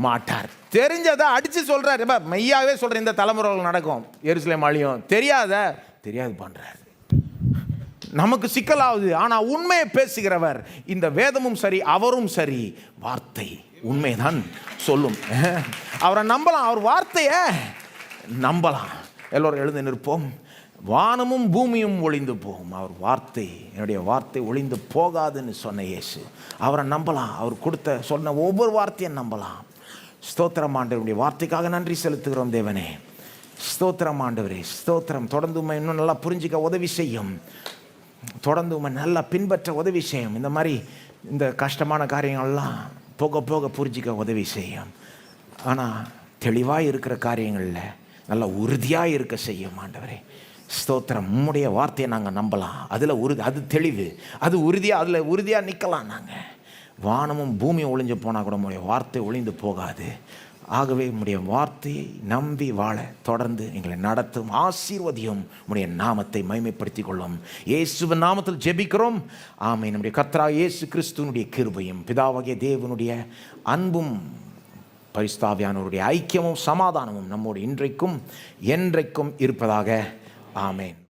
மாட்டார். தெரிஞ்சதை அடித்து சொல்கிறார். மெய்யாகவே சொல்கிறேன், இந்த தலைமுறைகள் நடக்கும். எருசலேம் அழியும், தெரியாது பண்ணுறார். நமக்கு சிக்கலாகுது. ஆனால் உண்மையை பேசுகிறவர், இந்த வேதமும் சரி அவரும் சரி, வார்த்தை உண்மைதான் சொல்லும். அவரை நம்பலாம், அவர் வார்த்தையை நம்பலாம். எல்லோரும் எழுந்து நிற்போம். வானமும் பூமியும் ஒளிந்து போகும், அவர் வார்த்தை, என்னுடைய வார்த்தை ஒளிந்து போகாதுன்னு சொன்ன இயேசு. அவரை நம்பலாம். அவர் சொன்ன ஒவ்வொரு வார்த்தையும் நம்பலாம். ஸ்தோத்திரம் ஆண்டவருடைய வார்த்தைக்காக நன்றி செலுத்துகிறோம் தேவனே. ஸ்தோத்திரம் ஆண்டவரே, ஸ்தோத்திரம். தொடர்ந்து உண்மை இன்னும் நல்லா புரிஞ்சிக்க உதவி செய்யும், தொடர்ந்து உண்மை நல்லா பின்பற்ற உதவி செய்யும். இந்த மாதிரி இந்த கஷ்டமான காரியங்கள்லாம் போக போக புரிஞ்சிக்க உதவி செய்யும். ஆனால் தெளிவாக இருக்கிற காரியங்களில் நல்லா உறுதியாக இருக்க செய்யும் ஆண்டவரே. ஸ்தோத்திரம். உம்முடைய வார்த்தையை நாங்கள் நம்பலாம். அதில் அது தெளிவு, அது உறுதியாக, அதில் உறுதியாக நிற்கலாம். நாங்கள் வானமும் பூமியும் ஒளிஞ்சு போனால் கூட உம்முடைய வார்த்தை ஒளிந்து போகாது. ஆகவே உம்முடைய வார்த்தையை நம்பி வாழ தொடர்ந்து எங்களை நடத்தும், ஆசீர்வதியும். உம்முடைய நாமத்தை மகிமைப்படுத்திக் கொள்ளும். இயேசுவின் நாமத்தில் ஜெபிக்கிறோம். ஆமென். நம்முடைய கர்த்தராகிய இயேசு கிறிஸ்துவினுடைய கிருபையும் பிதாவாகிய தேவனுடைய அன்பும் பரிசுத்த ஆவியானவருடைய ஐக்கியமும் சமாதானமும் நம்மோடு இன்றைக்கும் என்றைக்கும் இருப்பதாக. ஆமென்.